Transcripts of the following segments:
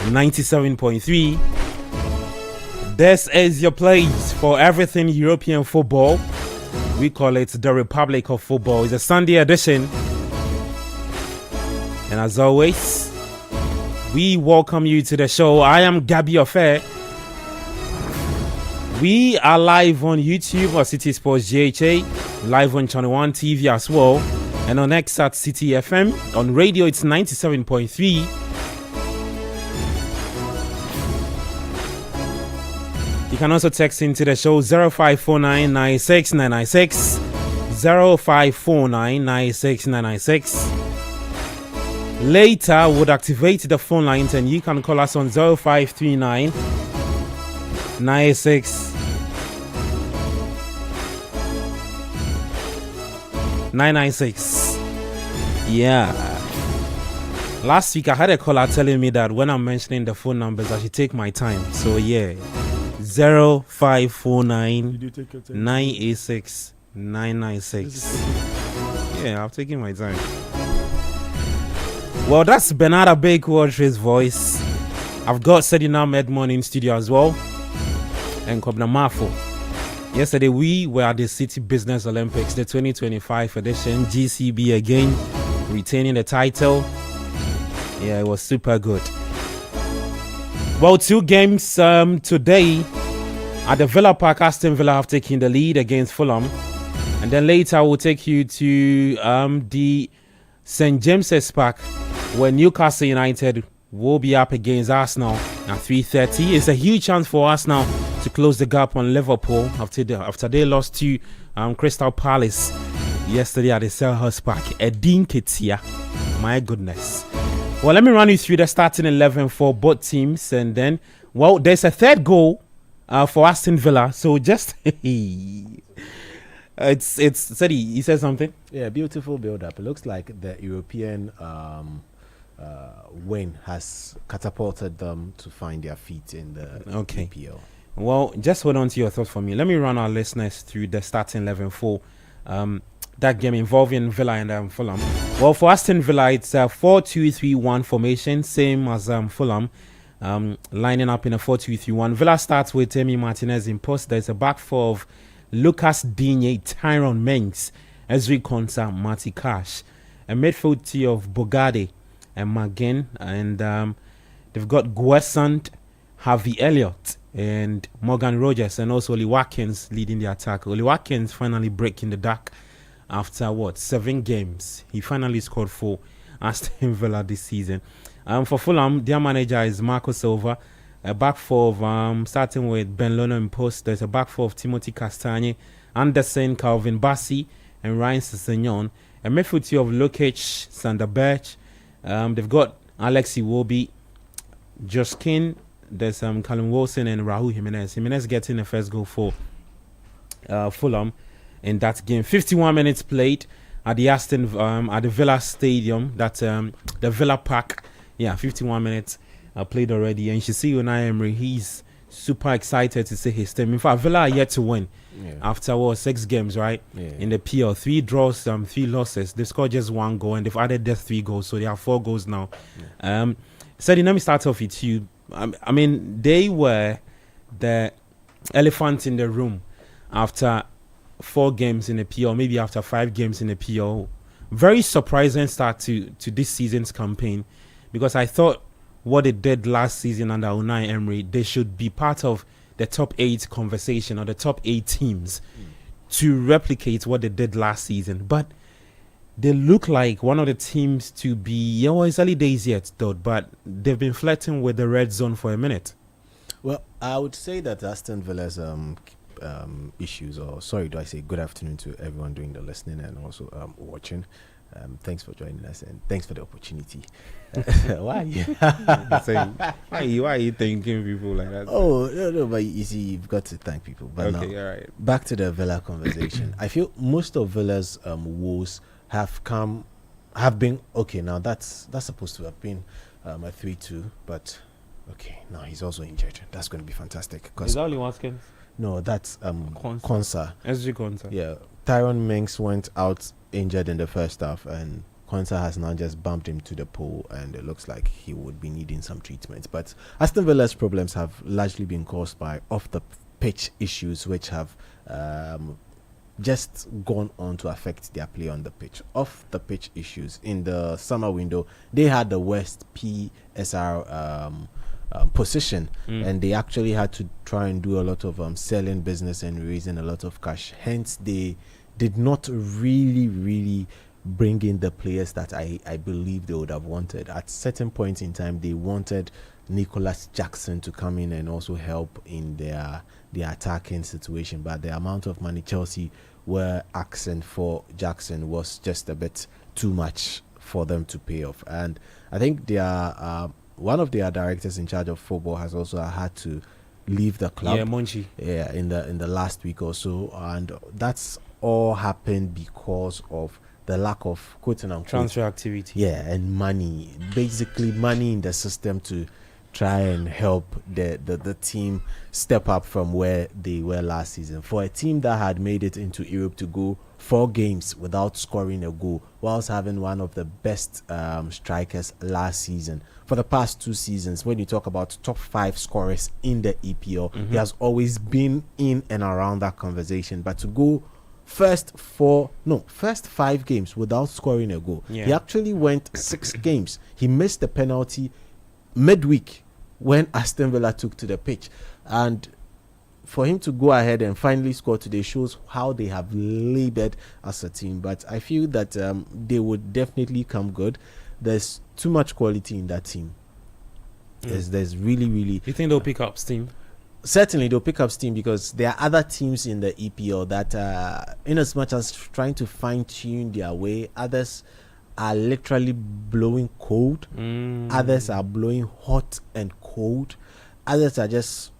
97.3. This is your place for everything European football. We call it the Republic of Football. It's a Sunday edition. And as always, we welcome you to the show. I am Gabby Affair. We are live on YouTube or City Sports GHA, live on Channel 1 TV as well, and on X at City FM. On radio, it's 97.3. You can also text into the show 0549 96 996, 0549 96 996. Later, we'll activate the phone lines and you can call us on 0539 96 996. Yeah. Last week I had a caller telling me that when I'm mentioning the phone numbers I should take my time. So yeah. 0549 986 996. Yeah, I'm taking my time. Well, that's Bernardo Bakewater's voice. I've got Sedina Medmon in studio as well. And Kobna Mafo. Yesterday we were at the City Business Olympics, the 2025 edition. GCB again, retaining the title. Yeah, it was super good. Well, 2 games today. At the Villa Park, Aston Villa have taken the lead against Fulham. And then later we'll take you to the St. James's Park, where Newcastle United will be up against Arsenal at 3:30. It's a huge chance for Arsenal to close the gap on Liverpool after they lost to Crystal Palace yesterday at the Selhurst Park. Edin Ketia. My goodness. Well, let me run you through the starting 11 for both teams. And then, well, there's a third goal for Aston Villa. So just... It's Sadi, you said something? Yeah, beautiful build-up. It looks like the European win has catapulted them to find their feet in the EPL. Well, just hold on to your thoughts for me. Let me run our listeners through the starting 11 for that game involving Villa and Fulham. Well, for Aston Villa, it's a 4-2-3-1 formation, same as Fulham, lining up in a 4-2-3-1. Villa starts with Emi Martinez in post. There's a back four of Lucas Digne, Tyrone Mings, Ezri Konsa, Marty Cash. A midfield trio of Bogarde and McGinn. And they've got Guessant, Harvey Elliott, and Morgan Rogers, and also Oli Watkins leading the attack. Oli Watkins finally breaking the duck after 7 games. He finally scored for Aston Villa this season. For Fulham, their manager is Marco Silva. A back four of starting with Ben Leno in post. There's a back four of Timothy Castagne, Anderson, Calvin Bassi, and Ryan Sessegnon. A midfield trio of Lukic, Sander Berge. They've got Alexi Iwobi, Joskin. There's Callum Wilson and Raul Jimenez. Jimenez getting the first goal for Fulham in that game. 51 minutes played at the at the Villa Stadium. That's the Villa Park. Yeah, 51 minutes played already. And you should see Unai Emery. He's super excited to see his team. In fact, Villa are yet to win after 6 games, right? Yeah. In the PL, 3 draws, 3 losses. They've scored just 1 goal, and they've added their 3 goals, so they have 4 goals now. Yeah. Sadie, let me start off with you. I mean, they were the elephant in the room after 4 games in the PL, maybe after 5 games in the PL. Very surprising start to this season's campaign, because I thought what they did last season under Unai Emery, they should be part of the top 8 conversation or the top 8 teams to replicate what they did last season. But they look like one of the teams to be, it's early days yet though, but they've been flirting with the red zone for a minute. Well, I would say that Aston Villa's issues, or sorry, do I say good afternoon to everyone doing the listening and also watching. Thanks for joining us and thanks for the opportunity. Why are you thanking people like that? Oh, no, but you see, you've got to thank people. But okay, all right. Back to the Villa conversation. I feel most of Villa's woes have been okay. Now that's supposed to have been a 3-2, but okay, now he's also injured. That's going to be fantastic. Is that only Watkins? No, that's Konsa. SG Konsa. Yeah, Tyrone Mings went out injured in the first half, and Konsa has now just bumped him to the pole, and it looks like he would be needing some treatment. But Aston Villa's problems have largely been caused by off the pitch issues, which have just gone on to affect their play on the pitch. Off the pitch issues in the summer window, they had the worst PSR position, and they actually had to try and do a lot of selling business and raising a lot of cash. Hence, they did not really bring in the players that I believe they would have wanted. At certain points in time, they wanted Nicholas Jackson to come in and also help in their attacking situation, but the amount of money Chelsea were asking for Jackson was just a bit too much for them to pay off. And I think one of their directors in charge of football has also had to leave the club. Yeah, Monchi. Yeah, in the last week or so, and that's all happened because of the lack of quote and unquote Transfer activity. Yeah, and money, basically money in the system to try and help the team step up from where they were last season. For a team that had made it into Europe to go 4 games without scoring a goal, whilst having one of the best strikers last season. For the past 2 seasons, when you talk about top 5 scorers in the EPL, he has always been in and around that conversation. But to go first 5 games without scoring a goal, he actually went 6 games. He missed the penalty midweek when Aston Villa took to the pitch, and for him to go ahead and finally score today shows how they have labored as a team. But I feel that they would definitely come good. There's too much quality in that team. There's really You think they'll pick up steam? Certainly they'll pick up steam, because there are other teams in the EPL that in as much as trying to fine-tune their way, others are literally blowing cold, others are blowing hot and cold, others are just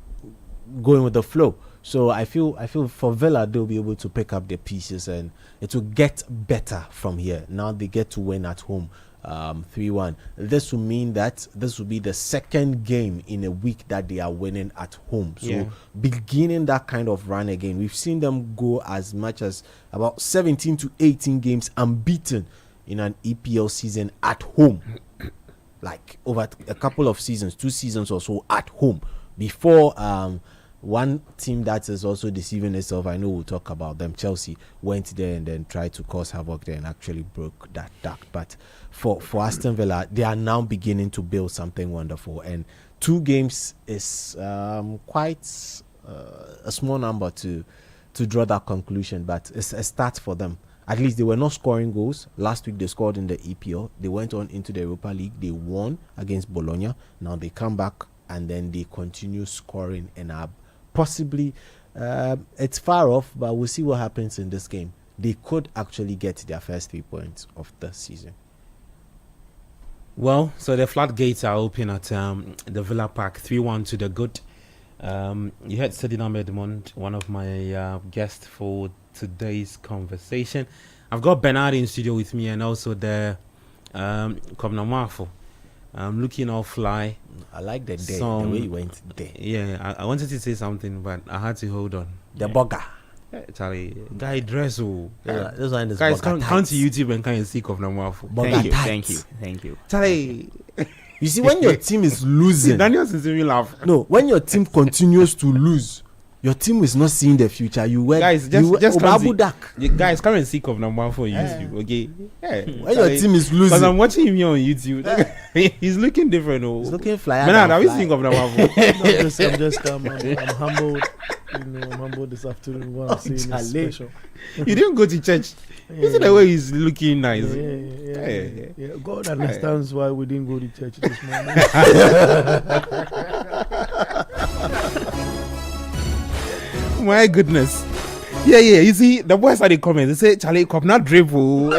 going with the flow. So I feel for Villa, they'll be able to pick up the pieces and it will get better from here. Now they get to win at home 3-1. This will mean that this will be the second game in a week that they are winning at home. So beginning that kind of run again. We've seen them go as much as about 17 to 18 games unbeaten in an EPL season at home, like over a couple of seasons, 2 seasons or so at home, before one team that is also deceiving itself, I know we'll talk about them, Chelsea, went there and then tried to cause havoc there and actually broke that duck. But for Aston Villa, they are now beginning to build something wonderful, and 2 games is quite a small number to draw that conclusion, but it's a start for them. At least they were not scoring goals. Last week they scored in the EPL. They went on into the Europa League. They won against Bologna. Now they come back and then they continue scoring and are possibly, it's far off, but we'll see what happens in this game. They could actually get their first 3 points of the season. Well, so the floodgates are open at the Villa Park, 3-1 to the good. You heard Sedina Edmond, one of my guests for today's conversation. I've got Bernard in studio with me, and also the Kobna Marfo. I'm looking all fly. I like the way you went there. Yeah, I wanted to say something, but I had to hold on. The burger. Charlie, guy dress. This one is guys, come to YouTube and can see Kobna Marfo. Thank you. Charlie. You see, when your team is losing, Daniel sincerely laugh. No, when your team continues to lose, your team is not seeing the future. You were guys just guys come and see Kobna Marfo on YouTube, okay? Yeah. When your team is losing, because I'm watching him here on YouTube, he's looking different. He's looking flyer. Man, have you seen Kobna I'm humbled. I'm humbled this afternoon. What I'm seeing is special. You didn't go to church. You see the way he's looking nice. Yeah. God understands why we didn't go to church this morning. My goodness. Yeah. You see, the boys are the comments. They say, Charlie, come not dribble.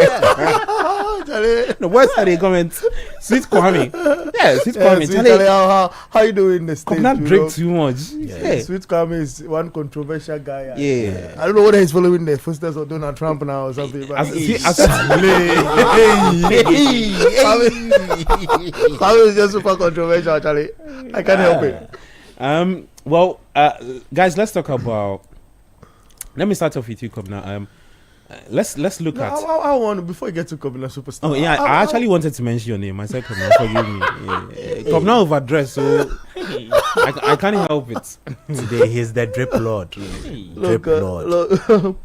The boys are the comments. Sweet Kwame. Yeah, Sweet Kwame. Charlie, how you doing in the States? Come not drink too much. Yeah. Sweet Kwame is one controversial guy. Yeah. I don't know whether he's following the footsteps of Donald Trump now or something. Kwame is just super controversial, Charlie. I can't help it. Well, guys, let's talk about. Let me start off with you, Kobna. Let's look No, at. I want before you get to Kobina Superstar. Oh yeah, I actually wanted to mention your name. I said Kobna, forgive me. Come now overdressed, so I can't help it. Today he's the drip lord. Drip lord. Look,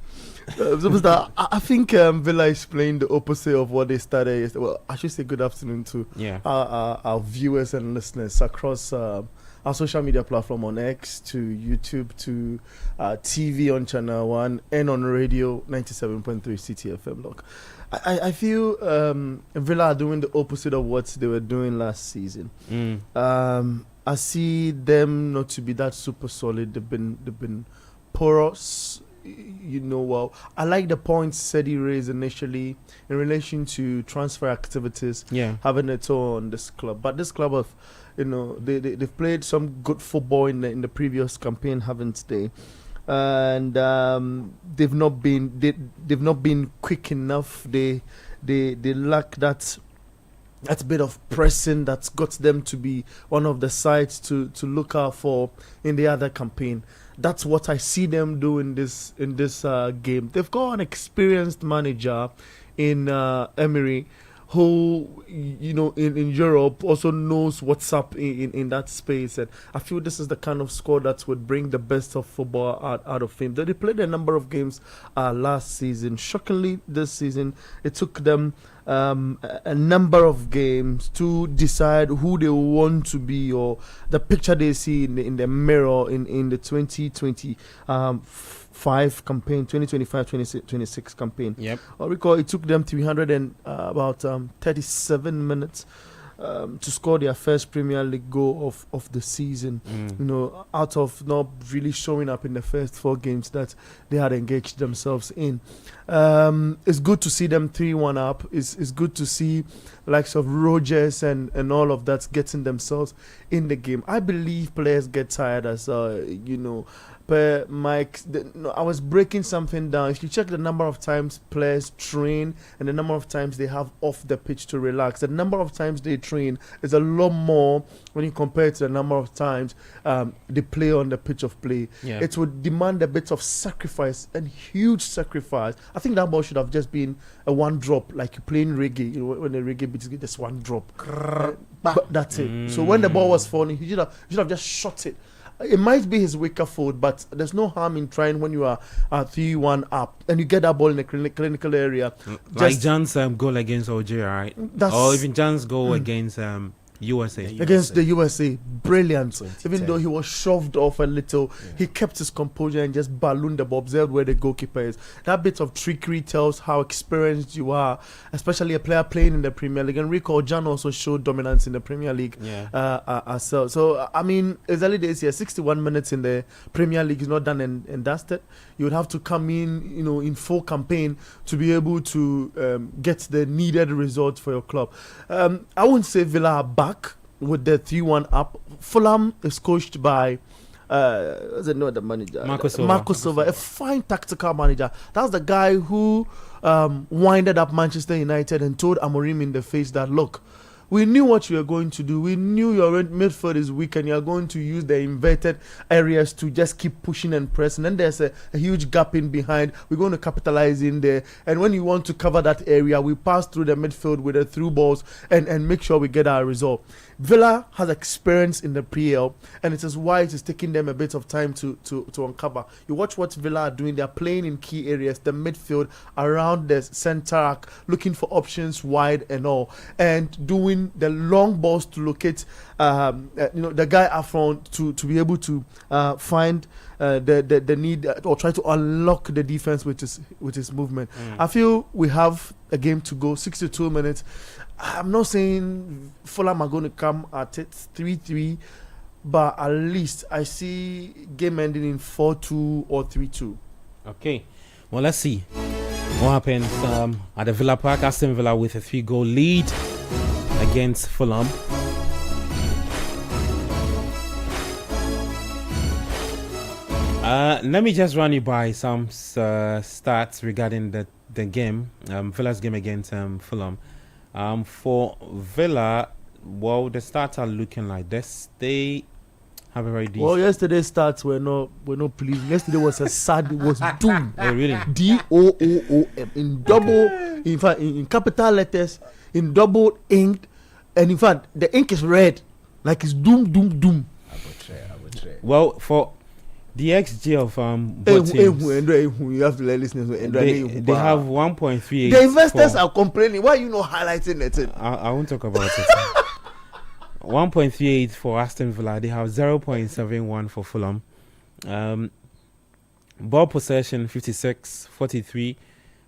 Superstar, I think Villa is playing the opposite of what they started yesterday. Well, I should say good afternoon to Yeah. our viewers and listeners across our social media platform on X, to YouTube, to TV on Channel 1, and on radio 97.3 CTFM. Look, I feel Villa are doing the opposite of what they were doing last season. I see them not to be that super solid. They've been porous. Well, I like the points Sedi raised initially in relation to transfer activities Yeah. having a toll on this club. But this club of, they've played some good football in the previous campaign, haven't they? And they've not been quick enough. They lack that bit of pressing that's got them to be one of the sides to look out for in the other campaign. That's what I see them do in this game. They've got an experienced manager in Emery, who in Europe also knows what's up in that space, and I feel this is the kind of squad that would bring the best of football out of him. They played a number of games last season. Shockingly, this season it took them a number of games to decide who they want to be, or the picture they see in the mirror in the 2025 campaign, 2025-26 campaign. Yep. I recall it took them 337 minutes to score their first Premier League goal of the season. Out of not really showing up in the first 4 games that they had engaged themselves in. It's good to see them 3-1 up. It's good to see likes of Rogers and all of that getting themselves in the game. I believe players get tired as per Mike. I was breaking something down. If you check the number of times players train and the number of times they have off the pitch to relax, the number of times they train is a lot more when you compare it to the number of times they play on the pitch of play. Yeah. It would demand a bit of sacrifice, and huge sacrifice. I think that ball should have just been a one drop, like you playing reggae. When the reggae beat, you get just one drop. But that's it. So when the ball was falling, he should have just shot it. It might be his weaker foot, but there's no harm in trying when you are 3-1 up and you get that ball in the clinical area. Like John's goal against Algeria, right? Or even John's goal against USA. Against the USA, brilliant. 2010. Even though he was shoved off a little, he kept his composure and just ballooned the ball, observed where the goalkeeper is. That bit of trickery tells how experienced you are, especially a player playing in the Premier League. And recall, John also showed dominance in the Premier League as well. So, I mean, it's early days here. 61 minutes in the Premier League is not done and dusted. You would have to come in, in full campaign to be able to get the needed results for your club. I wouldn't say Villa are back with the 3-1 up. Fulham is coached by what's the name of the manager? Marco Silva, a fine tactical manager. That's the guy who winded up Manchester United and told Amorim in the face that, look, we knew what you were going to do. We knew your midfield is weak and you're going to use the inverted areas to just keep pushing and pressing. And there's a huge gap in behind. We're going to capitalize in there. And when you want to cover that area, we pass through the midfield with the through balls and make sure we get our result. Villa has experience in the PL, and it is why it is taking them a bit of time to uncover. You watch what Villa are doing. They're playing in key areas, the midfield, around the centre arc, looking for options wide and all, and doing the long balls to locate the guy up front to be able to find the need or try to unlock the defense with his movement. I feel we have a game to go, 62 minutes. I'm not saying Fulham are going to come at it 3-3, but at least I see game ending in 4-2 or 3-2. Okay, well, let's see what happens at the Villa Park. Aston Villa with a 3-goal lead against Fulham. Let me just run you by some stats regarding the game, Villa's game against Fulham. For Villa, well, the stats are looking like this. They have a very decent. Well, yesterday's stats were not pleasing. Yesterday was a sad. It was doom. Oh, really? DOOOM in double. In fact, in capital letters, in double inked, and in fact, the ink is red, like it's doom. I would try. Well, for the XG of both teams, You have to let listeners know. they have 1.38. The investors for- are complaining. Why are you not highlighting it? I won't talk about it. 1.38 for Aston Villa. They have 0.71 for Fulham. Ball possession 56-43.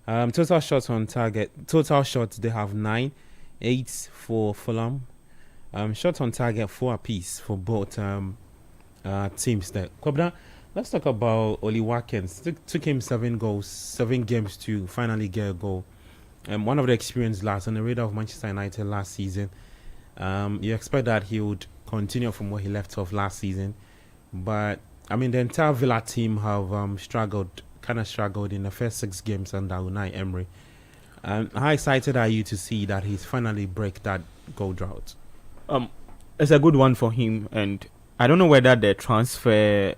Total shots on target. Total shots they have 9, 8 for Fulham. Shots on target 4 apiece for both teams. There. Kwabena, let's talk about Oli Watkins. Took him 7 games to finally get a goal. One of the experienced lads on the radar of Manchester United last season. You expect that he would continue from where he left off last season, but I mean the entire Villa team have struggled in the first 6 games under Unai Emery. How excited are you to see that he's finally break that goal drought? It's a good one for him, and I don't know whether the transfer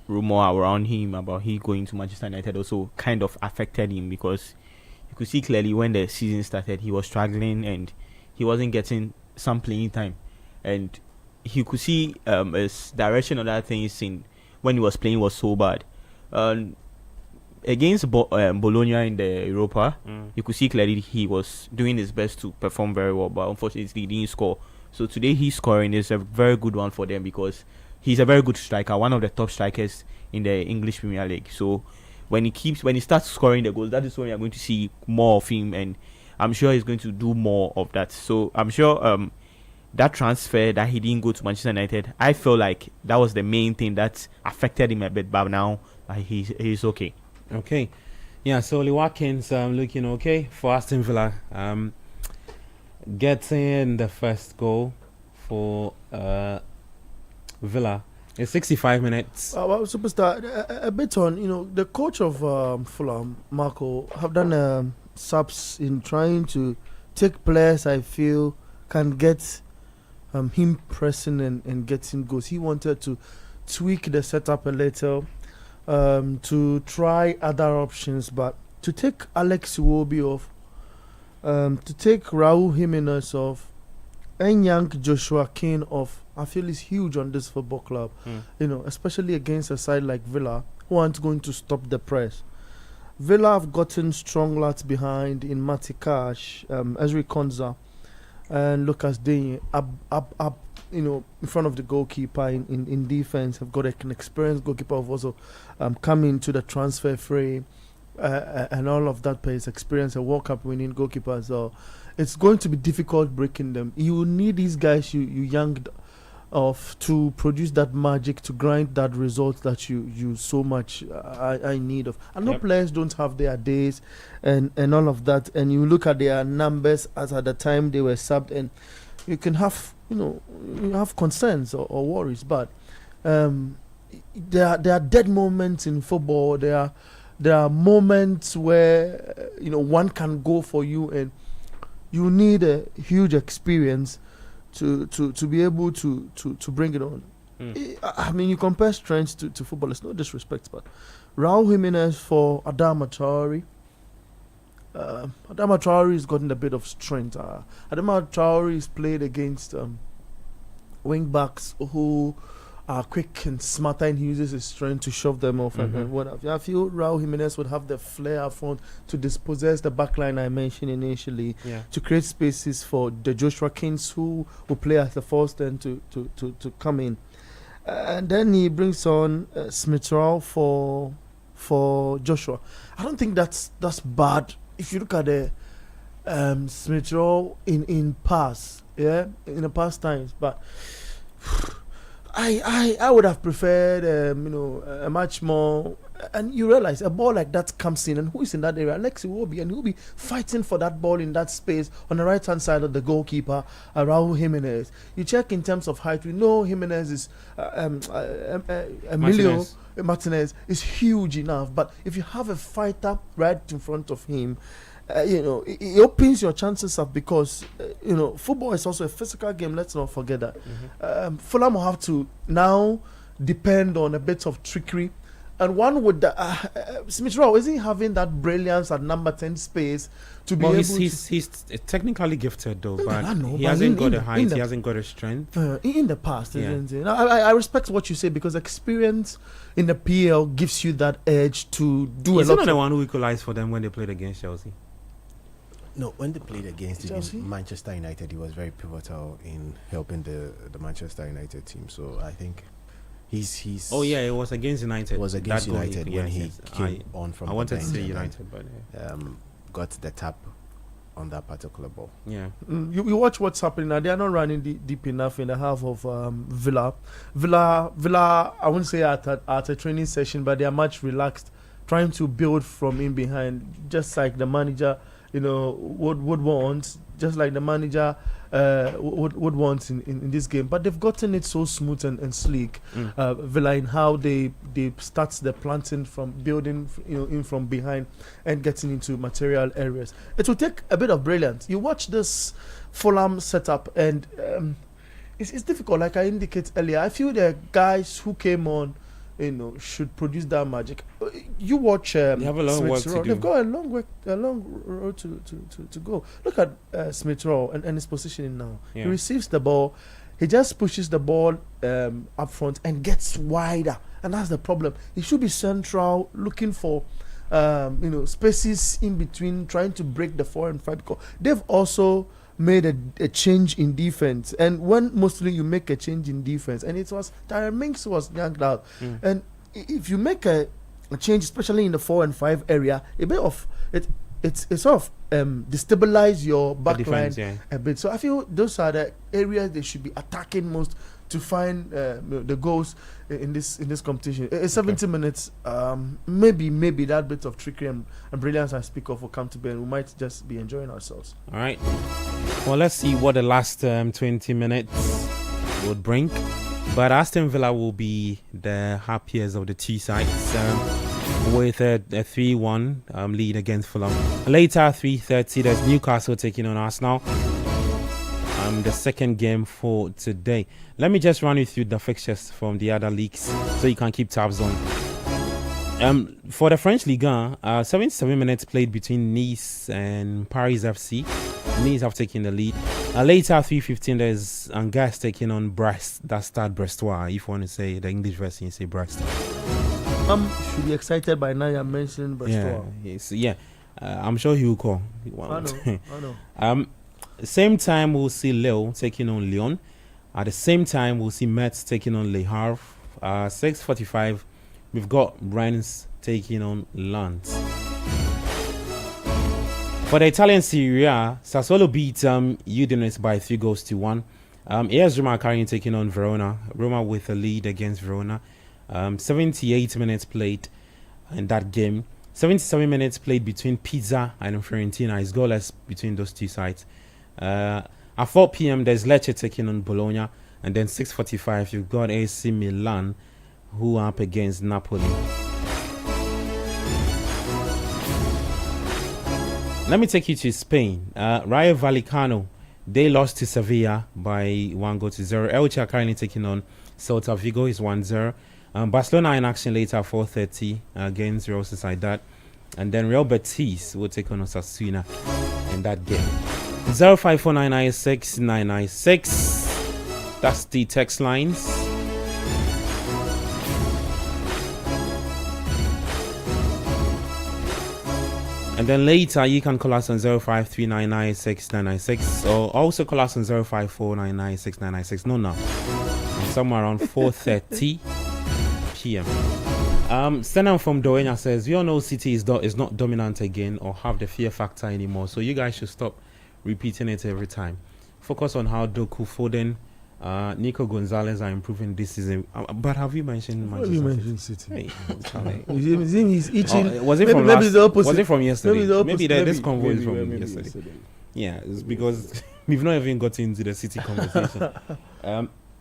rumor around him about he going to Manchester United also kind of affected him, because you could see clearly when the season started he was struggling and he wasn't getting some playing time, and you could see his direction of that things in when he was playing was so bad. Against Bologna in the Europa, you could see clearly he was doing his best to perform very well, but unfortunately he didn't score. So today he's scoring is a very good one for them, because he's a very good striker, one of the top strikers in the English Premier League. So when he starts scoring the goals, that is when we are going to see more of him, and I'm sure he's going to do more of that. So I'm sure that transfer that he didn't go to Manchester United, I feel like that was the main thing that affected him a bit, but now he's okay. Okay, yeah. So Oli Watkins looking okay for Aston Villa. Getting the first goal for Villa in 65 minutes. Well, superstar, a bit on the coach of Fulham, Marco, have done subs in trying to take players I feel can get him pressing and getting goals. He wanted to tweak the setup a little, to try other options, but to take Alex Iwobi off, to take Raul Jimenez off, and young Joshua King off, I feel is huge on this football club. Especially against a side like Villa, who aren't going to stop the press. Villa have gotten strong lads behind in Matty Cash, Ezri Konza, and Lucas Digne up, in front of the goalkeeper in defense. Have got an experienced goalkeeper who've also come into the transfer fray, and all of that plays experience, a World Cup winning goalkeeper. So it's going to be difficult breaking them. You need these guys, you young of to produce that magic, to grind that result that you so much I need of. I know players don't have their days and all of that, and you look at their numbers as at the time they were subbed, and you can have you have concerns or worries, but there are dead moments in football. There are moments where one can go for you, and you need a huge experience to be able to bring it on. I mean, you compare strengths to footballers, no disrespect, but Raul Jimenez for Adama Traore. Adama Traore has gotten a bit of strength. Adama Traore is played against wing backs who are quick and smart, and he uses his strength to shove them off and whatever. I feel Raul Jimenez would have the flair up front to dispossess the backline I mentioned initially, to create spaces for the Joshua Kings, who will play as the first and to come in. And then he brings on Smith-Rowe for Joshua. I don't think that's bad. If you look at the Smith-Rowe in the past times, but I would have preferred a much more, and you realize a ball like that comes in, and who is in that area? Alex Iwobi, and he'll be fighting for that ball in that space on the right hand side of the goalkeeper, Raul Jimenez. You check in terms of height, we know Jimenez is Emilio Martinez is huge enough, but if you have a fighter right in front of him, it opens your chances up because football is also a physical game. Let's not forget that. Fulham will have to now depend on a bit of trickery, and one would Smith Rowe isn't having that brilliance at number 10 space to be able he's technically gifted though, but I know, he but hasn't got the height, he hasn't got the strength. in the past, Yeah. isn't it? I respect what you say because experience in the PL gives you that edge to do He's a lot. not the one who equalized for them when they played against Chelsea. No, when they played against Chelsea? Manchester United, he was very pivotal in helping the Manchester United team. So I think he's. Oh yeah, it was against United. It was against That goal United when he came on from I the wanted to bench say and United, but got the tap on that particular ball. yeah. You watch what's happening now. They are not running deep enough in the half of Villa. Villa. I wouldn't say at a training session, but they are much relaxed, trying to build from in behind, just like the manager, would want, just like the manager would want in this game. But they've gotten it so smooth and sleek, Villa, in how they start the planting from building, in from behind and getting into material areas. It will take a bit of brilliance. You watch this Fulham setup and it's difficult. Like I indicated earlier, I feel the guys who came on, should produce that magic. You watch. They have a long work to do. They've got a long road to go. Look at Smith Rowe and his positioning now. Yeah. He receives the ball, he just pushes the ball up front and gets wider, and that's the problem. He should be central, looking for spaces in between, trying to break the 4 and 5. Because they've also made a change in defense, and when mostly you make a change in defense, and it was Tyrone Mings was yanked out, and if you make a change, especially in the 4 and 5 area, a bit of it sort of destabilize your back line a bit. So I feel those are the areas they should be attacking most to find the goals in this competition. 70 minutes, maybe that bit of trickery and brilliance I speak of will come to bear. We might just be enjoying ourselves. All right. Well, let's see what the last 20 minutes would bring. But Aston Villa will be the happiest of the two sides with a 3-1 lead against Fulham. Later, 3:30, there's Newcastle taking on Arsenal. The second game for today. Let me just run you through the fixtures from the other leagues so you can keep tabs on. For the French Ligue 1, 77 minutes played between Nice and Paris FC. Nice have taken the lead. Later, 3:15, there's Angers taking on Brest. That's Stade Brestois. If you want to say the English version, you say Brest. Should be excited by now you mentioned Brestois. I'm sure he will call. I know. Same time, we'll see Lille taking on Lyon. At the same time, we'll see Metz taking on Le Havre. 6:45, we've got Rennes taking on Lens. For the Italian Serie A, Sassuolo beat Udinese by 3-1. AS Roma currently taking on Verona. Roma with a lead against Verona. 78 minutes played in that game. 77 minutes played between Pisa and Fiorentina. It's goalless between those two sides. At 4 p.m. there's Lecce taking on Bologna, and then 6:45 you've got AC Milan who are up against Napoli. Let me take you to Spain. Rayo Vallecano, they lost to Sevilla by 1-0. Elche are currently taking on Celta Vigo, is 1-0. Barcelona in action later at 4:30 against Real Sociedad, and then Real Betis will take on Osasuna in that game. 054996 that's the text lines. And then later you can call us on 053996 or also call us on 054996 no somewhere around 4:30 p.m. Stenan from Doenia says, we all know City is not dominant again or have the fear factor anymore, so you guys should stop repeating it every time. Focus on how Doku, Foden, Nico Gonzalez are improving this season. But have you mentioned Manchester You mentioned City. Hey, Charlie. He's itching. Was it Maybe- from maybe last? it's the opposite. Was it from yesterday? Maybe the Maybe opposite. this convo is from maybe yesterday. Yeah, it's because we've not even got into the City conversation.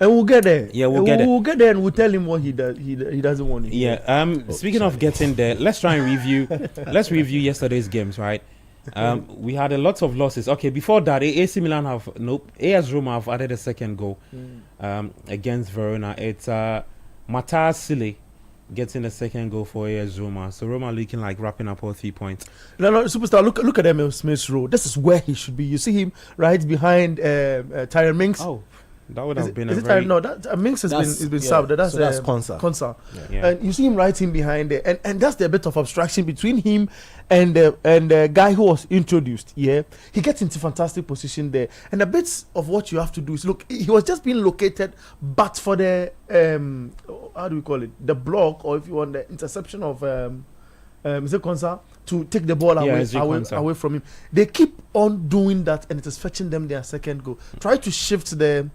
And we'll get there. Yeah, we'll get there. We'll get there, and we'll tell him what he does. He doesn't want to hear. Yeah. Speaking of getting there, let's try and review. Let's review yesterday's games, right? We had a lot of losses. Okay, before that, AC Milan AS Roma have added a second goal against Verona. It's Matthias Sile getting the second goal for AS Roma. So Roma looking like wrapping up all 3 points. No, superstar. Look at Emil Smith's role. This is where he should be. You see him right behind Tyron Minks. Oh, that would have been is a it very... No, that Minks has been subbed. That's Konsa. Yeah. And you see him right in behind there, and that's the bit of abstraction between him and the guy who was introduced. Yeah, he gets into fantastic position there, and a bit of what you have to do is look. He was just being located, but for the how do we call it? The block, or if you want the interception of is it Konsa to take the ball away from him. They keep on doing that, and it is fetching them their second goal. Try to shift the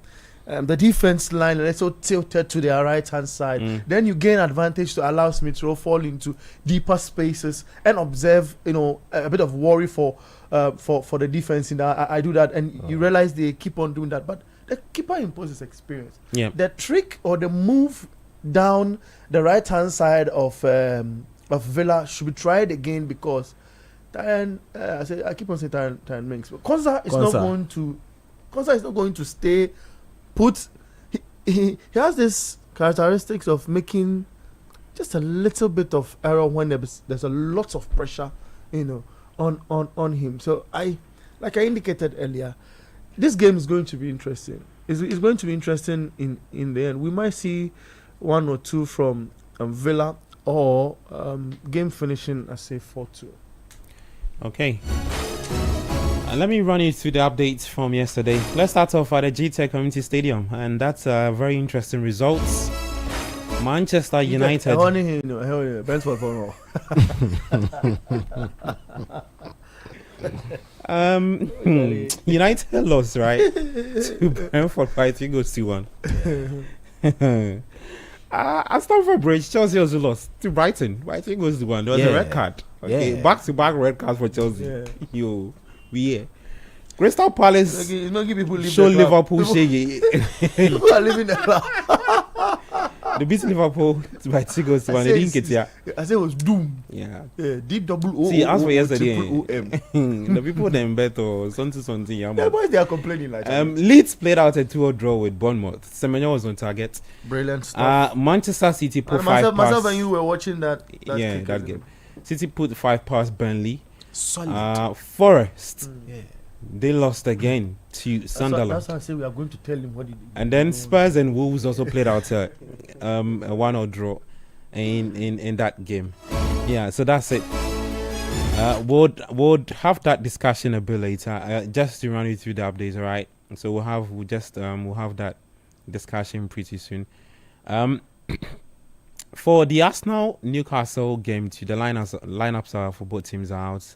defense line and also tilted to their right hand side. Then you gain advantage to allow Smith Rowe fall into deeper spaces and observe, a bit of worry for the defense. I do that, and you realize they keep on doing that, but the keeper imposes experience. Yeah. The trick or the move down the right hand side of Villa should be tried again, because I keep on saying Tyron Minks, but Konsa is not going to stay put. He has this characteristics of making just a little bit of error when there's a lot of pressure, on him. So like I indicated earlier, this game is going to be interesting. It's going to be interesting in the end. We might see 1 or 2 from Villa, or game finishing, I say 4-2. Okay. Let me run you through the updates from yesterday. Let's start off at the GTEC Community Stadium, and that's very interesting results. Manchester United. United lost, right? To Brentford by 3-1. At Stamford Bridge, Chelsea also lost to Brighton by 3-1. There was a red card. Okay, back-to-back red cards for Chelsea. Crystal Palace show Liverpool shaggy. People are living the club. They beat Liverpool by 2-1. They didn't get here. I said it was doom. Yeah. Deep double O. See, as for yesterday, the people them bet or something. The boys, they are complaining like Leeds played out a 2-0 draw with Bournemouth. Semenyo was on target. Brilliant stuff. Manchester City put 5 past. Myself and you were watching that game. City put 5 past Burnley. Solid. Forest. They lost again to Sunderland. That's why I say we are going to tell him what he did. And then Spurs and Wolves also played out a 1-0 draw in that game. Yeah, so that's it. We'll have that discussion a bit later. Just to run you through the updates, all right? So we'll have that discussion pretty soon. For the Arsenal Newcastle game, the lineups are for both teams are out.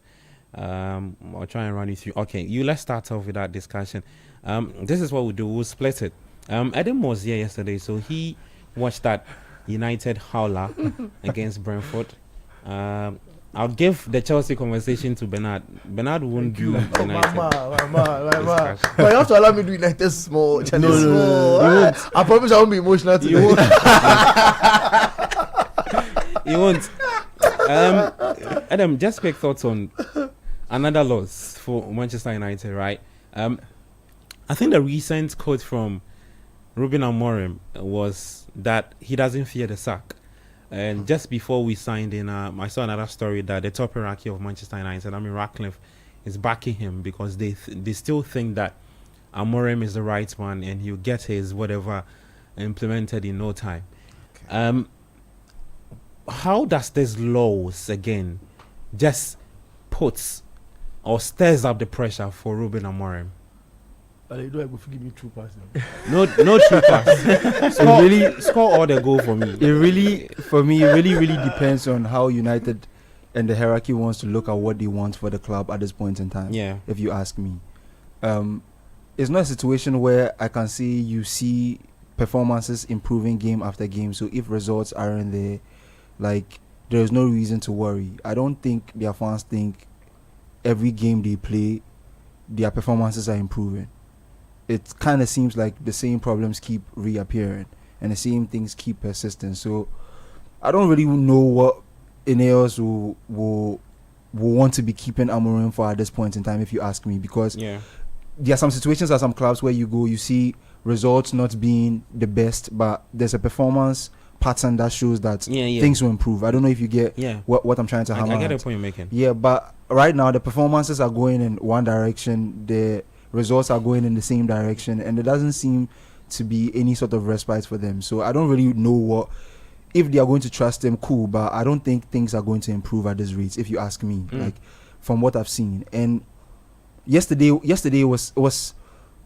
I'll try and run you through. Okay, let's start off with that discussion. This is what we'll do. We'll split it. Adam was here yesterday, so he watched that United howler against Brentford. I'll give the Chelsea conversation to Bernard. Bernard won't do United. But you have to allow me to do United small. No. I promise I won't be emotional today. You won't. Adam, just quick thoughts on another loss for Manchester United, right? I think the recent quote from Ruben Amorim was that he doesn't fear the sack. And just before we signed in, I saw another story that the top hierarchy of Manchester United, Ratcliffe, is backing him because they still think that Amorim is the right one and he'll get his whatever implemented in no time. Okay. How does this loss again just puts or stirs up the pressure for Ruben Amorim? You don't have to give me true pass. No true pass. Score all the goal for me. It really depends on how United and the hierarchy wants to look at what they want for the club at this point in time. Yeah. If you ask me, it's not a situation where I can see performances improving game after game. So if results aren't there, there is no reason to worry. I don't think their fans think every game they play, their performances are improving. It kind of seems like the same problems keep reappearing and the same things keep persisting. So I don't really know what Ineos will will want to be keeping Amorim for at this point in time, if you ask me, because Yeah. there are some situations at some clubs where you go, you see results not being the best, but there's a performance pattern that shows that things will improve. I don't know if you get what I'm trying to hammer. I get the at. point you're making. Yeah, but right now the performances are going in one direction, the results are going in the same direction, and there doesn't seem to be any sort of respite for them. So I don't really know what, if they are going to trust them, cool, but I don't think things are going to improve at this rate, if you ask me, like from what I've seen. And yesterday was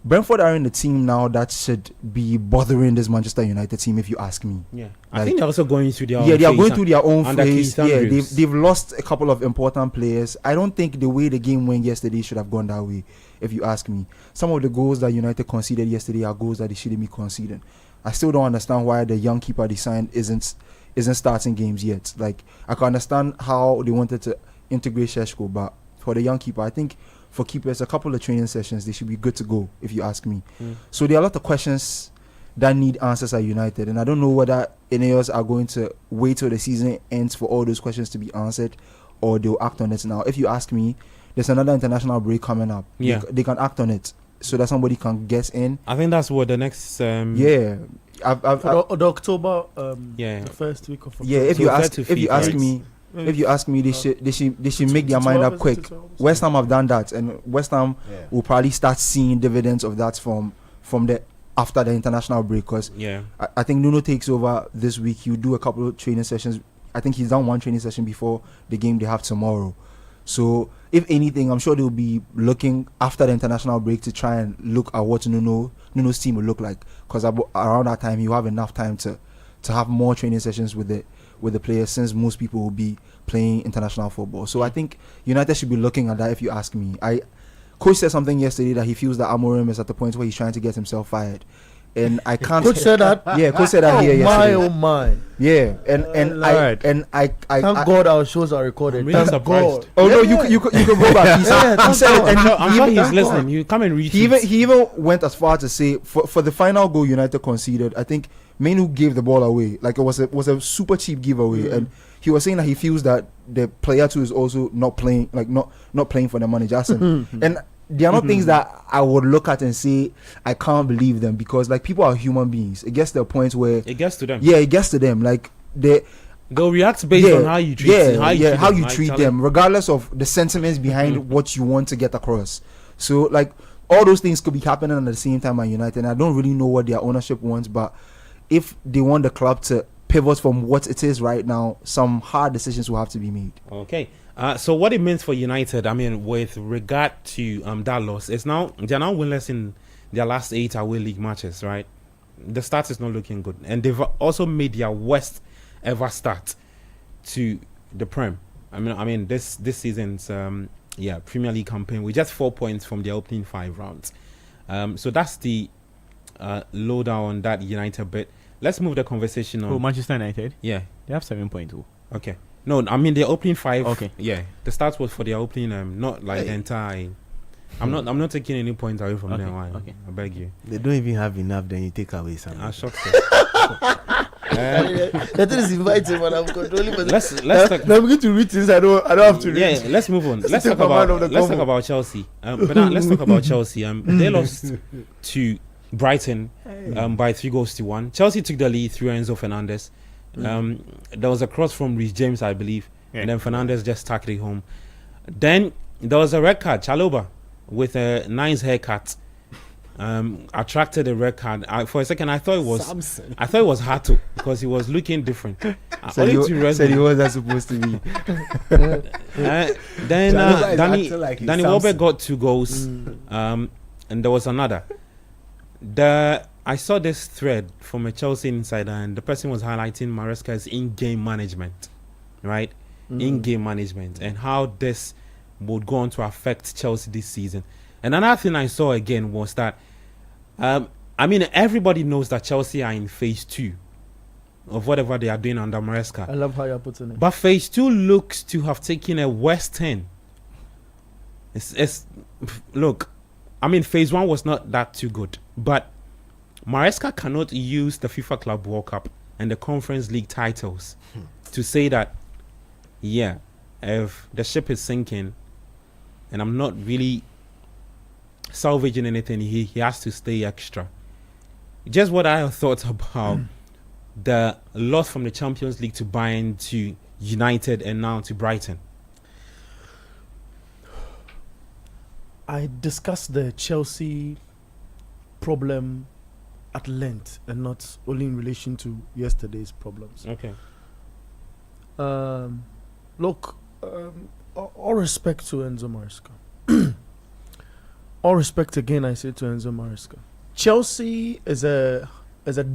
Brentford are in the team now that should be bothering this Manchester United team, if you ask me. Yeah, like, I think they're also going through their own they are phase going through their own under phase. Keith Yeah, Andrews. they've lost a couple of important players. I don't think the way the game went yesterday should have gone that way, if you ask me. Some of the goals that United conceded yesterday are goals that they shouldn't be conceding. I still don't understand why the young keeper they signed isn't starting games yet. Like, I can understand how they wanted to integrate Šeško, but for the young keeper, I think for keepers, a couple of training sessions, they should be good to go, if you ask me. So there are a lot of questions that need answers at United, and I don't know whether Ineos are going to wait till the season ends for all those questions to be answered, or they'll act on it now. If you ask me, there's another international break coming up. Yeah. They can act on it so that somebody can guess in. I think that's what the next. Yeah. The October, Yeah. the first week of October. Yeah, if So you fair ask to if feed, you ask right? me, if you ask me, they should make their mind up quick. West Ham have done that, and West Ham will probably start seeing dividends of that from the after the international break. Because Yeah. I think Nuno takes over this week. He'll do a couple of training sessions. I think he's done one training session before the game they have tomorrow. So if anything, I'm sure they'll be looking after the international break to try and look at what Nuno's team will look like. Because around that time, you have enough time to have more training sessions with the players, since most people will be playing international football. So I think United should be looking at that, if you ask me. Coach said something yesterday that he feels that Amorim is at the point where he's trying to get himself fired. And I can't. Coach said that. Yeah, Coach said that here yesterday. Oh my! Yeah, I Thank God our shows are recorded. I'm really Thank surprised. God. Oh no, you could go back. He said it, and I'm sure he's listening. You come and read. he even went as far to say for the final goal United conceded, I think Menu gave the ball away. Like it was a super cheap giveaway, and he was saying that he feels that the player too is also not playing, like not playing for the money, Jackson. And they are not things that I would look at and say I can't believe them, because like people are human beings. It gets to a point where It gets to them. it gets to them. Like They'll react based on how you treat them. how you treat them, regardless of the sentiments behind what you want to get across. So like all those things could be happening at the same time at United, and I don't really know what their ownership wants, but if they want the club to pivot from what it is right now, some hard decisions will have to be made. Okay. So what it means for United, I mean, with regard to that loss, they're now winless in their last 8 away league matches, right? The start is not looking good, and they've also made their worst ever start to the Prem. I mean this season's Premier League campaign with just 4 points from their opening 5 rounds. So that's the lowdown on that United bit. Let's move the conversation on. Oh, Manchester United. Yeah. They have 7.2. Okay. No, I mean their opening 5. Okay. Yeah, the start was for their opening. Not like the entire. I'm not taking any points away from Okay, them. okay. I beg you. They don't even have enough, then you take away something. I'm shocked. That is inviting, but I'm controlling. But let's talk. now I'm going to read things I don't have to read. Yeah, let's move on. Let's take talk command of about the convo. Chelsea. But now let's talk about Chelsea. They lost to Brighton by 3-1. Chelsea took the lead through Enzo Fernandez. There was a cross from Reece James, I believe, and then Fernandez just tackled it home. Then there was a red card. Chalobah with a nice haircut attracted a red card. For a second, I thought it was Samson. Hato because he was looking different. Said he wasn't supposed to be. Then Chalobah is Danny acting like he's Welbeck Samson. got 2 goals, and there was another. I saw this thread from a Chelsea insider, and the person was highlighting Maresca's in-game management, right? In-game management, and how this would go on to affect Chelsea this season. And another thing I saw again was that, I mean, everybody knows that Chelsea are in phase 2 of whatever they are doing under Maresca. I love how you're putting it. But phase 2 looks to have taken a worse turn. Look, I mean, phase 1 was not that too good, but Maresca cannot use the FIFA Club World Cup and the Conference League titles to say that, yeah, if the ship is sinking and I'm not really salvaging anything, he has to stay extra. Just what I thought about the loss from the Champions League to Bayern, to United, and now to Brighton. I discussed the Chelsea problem at length and not only in relation to yesterday's problems. Okay. Look, all respect to Enzo Maresca. All respect again, I say, to Enzo Maresca. Chelsea is a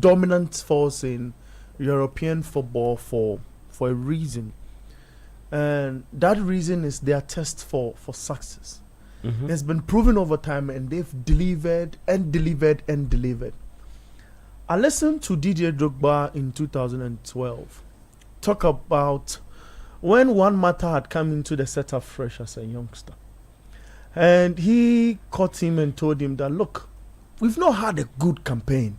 dominant force in European football for a reason, and that reason is their test for success. Mm-hmm. It's been proven over time, and they've delivered and delivered and delivered. I listened to Didier Drogba in 2012 talk about when Juan Mata had come into the setup fresh as a youngster. And he caught him and told him that, look, we've not had a good campaign.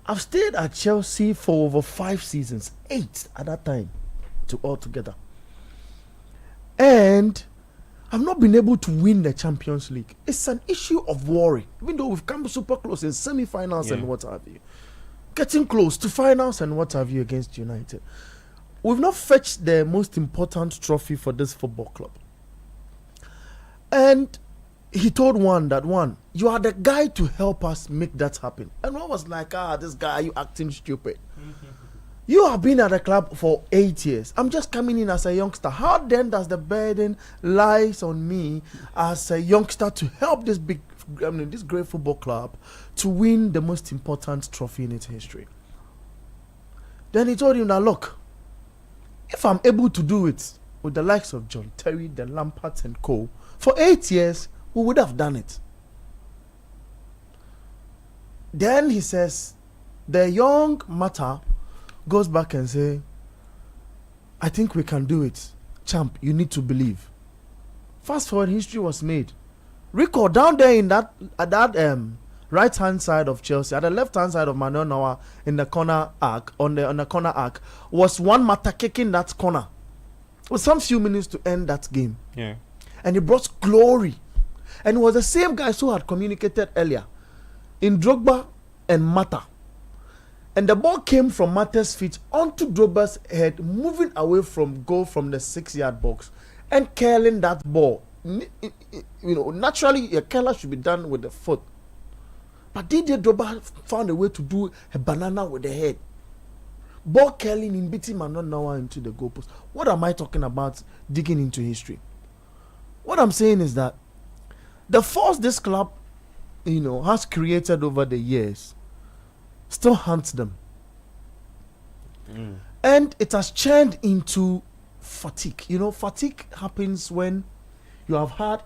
I've stayed at Chelsea for over 5 seasons, 8 at that time, to altogether. And I've not been able to win the Champions League. It's an issue of worry, even though we've come super close in semi-finals and what have you. Getting close to finals and what have you against United. We've not fetched the most important trophy for this football club. And he told Juan that, Juan, you are the guy to help us make that happen. And Juan was like, this guy, you acting stupid. You have been at the club for 8 years. I'm just coming in as a youngster. How then does the burden lies on me as a youngster to help this this great football club to win the most important trophy in its history? Then he told him that, look, if I'm able to do it with the likes of John Terry, the Lamparts and co, for 8 years, we would have done it. Then he says, the young Mata goes back and say, I think we can do it. Champ, you need to believe. Fast forward, history was made. Rico, down there in that right hand side of Chelsea, at the left hand side of Manuel Neuer in the corner arc, on the corner arc, was Juan Mata kicking that corner with some few minutes to end that game. Yeah. And he brought glory. And it was the same guys who had communicated earlier in Drogba and Mata. And the ball came from Mata's feet onto Drogba's head, moving away from goal from the 6-yard box and curling that ball. Naturally, a curler should be done with the foot. But Didier Drogba found a way to do a banana with the head. Ball curling in beating Manuel Neuer into the goalpost. What am I talking about digging into history? What I'm saying is that the force this club, has created over the years still haunts them. And it has churned into fatigue. Fatigue happens when you have had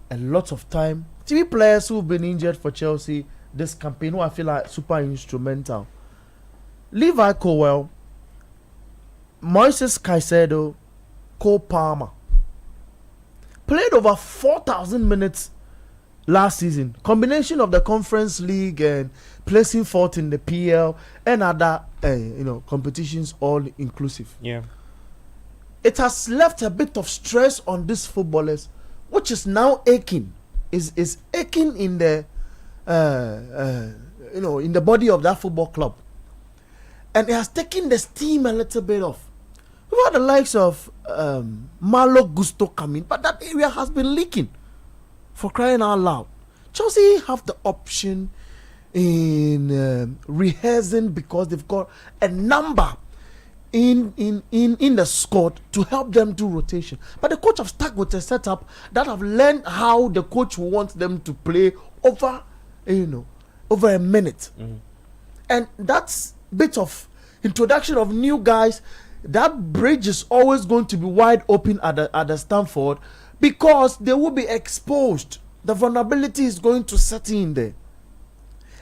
a lot of time. 3 players who've been injured for Chelsea this campaign, who I feel like super instrumental. Levi Colwill, Moises Caicedo, Cole Palmer. Played over 4,000 minutes last season. Combination of the Conference League and placing fourth in the PL and other competitions, all inclusive. Yeah. It has left a bit of stress on these footballers, which is now aching. Is aching in the in the body of that football club, and it has taken the steam a little bit off. We've had the likes of Malo Gusto coming, but that area has been leaking. For crying out loud, Chelsea have the option in rehearsing because they've got a number in the squad to help them do rotation. But the coach have stuck with a setup that have learned how the coach wants them to play over a minute. And that's bit of introduction of new guys. That bridge is always going to be wide open at the Stamford, because they will be exposed. The vulnerability is going to set in there.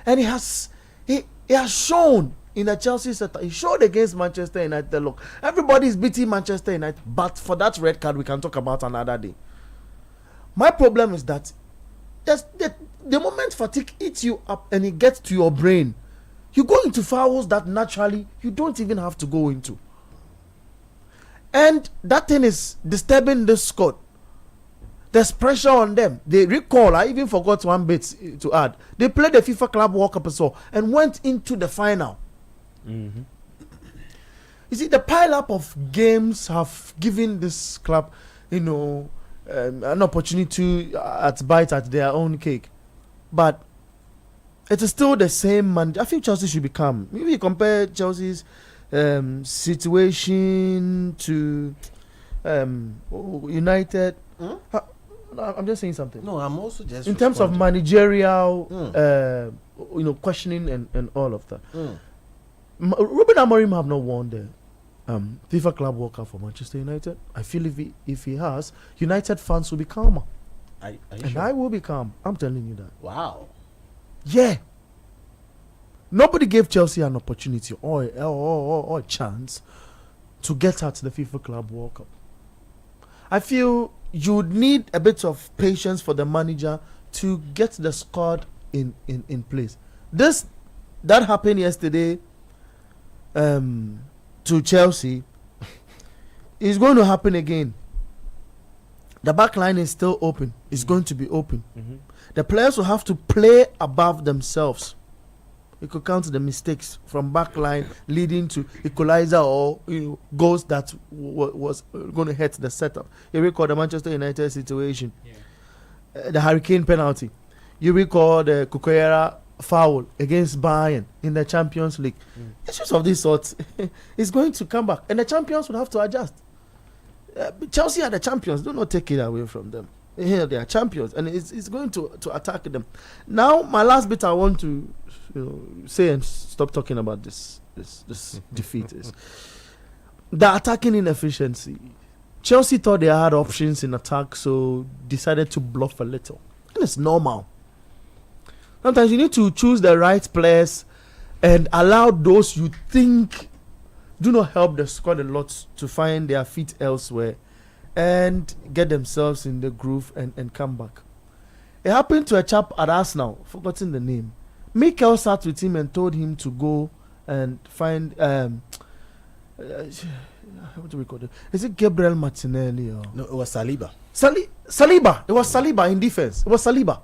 And he has shown in the Chelsea setup. He showed against Manchester United. Look, everybody is beating Manchester United, but for that red card we can talk about another day. My problem is that the moment fatigue eats you up and it gets to your brain, you go into fouls that naturally you don't even have to go into. And that thing is disturbing the squad. There's pressure on them. They recall, I even forgot one bit to add. They played the FIFA Club World Cup as well and went into the final. Mm-hmm. You see, the pile up of games have given this club, an opportunity to bite at their own cake. But it is still the same man. I think Chelsea should become. Maybe you compare Chelsea's situation to United. I'm just saying something. No, I'm also just in terms of managerial, questioning and all of that. Ruben Amorim have not won the FIFA Club World Cup for Manchester United. I feel if he has, United fans will be calmer. Are you And sure? I will be calm. I'm telling you that. Wow. Yeah. Nobody gave Chelsea an opportunity or a chance to get out to the FIFA Club World Cup. I feel you would need a bit of patience for the manager to get the squad in place. That happened yesterday to Chelsea is going to happen again. The back line is still open. It's going to be open. Mm-hmm. The players will have to play above themselves. You could count the mistakes from back line leading to equalizer or goals that was going to hurt the setup. You recall the Manchester United situation, the Hurricane penalty. You recall the Kukuera foul against Bayern in the Champions League. Issues of this sort is going to come back, and the champions will have to adjust. Chelsea are the champions. Do not take it away from them. Here they are champions, and it's going to attack them. Now, my last bit I want to say and stop talking about this defeat is the attacking inefficiency. Chelsea thought they had options in attack, so decided to bluff a little, and it's normal. Sometimes you need to choose the right players and allow those you think do not help the squad a lot to find their feet elsewhere and get themselves in the groove and come back. It happened to a chap at Arsenal, forgotten the name. Mikel sat with him and told him to go and find what do we call it? Is it Gabriel Martinelli or No, it was Saliba. Saliba. It was Saliba in defense. It was Saliba.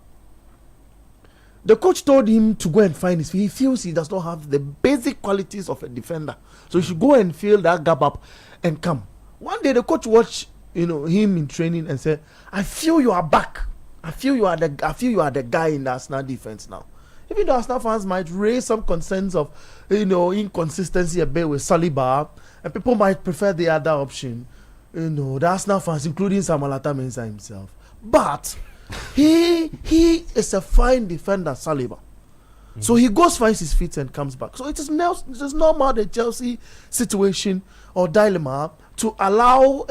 The coach told him to go and find his feet. He feels he does not have the basic qualities of a defender, so he should go and fill that gap up and come. One day the coach watched him in training and said, "I feel you are back. I feel you are the guy in the Arsenal defense now." Even though Arsenal fans might raise some concerns of inconsistency a bit with Saliba, and people might prefer the other option, the Arsenal fans, including Samuel Mensah himself, but he is a fine defender, Saliba. So he goes, finds his feet and comes back. So it is normal the Chelsea situation or dilemma to allow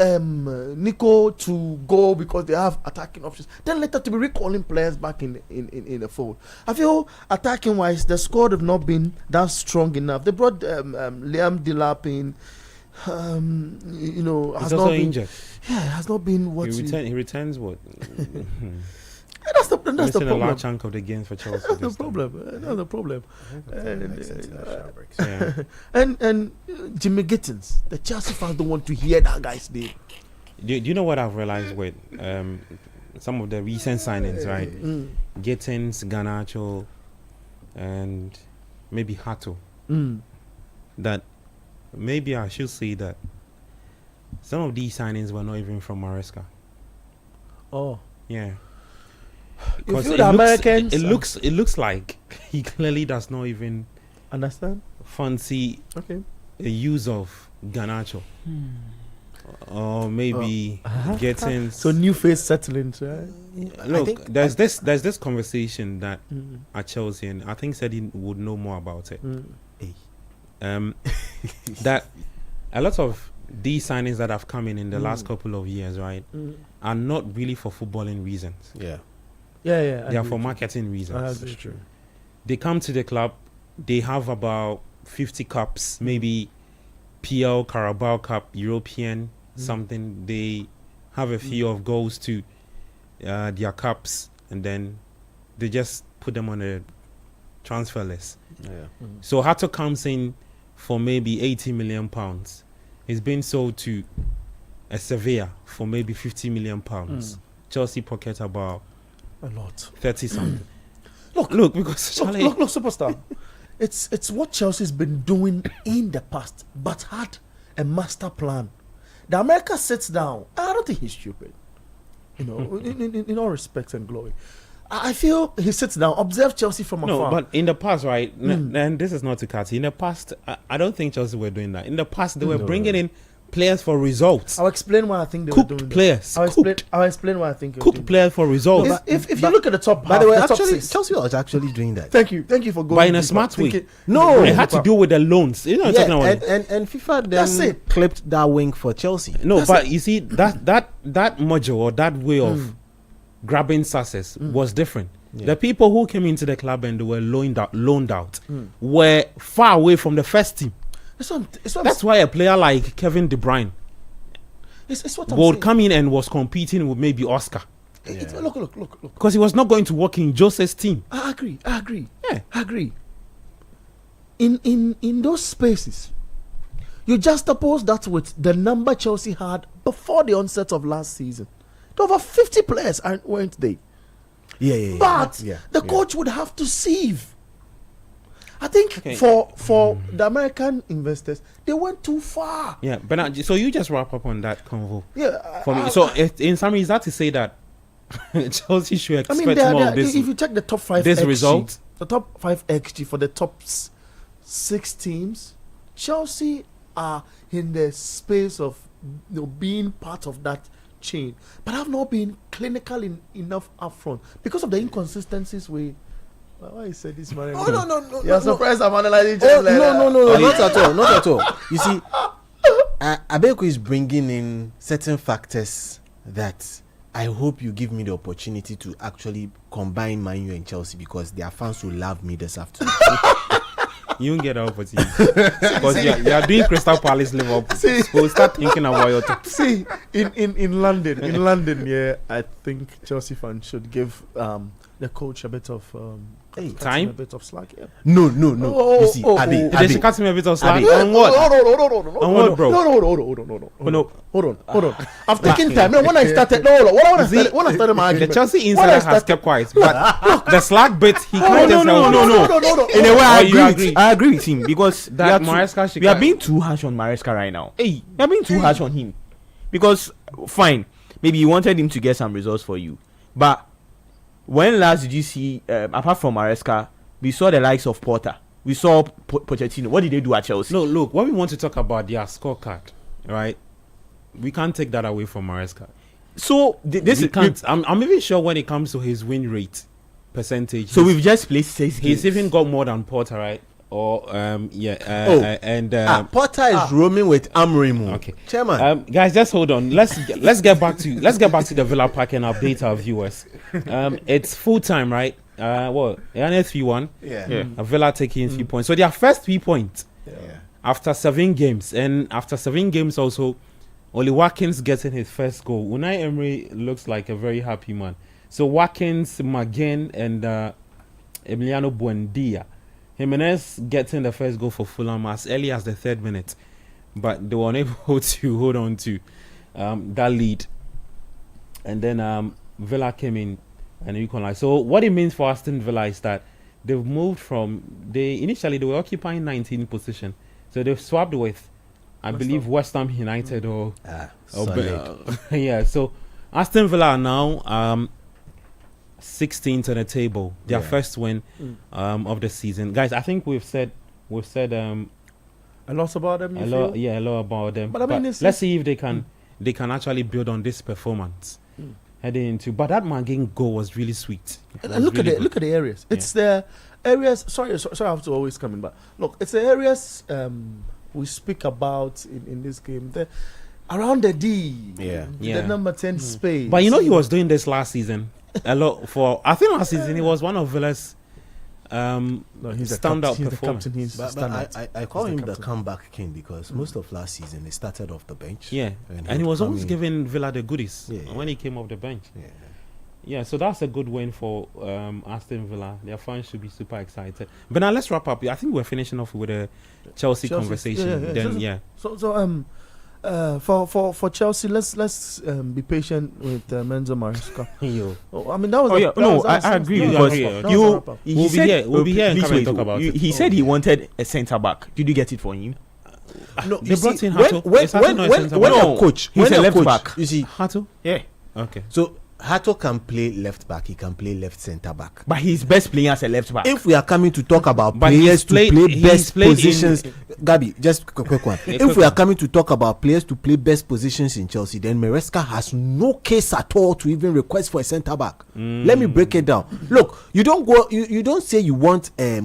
Nico to go because they have attacking options. Then later to be recalling players back in the fold. I feel attacking wise, the squad have not been that strong enough. They brought Liam Delap in. He's has also not been injured. Yeah, it has not been what He returns what? That's the Missing a problem. large chunk of the games for Chelsea. That's the this time. problem. That's the problem. Next international breaks. Yeah. And Jimmy Gittins, the Chelsea fans don't want to hear that guy's name. Do you know what I've realized with some of the recent signings, right? Gittins, Garnacho, and maybe Hato. That maybe I should say that some of these signings were not even from Maresca. Oh, Yeah. you 'Cause feel the Americans? it looks like he clearly does not even Understand? fancy Okay. the use of Garnacho. Or maybe getting So new face settling, right? look, think- there's this conversation that at Chelsea, and I think said he would know more about it. That a lot of these signings that have come in the last couple of years, right, are not really for footballing reasons. Yeah, Yeah. They are for marketing reasons. That's true. They come to the club, they have about 50 cups, maybe PL, Carabao Cup, European, something. They have a few of goals to their cups, and then they just put them on a transfer list. yeah. So Hato comes in for maybe £80 million. He's been sold to a Sevilla for maybe 50 million pounds. Chelsea pocket about A lot. 30 something. Look, because look, Charlie, look, superstar. It's what Chelsea's been doing in the past, but had a master plan. The America sits down. I don't think he's stupid. You know, in all respects and glory. I feel he sits down, observes Chelsea from afar. no, but in the past, right? And this is not to cut. In the past, I don't think Chelsea were doing that. In the past, they were bringing in players for results. I'll explain why I think they were doing Cooked that. players. I'll explain why I think you're Cooked doing players for results. that. If you look at the top, By the way, half, the top actually, six. Chelsea was actually doing that. Thank you for going. But in a deeper. smart way. Thinking- No, It had to do with the loans. You know what I'm Yeah, talking about? and FIFA That's then it. clipped that wing for Chelsea. No, That's but it. you see that module or that way of grabbing success was different. Yeah. The people who came into the club and they were loaned out were far away from the first team. That's why a player like Kevin De Bruyne it's what I'm would saying. come in and was competing with maybe Oscar Look. because he was not going to work in Jose's team. I agree. Yeah. I agree. In those spaces, you juxtapose that with the number Chelsea had before the onset of last season. Over 50 players weren't they? Yeah. But yeah, the coach would have to sieve. I think Okay. for the American investors, they went too far. Yeah, but now, so you just wrap up on that convo Yeah. for me. So in summary, is that to say that Chelsea should I expect mean, more of this? if you check the top 5 this XG, result? the top 5 XG for the top 6 teams, Chelsea are in the space of being part of that chain, but have not been clinical enough upfront because of the inconsistencies we. Why you said this, man? Oh, no. You're surprised I'm analyzing. Oh, just like that. no, not at all. You see, Abeku is bringing in certain factors that I hope you give me the opportunity to actually combine Man U and Chelsea because their fans will love me this afternoon. You won't get an opportunity because you are doing Crystal Palace Liverpool. See. So start thinking about your top. See, in London, yeah, I think Chelsea fans should give the coach a bit of Hey, cut him time? a bit of slack. Yeah. No. Oh, You see, oh, Abe, They should cut him a bit of slack. Abi. On what? On what, bro? No. Hold on. I've taken time. No, when I started, when I started my The argument, Chelsea when insider I has started- kept quiet, but the slack bit he can't just no. In a way, I Oh, you agree. agree? I agree with him because That we Maresca should we are cut. being too harsh on Maresca right now. Hey, we are being too harsh on him because fine, maybe you wanted him to get some results for you, but when last did you see? Apart from Maresca, we saw the likes of Porter. We saw Pochettino. What did they do at Chelsea? No, look, when we want to talk about their scorecard, right? We can't take that away from Maresca. So this We is can't. I'm even sure when it comes to his win rate percentage. So we've just played 6 games. he's even got more than Porter, right? Or Potter is roaming with Amorim. Okay. Chairman. guys, just hold on. Let's get back to the Villa Park and update our viewers. It's full time, right? What? 3-1. Yeah. Villa taking 3 points. So their first 3 points after 7 games, and after 7 games also, Oli Watkins getting his first goal. Unai Emery looks like a very happy man. So Watkins, Magen, and Emiliano Buendia. Jimenez getting the first goal for Fulham as early as the 3rd minute, but they were unable to hold on to that lead. And then Villa came in and equalized. So what it means for Aston Villa is that they've moved from initially they were occupying 19th position, so they've swapped with I believe West Ham United or Solid. yeah. So Aston Villa are now 16th on the table. Their first win of the season, guys. I think we've said a lot about them. a lot about them. But I mean, let's see if they can actually build on this performance heading into. But that Magin goal was really sweet. And look at the areas. It's the areas. Sorry, I have to always come in, but look, it's the areas we speak about in this game. Around the D, the number 10 space. But he was doing this last season a lot for. I think last season he was one of Villa's standout performance. But I call him the comeback king because most of last season he started off the bench. Yeah, and he was always giving Villa the goodies when he came off the bench. Yeah, so that's a good win for Aston Villa. Their fans should be super excited. But now let's wrap up. I think we're finishing off with a Chelsea conversation. For Chelsea, let's be patient with Menzo Maresca. Yo. I mean that was. I agree that because was a wrap-up. he We'll be said- here. We'll be here and please come and wait, talk about it. He said he wanted a centre back. Did you get it for him? No, They you brought see, in when Hato. when Is Hato not a when, centre when back? a coach, he's when a a left coach, back. you see, Hato? Yeah, Okay. so Hato can play left back, he can play left centre back. but he's best playing as a left back. If we are coming to talk about But players he's played- to play he's best played in- positions, Gabi, just quick one. If we are coming to talk about players to play best positions in Chelsea, then Maresca has no case at all to even request for a centre back. Let me break it down. Look, you don't go, you don't say you want you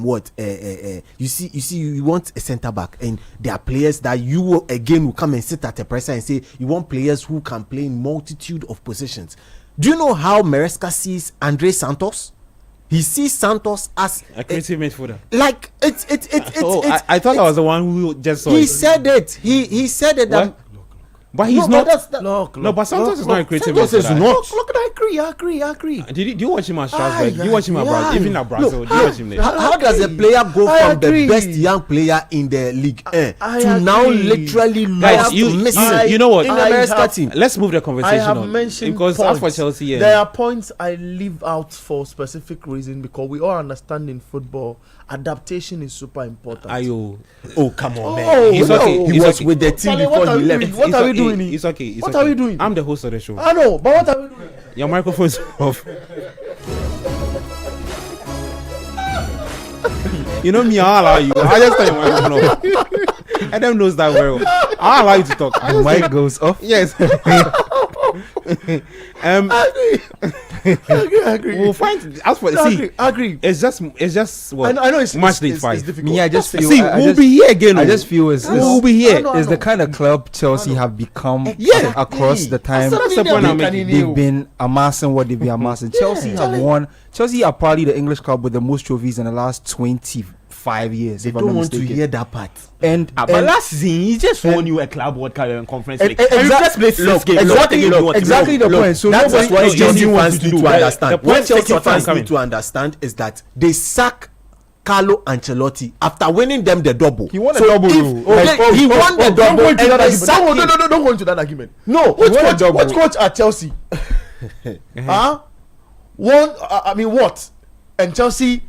want a centre back, and there are players that you will, again will come and sit at a presser and say you want players who can play in multitude of positions. Do you know how Maresca sees Andre Santos? He sees Santos as A creative midfielder. like it's Oh, I thought I was the one who just saw he it. said it. He said it. That, What? But he's no, not. but that's Look, No, but Santos is not a creative Santos is midfielder. not. Look, I agree. Did you watch him at Strasbourg? Aye, You watch him at yeah. Brazil? Even at Brazil, Look, do you watch him there? How does a player go I from the agree. best young player in the league I to now agree. literally Guys, lost you missing you know what? in the I Maresca have- team? Let's move the I conversation have on. mentioned Because points. as for Chelsea, yeah. There are points I leave out for specific reason because we all understand in football adaptation is super important. Ayo. Oh come on, Oh, man! It's no. okay. He It's was okay. with the team Charlie, before what are he we left. doing? What It's are we okay, doing? It's okay. It's What okay. are we doing? I'm the host of the show. I know, but what are we doing? Your microphone's off. You know me, I'll allow you. I just tell your microphone off. Adam knows that very well. I'll allow you to talk. I The just mic goes off. Yes. I agree. We'll find. As for see, Agree. it's just what I know it's match day it's 5. difficult. Me, I just feel. See, I we'll just, be here again. I oh. just feel is We'll be here. I know. is the kind of club Chelsea have become Yeah. across the time. That's the point I'm making. They've been amassing what they've been amassing. Chelsea have won. Chelsea are probably the English club with the most trophies in the last 25 years. They if I'm don't not want to mistaken. hear that part. And, But and last season he just won you a club World Cup and conference league. Exactly. And you just played 6 games. So what again do you want to do? exactly the point. So That's nobody- what no, Chelsea you want fans to need do. to The understand. point- What take Chelsea your time fans coming. need to understand is that they sack Carlo Ancelotti after winning them the double. He won a So double, if- though. okay, he won the double Don't go into and that they argument. sacked him. Don't go into that argument. No, Which won a coach? double. Which coach at Chelsea? Huh? One. I mean, what? And Chelsea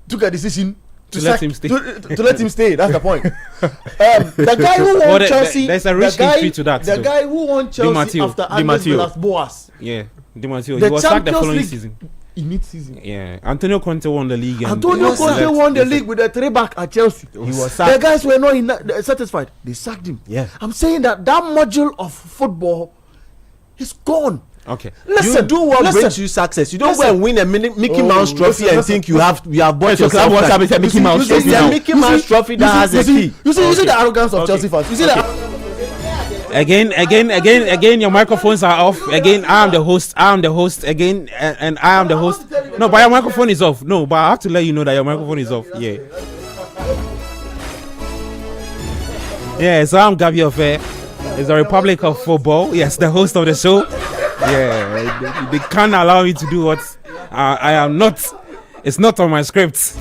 took a decision To let him stay. To let him stay. That's the point. The guy who Well, won Chelsea. there's a the rich guy- history to that, The though. guy who won Chelsea Matteo. after Di Andres Matteo. Villas-Boas. Yeah, Di Matteo. The He was sacked the Champions following League season. in mid-season. Yeah, Antonio Conte won the league. And Antonio was Conte sacked. won the league with a 3-back at Chelsea. He was The sacked. guys were not satisfied. They sacked him. Yeah. I'm saying that module of football is gone. Okay. Listen, You do what listen. brings you success. You don't Listen. go and win a Mickey Oh, Mouse trophy listen, and listen. think you have bought So yourself club World time. Cup is a Mickey Mouse You see, trophy It's a now. Mickey Mouse trophy that has a key. You see the arrogance of Chelsea fans. You see that. Again, your microphones are off. Again, I am the host. Again, and I am the host. No, but your microphone is off. No, but I have to let you know that your microphone is off. Yeah. Yeah, so I'm Gabi Ofe. It's the Republic of Football. Yes, the host of the show. Yeah, they can't allow me to do what I am not. It's not on my script.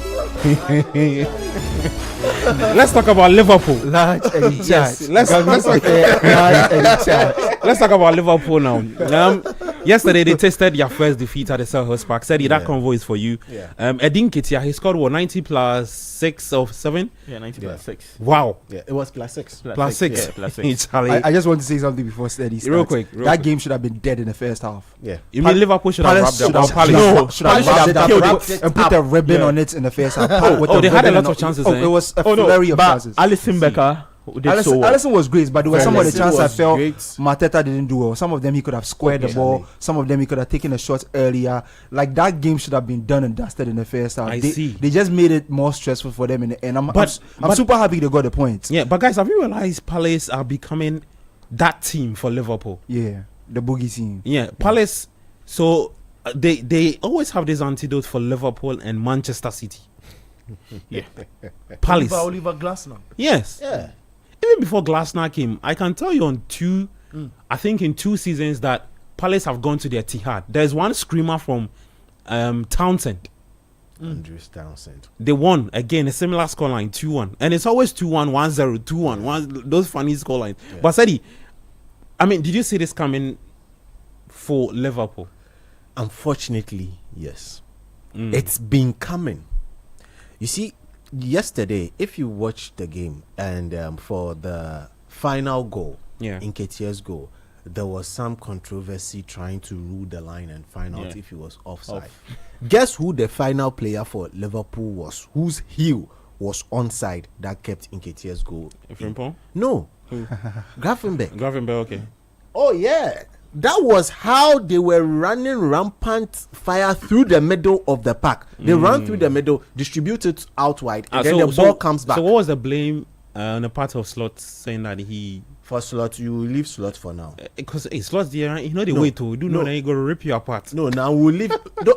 Let's talk about Liverpool. large and in Yes, charge. let's Large and in charge. Let's talk about Liverpool now. Yesterday they tested their first defeat at the Selhurst Park. Said that convoy is for you. Yeah. Edin Ketia, he scored 90 plus 6 or 7. Yeah, 90 Yeah. plus 6. Wow, Yeah, it was plus 6. plus 6. Yeah, plus 6. Charlie. I just want to say something before Steady starts. Real quick. That game should have been dead in the first half. Yeah. You mean Liverpool should have Palace wrapped up? should Or have, Palace? should have Palace should wrapped have it up wrapped it and put up. a ribbon Yeah. on it in the first half. With Oh, a they had a ribbon lot and of chances, Oh, eh? it was a Oh no, flurry of but chances. Alisson Becker did so well. Alisson was great, but there were some of the Alisson chances I was felt great. Mateta didn't do well. Some of them he could have squared the Okay. ball. Some of them he could have taken a shot earlier. Like that game should have been done and dusted in the first half. I they, see. They just made it more stressful for them in the end. I'm But super happy they got the points. Yeah, but guys, have you realized Palace are becoming that team for Liverpool? Yeah, the boogie team. Yeah, Palace. So they always have this antidote for Liverpool and Manchester City. Yeah. Palace. Oliver Glasner. Yes. Yeah. Even before Glasner came, I can tell you I think in 2 seasons that Palace have gone to their Etihad. There's one screamer from Townsend. Andrews Townsend. They won again a similar scoreline 2-1, and it's always 2-1, 1-0, 2-1, those funny scorelines. Yeah. But Sadi, I mean, did you see this coming for Liverpool? Unfortunately, yes. Mm. It's been coming. You see, yesterday, if you watched the game and for the final goal, Yeah. Nketiah's goal, there was some controversy trying to rule the line and find out Yeah. if he was offside. Guess who the final player for Liverpool was? Whose heel was onside that kept Nketiah's goal? Frimpong? No. Who? Gravenberch. Gravenberch, okay. Oh, yeah. That was how they were running rampant fire through the middle of the park. They ran through the middle, distributed out wide, and then the ball comes back. So what was the blame on the part of Slot saying that he... For Slot, you will leave Slot for now. Because Slot's there, right? You know the No. way to do No. then he going to rip you apart. No, now we'll leave.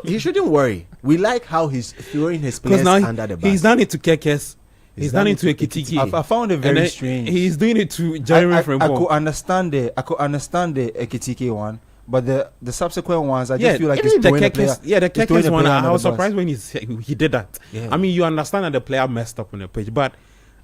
He shouldn't worry. We like how he's throwing his Because players now under the bus. he's done it to Kekes. He's done it to Ekitike. Ekitike. I found it And very then strange. He's doing it to Jeremy I could Frimpong. understand the Ekitike one, but the subsequent ones, I just Yeah, feel like even it's the throwing the player. Kekes, yeah, the he's throwing Kekes the one, player I under was the bus. surprised when he did that. Yeah. I mean, you understand that the player messed up on the pitch, but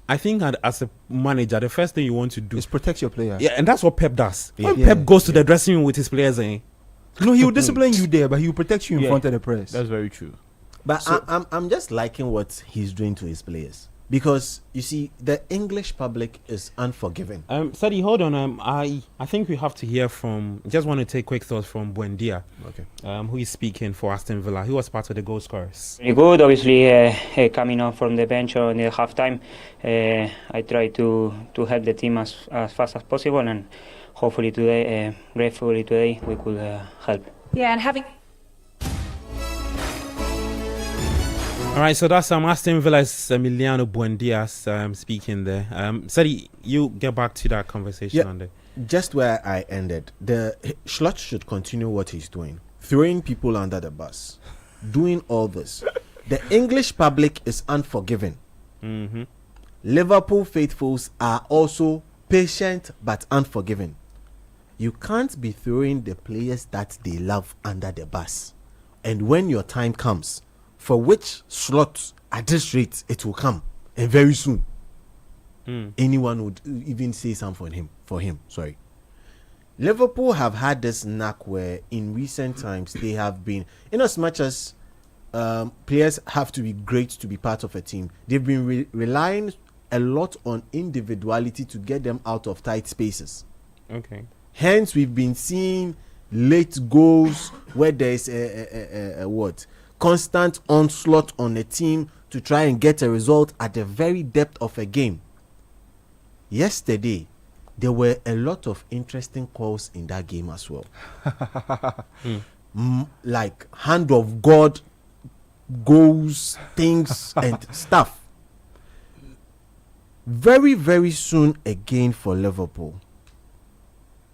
I think that as a manager, the first thing you want to do, Just protect your player. yeah, and that's what Pep does. Yeah. When Pep goes to the dressing room with his players, No, he will discipline you there, but he will protect you in Yeah. front of the press. That's very true. But I'm just liking what he's doing to his players. Because, you see, the English public is unforgiving. Sadie, hold on. I think we have to hear from. Just want to take quick thoughts from Buendia, Okay. who is speaking for Aston Villa. He was part of the goal scorers. Very good. Obviously, coming on from the bench or in the halftime, I try to help the team as fast as possible, and hopefully today, gratefully today, we could help. Yeah, and having All right, so that's Aston Villa's Emiliano Buendia speaking there. Sadie, you get back to that conversation Yeah. on there. Just where I ended, the Schlott should continue what he's doing, throwing people under the bus, doing all this. The English public is unforgiving. Mm-hmm. Liverpool faithfuls are also patient but unforgiving. You can't be throwing the players that they love under the bus, and when your time comes, for which slot at this rate it will come, and very soon, anyone would even say something for him. Sorry. Liverpool have had this knack where in recent times they have been, in as much as players have to be great to be part of a team, they've been relying a lot on individuality to get them out of tight spaces. Okay. Hence, we've been seeing late goals where there's a constant onslaught on a team to try and get a result at the very depth of a game. Yesterday, there were a lot of interesting calls in that game as well. Like hand of God, goals, things, and stuff. Very, very soon again for Liverpool,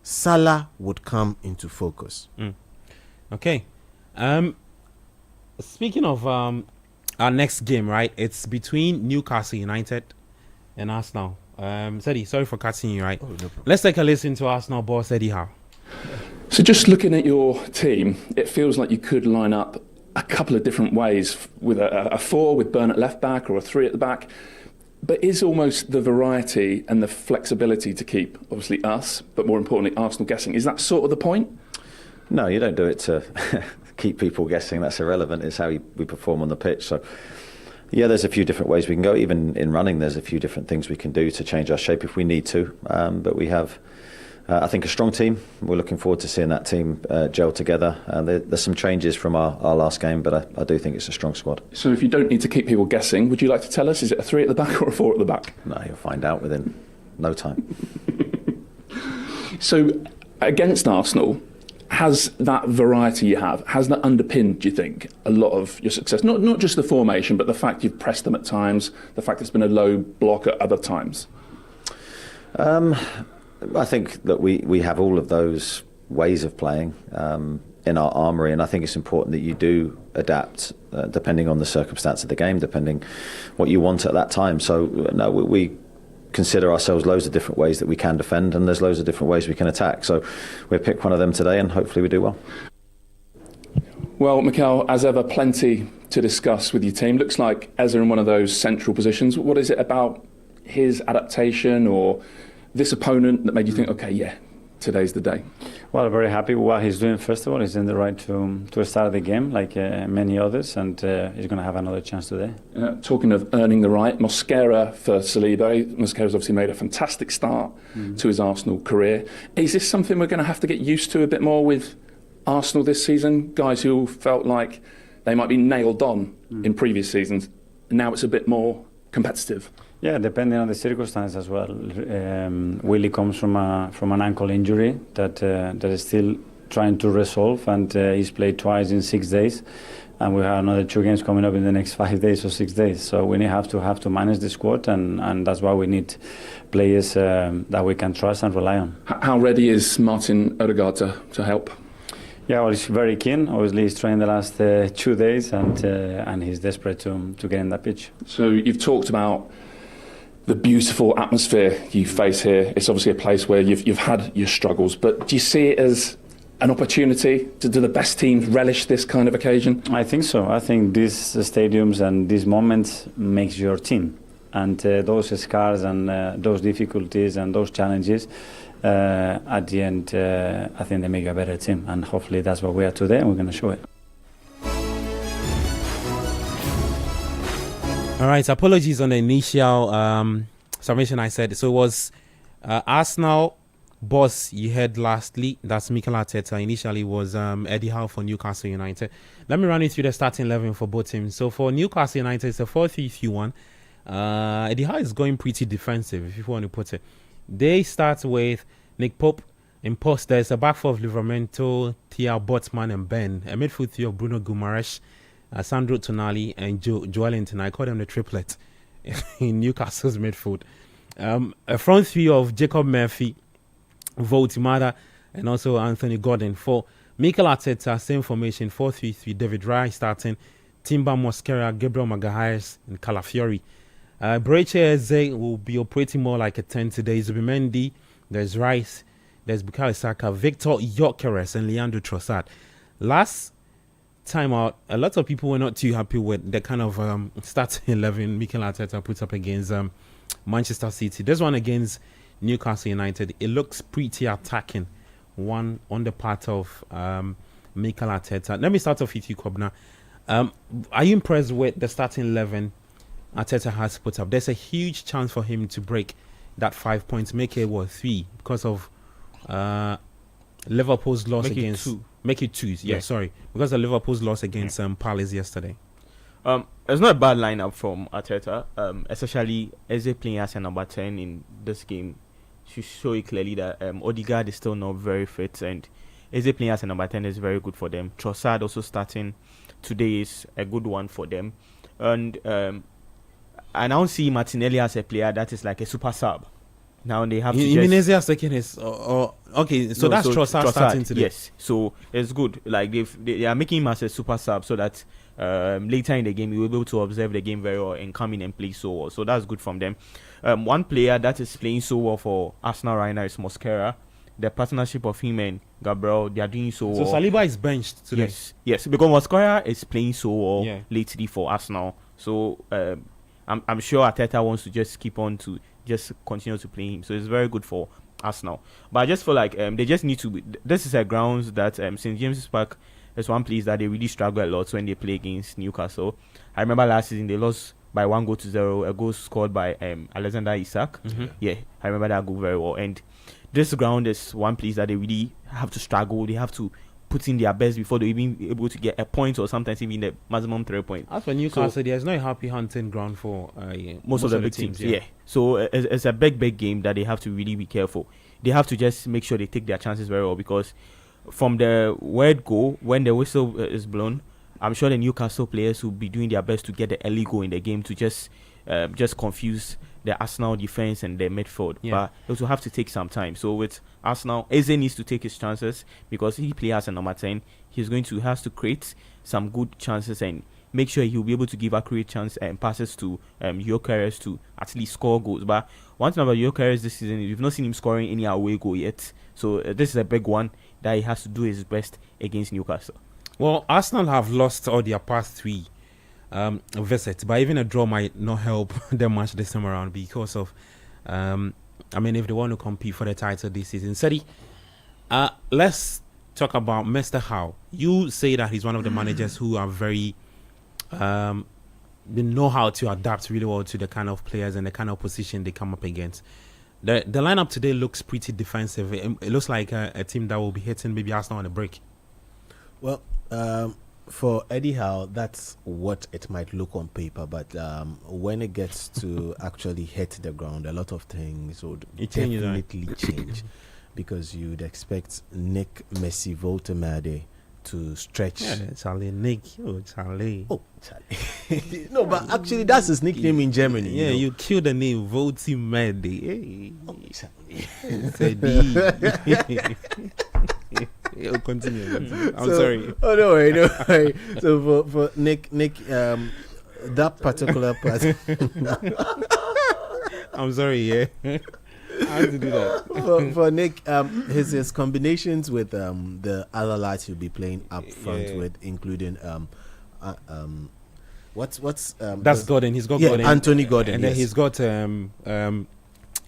Salah would come into focus. Okay. Speaking of our next game, right? It's between Newcastle United and Arsenal. Sadie, sorry for cutting you, right? Oh, no problem. Let's take a listen to Arsenal boss Eddie Howe. So just looking at your team, it feels like you could line up a couple of different ways with a 4 with Burn at left back or a 3 at the back. But is almost the variety and the flexibility to keep, obviously, us, but more importantly, Arsenal guessing, is that sort of the point? No, you don't do it to keep people guessing. That's irrelevant. It's how we perform on the pitch. So, yeah, there's a few different ways we can go. Even in running, there's a few different things we can do to change our shape if we need to. But we have, I think, a strong team. We're looking forward to seeing that team gel together. There's some changes from our last game, but I do think it's a strong squad. So if you don't need to keep people guessing, would you like to tell us, is it a 3 at the back or a 4 at the back? No, you'll find out within no time. So against Arsenal, has that variety you have, has that underpinned, do you think, a lot of your success? Not just the formation, but the fact you've pressed them at times, the fact it's been a low block at other times? I think that we have all of those ways of playing in our armoury, and I think it's important that you do adapt depending on the circumstance of the game, depending what you want at that time. So no, we consider ourselves loads of different ways that we can defend, and there's loads of different ways we can attack. So we'll pick one of them today, and hopefully we do well. Well, Mikel, as ever, plenty to discuss with your team. Looks like Eza in one of those central positions. What is it about his adaptation or this opponent that made you think, okay, yeah, today's the day? Well, very happy with what he's doing. First of all, he's in the right to start the game like many others, and he's going to have another chance today. Talking of earning the right, Mosquera for Saliba. Mosquera's obviously made a fantastic start to his Arsenal career. Is this something we're going to have to get used to a bit more with Arsenal this season? Guys who felt like they might be nailed on in previous seasons. Now it's a bit more competitive. Yeah, depending on the circumstance as well. Willie comes from an ankle injury that is still trying to resolve, and he's played twice in 6 days, and we have another 2 games coming up in the next 5 days or 6 days. So we have to manage the squad, and that's why we need players that we can trust and rely on. How ready is Martin Odegaard to help? Yeah, well, he's very keen. Obviously, he's trained the last 2 days, and he's desperate to get in that pitch. So you've talked about the beautiful atmosphere you face here. It's obviously a place where you've had your struggles, but do you see it as an opportunity to do the best teams relish this kind of occasion? I think so. I think these stadiums and these moments makes your team, and those scars and those difficulties and those challenges at the end, I think they make you a better team, and hopefully that's what we are today, and we're going to show it. All right, apologies on the initial submission I said. So it was Arsenal boss you heard lastly, that's Mikel Arteta. Initially was Eddie Howe for Newcastle United. Let me run you through the starting 11 for both teams. So for Newcastle United, it's a 4-3-3-1. Eddie Howe is going pretty defensive, if you want to put it. They start with Nick Pope in post. There's a back four of Livramento, Tia Botman and Ben. A midfield three of Bruno Guimaraes, Sandro Tonali and Joelinton. I call them the triplet in Newcastle's midfield. A front three of Jacob Murphy, Voltimada and also Anthony Gordon. For Mikel Arteta, same formation, 4-3-3. David Raya starting, Timber Mosquera, Gabriel Magalhaes and Calafiori. Breche Eze will be operating more like a 10 today. Zubimendi, there's Rice, there's Bukayo Saka, Victor Gyökeres and Leandro Trossard. Last time out, a lot of people were not too happy with the kind of starting 11 Mikel Arteta puts up against Manchester City. This one against Newcastle United, it looks pretty attacking one on the part of Mikel Arteta. Let me start off with you, Kobna. Are you impressed with the starting 11 Arteta has put up? There's a huge chance for him to break that 5 points, make it 3 because of Liverpool's loss against. Make it 2. Yeah, sorry, because of Liverpool's loss against Palace yesterday. It's not a bad lineup from Arteta, especially Eze playing as a number 10 in this game. Should show you clearly that Odegaard is still not very fit, and Eze playing as a number 10 is very good for them. Trossard also starting today is a good one for them, and I now see Martinelli as a player that is like a super sub. Now they have to Eze has taken his okay, so that's Trossard starting today. Yes, so it's good. Like they are making him as a super sub so that later in the game you will be able to observe the game very well and come in and play so well. So that's good from them. One player that is playing so well for Arsenal right now is Mosquera. The partnership of him and Gabriel, they are doing so well. So Saliba is benched today. Yes, because Mosquera is playing so well lately for Arsenal. So I'm sure Arteta wants to just keep on to just continue to play him. So it's very good for Arsenal. But I just feel like they just need to. This is a grounds that St. James's Park is one place that they really struggle a lot when they play against Newcastle. I remember last season they lost by 1-0, a goal scored by Alexander Isak. Mm-hmm. Yeah, I remember that goal very well. And this ground is one place that they really have to struggle. They have to put in their best before they even be able to get a point or sometimes even the maximum 3 points. As for Newcastle, there's no happy hunting ground for most of the big teams. Yeah. So it's a big game that they have to really be careful. They have to just make sure they take their chances very well, because from the word go, when the whistle is blown, I'm sure the Newcastle players will be doing their best to get the early goal in the game to just confuse the Arsenal defense and the midfield. But it will have to take some time. So with Arsenal, Eze needs to take his chances, because he plays as a number 10. Has to create some good chances and make sure he'll be able to give accurate chance and passes to Gyökeres to at least score goals. But one thing about Gyökeres this season is we've not seen him scoring any away goal yet. So this is a big one that he has to do his best against Newcastle. Well, Arsenal have lost all their past 3 visits, but even a draw might not help them much this time around because of, if they want to compete for the title this season. Sadi, Let's talk about Mr. Howe. You say that he's one of the managers who are very, they know how to adapt really well to the kind of players and the kind of position they come up against. The lineup today looks pretty defensive. It looks like a team that will be hitting maybe Arsenal on the break. Well, for Eddie Howe, that's what it might look on paper, but when it gets to actually hit the ground, a lot of things would definitely change, because you'd expect Nick Messi Voltemade to stretch. Yeah, Charlie, Nick, Charlie. Oh, Charlie. No, but actually, that's his nickname in Germany. Yeah, you killed the name Voltemade. Hey. Oh, continue. I'm sorry. Oh, no worry, no worry. So for Nick, that particular part. I'm sorry, yeah. I had to do that. For Nick, his combinations with the other lads he'll be playing up front with, including what's that's Gordon. He's got Gordon. Anthony Gordon, and then he's got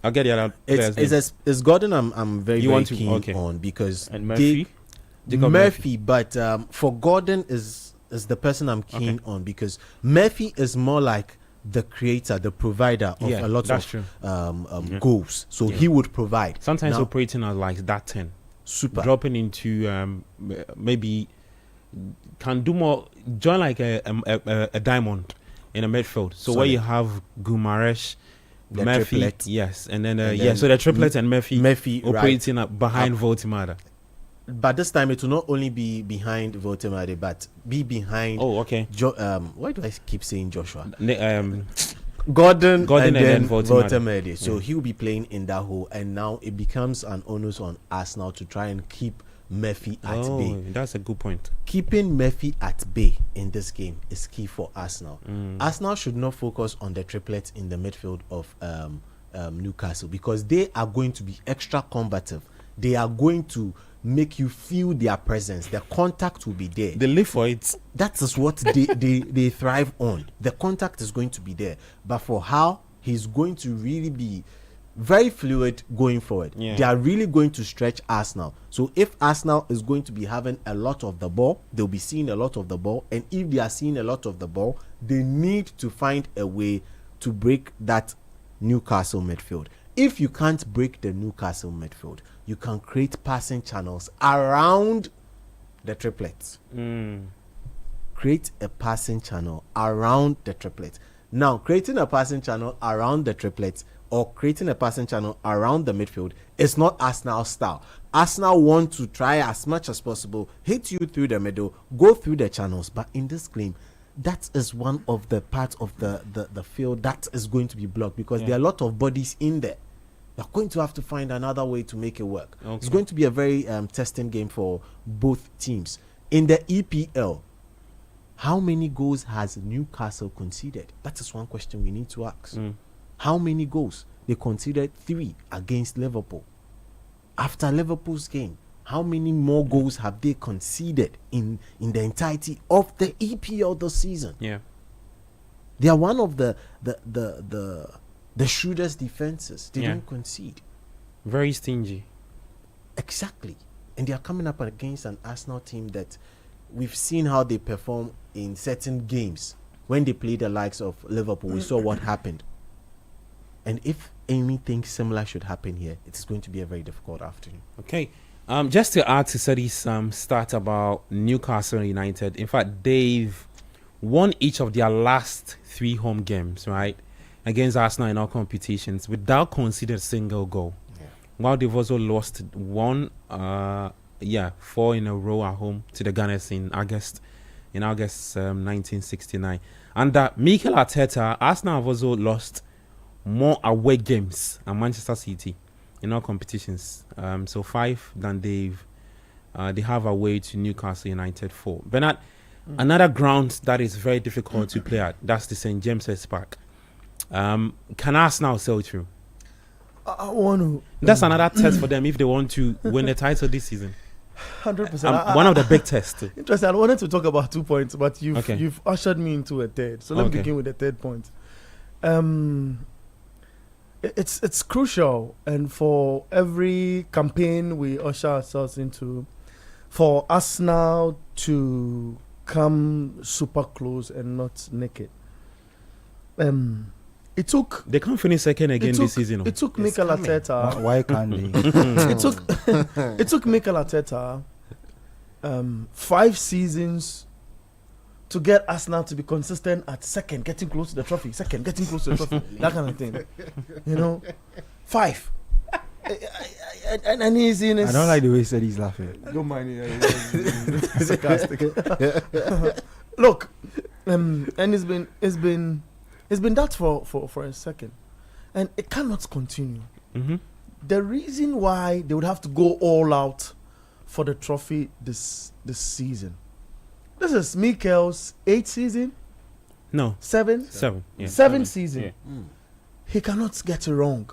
I'll get the other players. It's Gordon. I'm very keen on, because and Murphy. Murphy, but for Gordon is the person I'm keen on, because Murphy is more like the creator, the provider of a lot of goals. So he would provide. Sometimes operating as like that 10. Super. Dropping into maybe can do more, join like a diamond in a midfield. So where you have Gumaresh, Murphy, triplet. Yes, and then so the triplet and Murphy operating up behind Voltemade. But this time it will not only be behind Voltemade, but be behind. Oh, okay. Why do I keep saying Joshua? Gordon and then Voltemade. So he will be playing in that hole, and now it becomes an onus on Arsenal to try and keep Murphy at bay. That's a good point. Keeping Murphy at bay in this game is key for Arsenal. Arsenal should not focus on the triplets in the midfield of Newcastle, because they are going to be extra combative. They are going to make you feel their presence. The contact will be there. They live for it. That is what they thrive on. The contact is going to be there. But for how he's going to really be very fluid going forward. Yeah. They are really going to stretch Arsenal. So if Arsenal is going to be having a lot of the ball, they'll be seeing a lot of the ball. And if they are seeing a lot of the ball, they need to find a way to break that Newcastle midfield. If you can't break the Newcastle midfield, you can create passing channels around the triplets. Create a passing channel around the triplets. Now, creating a passing channel around the triplets or creating a passing channel around the midfield is not Arsenal style. Arsenal want to try as much as possible, hit you through the middle, go through the channels. But in this game, that is one of the parts of the field that is going to be blocked, because there are a lot of bodies in there. They're going to have to find another way to make it work. Okay. It's going to be a very testing game for both teams. In the EPL, how many goals has Newcastle conceded? That is one question we need to ask. How many goals? They conceded 3 against Liverpool. After Liverpool's game, how many more goals have they conceded in the entirety of the EPL this season? Yeah, they are one of the shrewdest defenses. They don't concede. Very stingy. Exactly. And they are coming up against an Arsenal team that we've seen how they perform in certain games. When they play the likes of Liverpool, we saw what happened. And if anything similar should happen here, it's going to be a very difficult afternoon. Okay. Just to add to Sadi's stat about Newcastle United, in fact, they've won each of their last 3 home games, right, against Arsenal in all competitions without conceding a single goal. Yeah. While they've also lost 4 in a row at home to the Gunners in August 1969. And Mikel Arteta, Arsenal have also lost more away games than Manchester City in all competitions. So 5 than they have away to Newcastle United 4. Bernard, another ground that is very difficult to play at, that's the St. James's Park. Can Arsenal sail through? I want to. That's another test for them if they want to win the title this season. 100%. One of the big tests. Interesting. I wanted to talk about 2 points, but you've ushered me into a third. So let me begin with the third point. It's crucial, and for every campaign we usher ourselves into, for us now to come super close and not naked. It took They can't finish second again this season. it took Mikel Arteta. Why can't they? It took Mikel Arteta 5 seasons to get Arsenal to be consistent at second, getting close to the trophy, second, getting close to the trophy, that kind of thing. 5. And he's in his... I don't like the way he said he's laughing. Don't mind it. Sarcastic. Look, and it's been that for a second, and it cannot continue. Mm-hmm. The reason why they would have to go all out for the trophy this season. This is Mikel's 8th season. No, 7. 7. Yeah. 7th season. Yeah. He cannot get it wrong.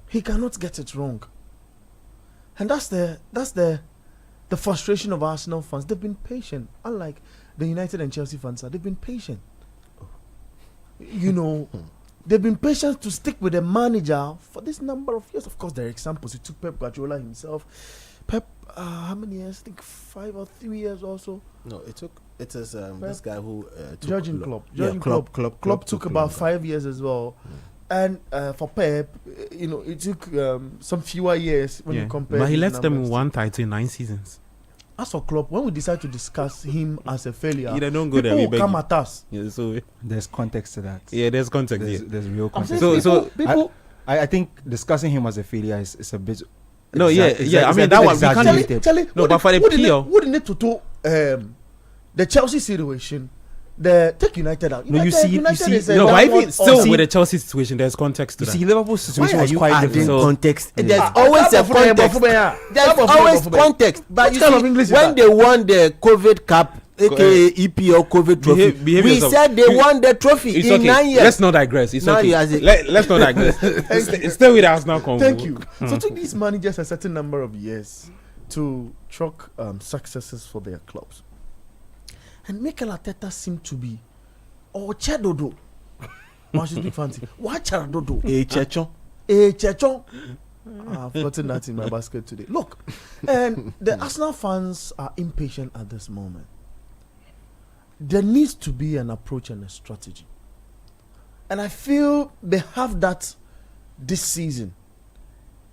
He cannot get it wrong. And that's the frustration of Arsenal fans. They've been patient, unlike the United and Chelsea fans. They've been patient. They've been patient to stick with the manager for this number of years. Of course, there are examples. It took Pep Guardiola himself. Pep, how many years? I think 5 or 3 years also. No, it is this guy who took Jurgen Klopp. Klopp took longer. about 5 years as well. And for Pep, it took some fewer years when you compare. But he his led them numbers. one title in 9 seasons. As for Klopp, when we decide to discuss him as a failure, Yeah, don't go there, people we will beg come you. at us. Yeah, so There's context to that. yeah, there's context. There's real I'm context. saying So- people, I think discussing him as a failure is a bit. No, yeah. I it's mean, a that bit one we can't. exaggerated. Charlie, No, but for the PL, wouldn't it to do the Chelsea situation? Take United out. No, you see- is a no, but downward even still order. with the Chelsea situation, there's context to You that. see, Liverpool's situation was quite different. So- context? Yeah. There's always a context. There's always context. But What you kind of see, English is when that? they won the COVID Cup, aka EPL COVID trophy, behave we yourself. said they won the trophy It's in okay. 9 years. Let's not digress. It's Now okay. you are saying- Let's not digress. Stay with us now. Thank you. So it took these managers a certain number of years to chalk successes for their clubs. And Mikel Arteta seemed to be Chedodo. Why should be fancy? Why Chedodo? Chechon. I've gotten that in my basket today. Look, and the Arsenal fans are impatient at this moment. There needs to be an approach and a strategy. And I feel they have that this season.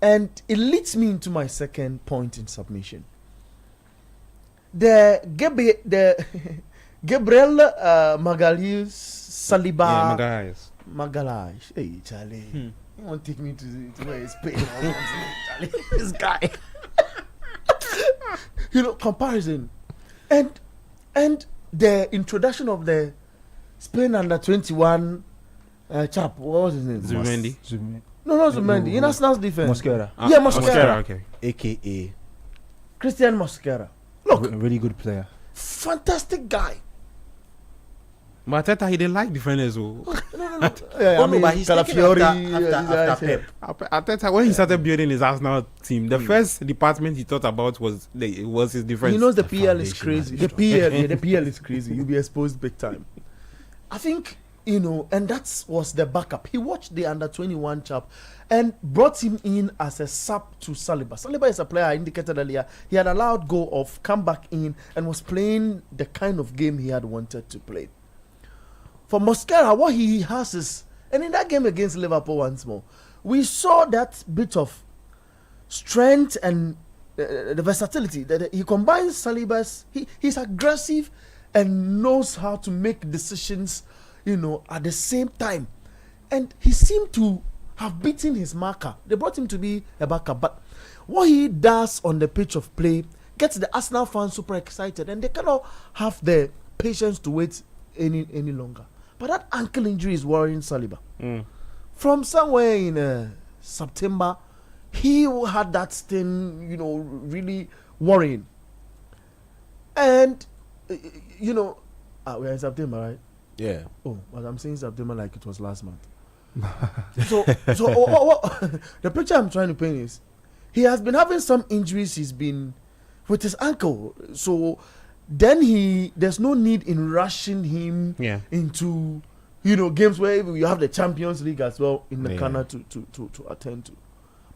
And it leads me into my second point in submission. The Gabriel Magalhaes Saliba. Yeah, guys. Magalhaes. Hey, Charlie. You won't take me to where it's Spain. Charlie, this guy. Comparison. And the introduction of the Spain under 21 chap. What was his name? Zubimendi. No, not Zubimendi. In Arsenal's defense. Mosquera. Yeah, Mosquera. Okay. AKA Christian Mosquera. Look, Really good player. fantastic guy. But Arteta, he didn't like defenders. Yeah, Oh, no, but he's taken Calafiori, after Pep. Arteta, when he started building his Arsenal team, the first department he thought about was his defense. He knows the PL is foundation crazy. is The strong. PL, the PL is crazy. You'll be exposed big time. I think, and that was the backup. He watched the under 21 chap and brought him in as a sub to Saliba. Saliba is a player I indicated earlier. He had allowed go of, come back in, and was playing the kind of game he had wanted to play. For Mosquera, what he has is, and in that game against Liverpool once more, we saw that bit of strength and the versatility that he combines. Saliba's, he's aggressive and knows how to make decisions, at the same time. And he seemed to have beaten his marker. They brought him to be a backup, but what he does on the pitch of play gets the Arsenal fans super excited, and they cannot have the patience to wait any longer. But that ankle injury is worrying Saliba. From somewhere in September, he had that thing, really worrying. And, we're in September, right? Yeah. Oh, but I'm saying September like it was last month. The picture I'm trying to paint is, he has been having some injuries. He's been with his ankle. So then there's no need in rushing him into games where you have the Champions League as well in the Yeah. corner to attend to.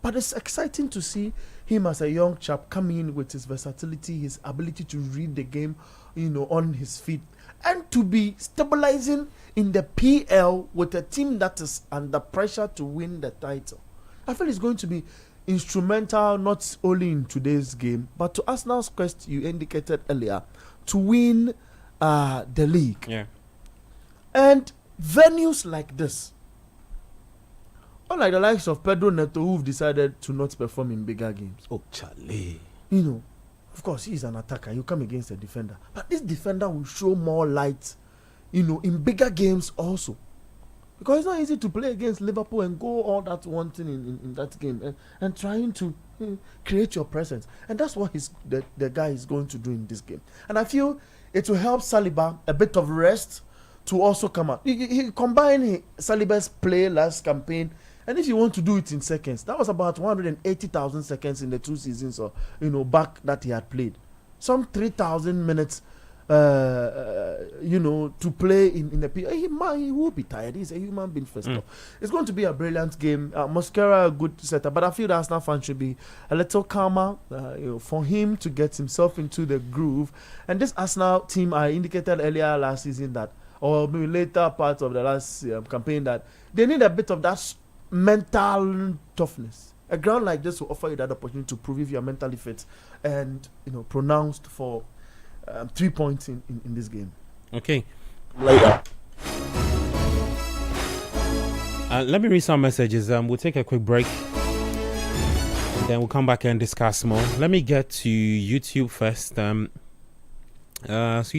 But it's exciting to see him as a young chap coming in with his versatility, his ability to read the game, on his feet, and to be stabilizing in the PL with a team that is under pressure to win the title. I feel it's going to be instrumental not only in today's game, but to Arsenal's quest you indicated earlier to win the league. Yeah. And venues like this, unlike the likes of Pedro Neto, who've decided to not perform in bigger games. Oh, Charlie. Of course, he's an attacker. You come against a defender. But this defender will show more light, in bigger games also. Because it's not easy to play against Liverpool and go all that one thing in that game and trying to create your presence. And that's what the guy is going to do in this game. And I feel it will help Saliba a bit of rest to also come out. He combined Saliba's play last campaign, and if you want to do it in seconds, that was about 180,000 seconds in the 2 seasons or back that he had played. Some 3,000 minutes to play in the PL. He will be tired. He's a human being first off. It's going to be a brilliant game. Mosquera, a good setup, but I feel the Arsenal fan should be a little calmer for him to get himself into the groove. And this Arsenal team, I indicated earlier last season that, or maybe later parts of the last campaign, that they need a bit of that mental toughness. A ground like this will offer you that opportunity to prove if you are mentally fit and pronounced for 3 points in this game. Okay. Later. Let me read some messages. We'll take a quick break. And then we'll come back and discuss more. Let me get to YouTube first. Sweet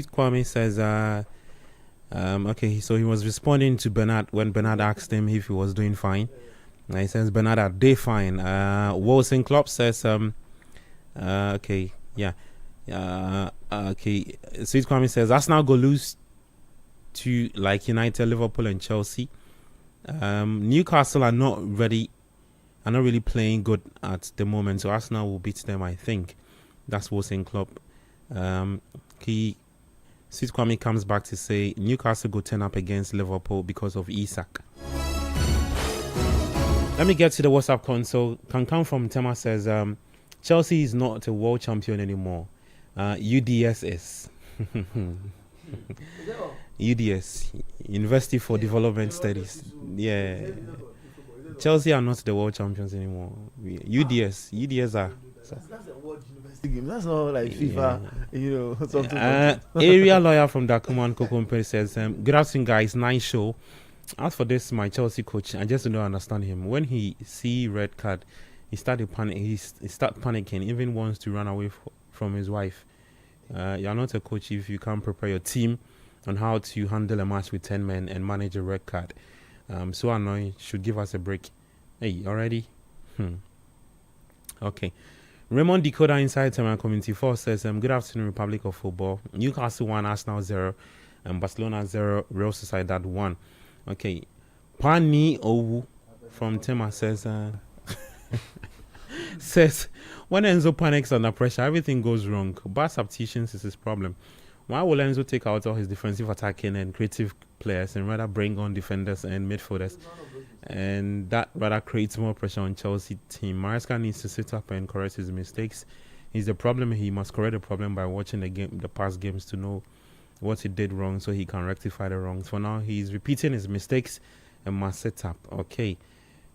Kwame says, okay, so he was responding to Bernard when Bernard asked him if he was doing fine. He says, Bernard, are they fine? Wilson Klopp says, okay, yeah. Okay, Sweet Kwame says Arsenal go lose to like United, Liverpool, and Chelsea. Newcastle are not really playing good at the moment, so Arsenal will beat them, I think. That's Wilson Klopp. Sweet Kwame comes back to say Newcastle go turn up against Liverpool because of Isak. Let me get to the WhatsApp console. Can come from Tema says Chelsea is not a world champion anymore. UDS is. UDS, University for Development Studies. Yeah. Chelsea are not the world champions anymore. UDS are. That's a world university game. That's not like FIFA, something. Area lawyer from Dakuman Kokompe says, good afternoon, guys. Nice show. As for this, my Chelsea coach, I just don't understand him. When he see red card, he started panic. He start panicking. Even wants to run away from his wife. You're not a coach if you can't prepare your team on how to handle a match with 10 men and manage a red card. So annoying. Should give us a break. Hey, already? Okay. Raymond Decoder inside Tema Community 4 says, good afternoon, Republic of Football. Newcastle 1, Arsenal 0, and Barcelona 0, Real Sociedad 1. Okay. Pani Owu from Tema says, when Enzo panics under pressure, everything goes wrong. Bad substitutions is his problem. Why will Enzo take out all his defensive attacking and creative players and rather bring on defenders and midfielders? And that rather creates more pressure on Chelsea team. Maresca needs to sit up and correct his mistakes. He's the problem. He must correct the problem by watching the past games to know what he did wrong so he can rectify the wrongs. For now, he's repeating his mistakes and must sit up. Okay.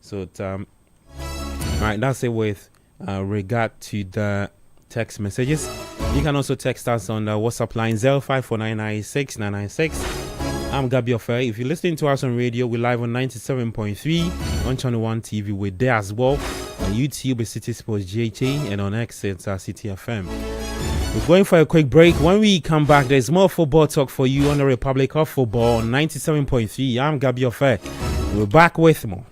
So, all right, that's it with regard to the text messages. You can also text us on the WhatsApp line 054996 I'm Gabi Ofer. If you're listening to us on radio, we're live on 97.3 on Channel 1 TV. We're there as well. On YouTube, it's City Sports GHA, and on X, it's City FM. We're going for a quick break. When we come back, there's more football talk for you on the Republic of Football on 97.3. I'm Gabi Ofer. We're back with more.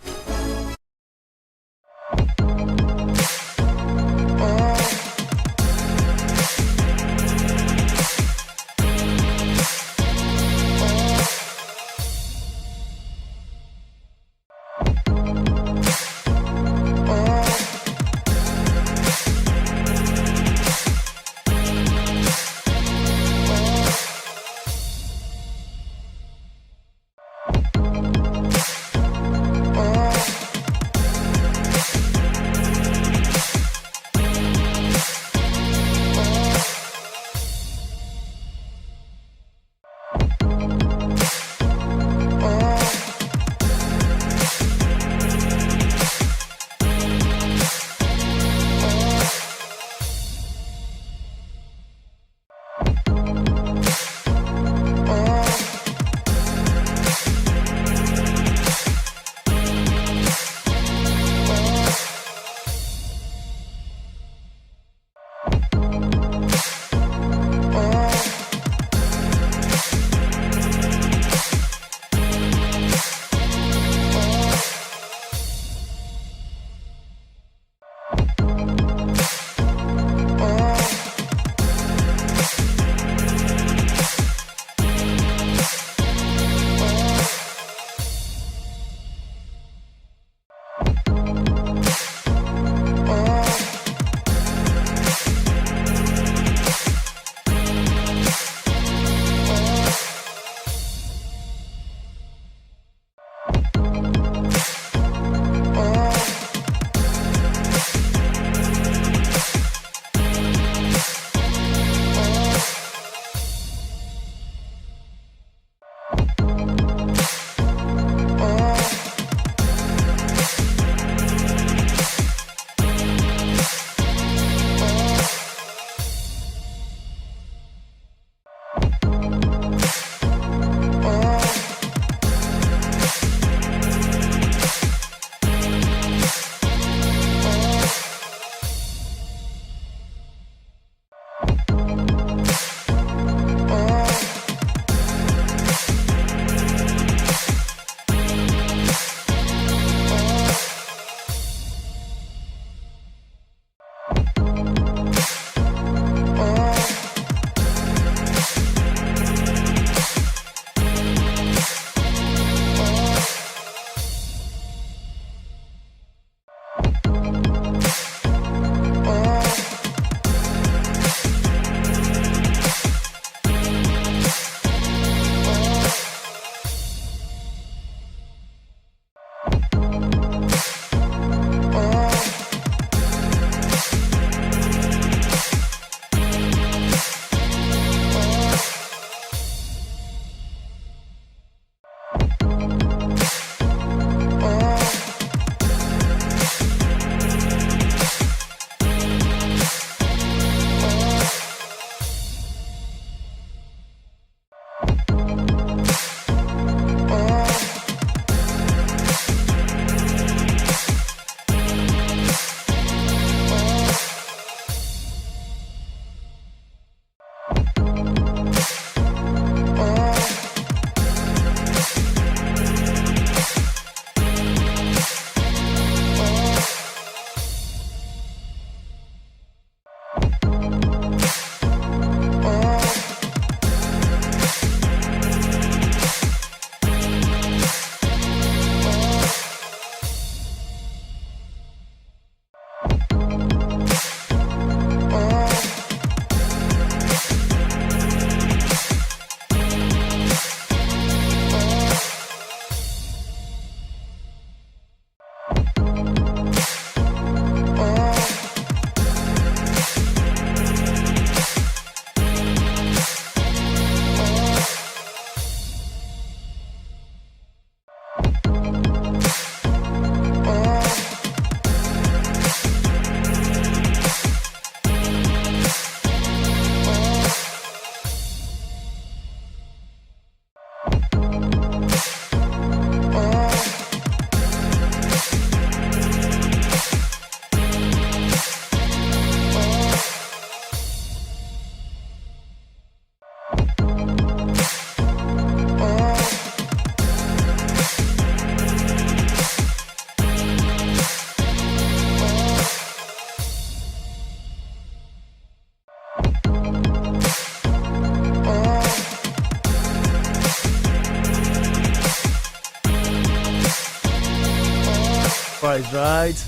surprised, right?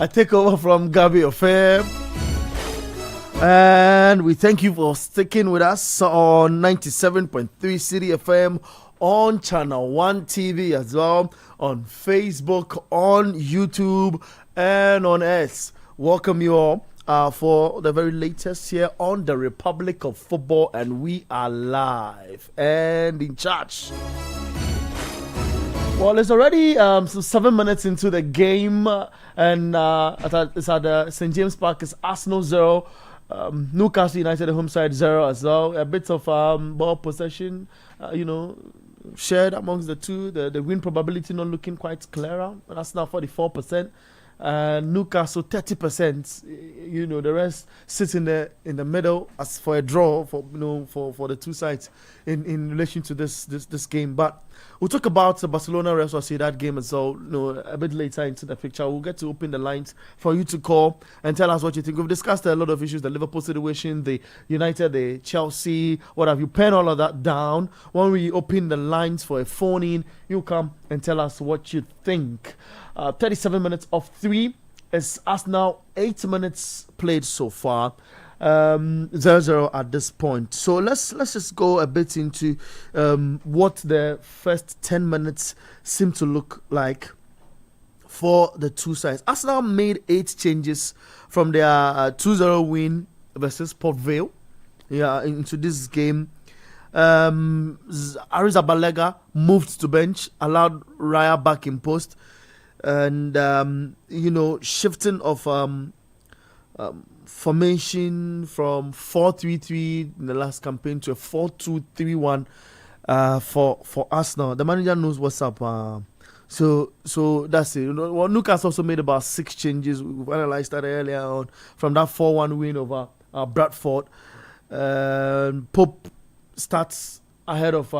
I take over from Gabby Affair. And we thank you for sticking with us on 97.3 City FM, on Channel 1 TV as well, on Facebook, on YouTube, and on X. Welcome you all for the very latest here on the Republic of Football, and we are live and in charge. Well, it's already 7 minutes into the game, and it's at St. James Park. It's Arsenal 0. Newcastle United, the home side, 0 as well. A bit of ball possession, shared amongst the two. The win probability not looking quite clearer. That's now 44%. Newcastle 30%. The rest sits in the middle as for a draw for the two sides in relation to this game. But we'll talk about the Barcelona Real Sociedad game as well. A bit later into the picture. We'll get to open the lines for you to call and tell us what you think. We've discussed a lot of issues: the Liverpool situation, the United, the Chelsea. What have you? Pen all of that down. When we open the lines for a phone in, you come and tell us what you think. 37 minutes of 3 is Arsenal. 8 minutes played so far. 0-0 at this point. So let's just go a bit into what the first 10 minutes seem to look like for the two sides. Arsenal made 8 changes from their 2-0 win versus Port Vale into this game. Arrizabalaga moved to bench, allowed Raya back in post, and shifting of formation from 4-3-3 in the last campaign to a 4-2-3-1 for Arsenal. The manager knows what's up. So that's it. Newcastle also made about 6 changes. We've analyzed that earlier on from that 4-1 win over Bradford. Pope starts ahead of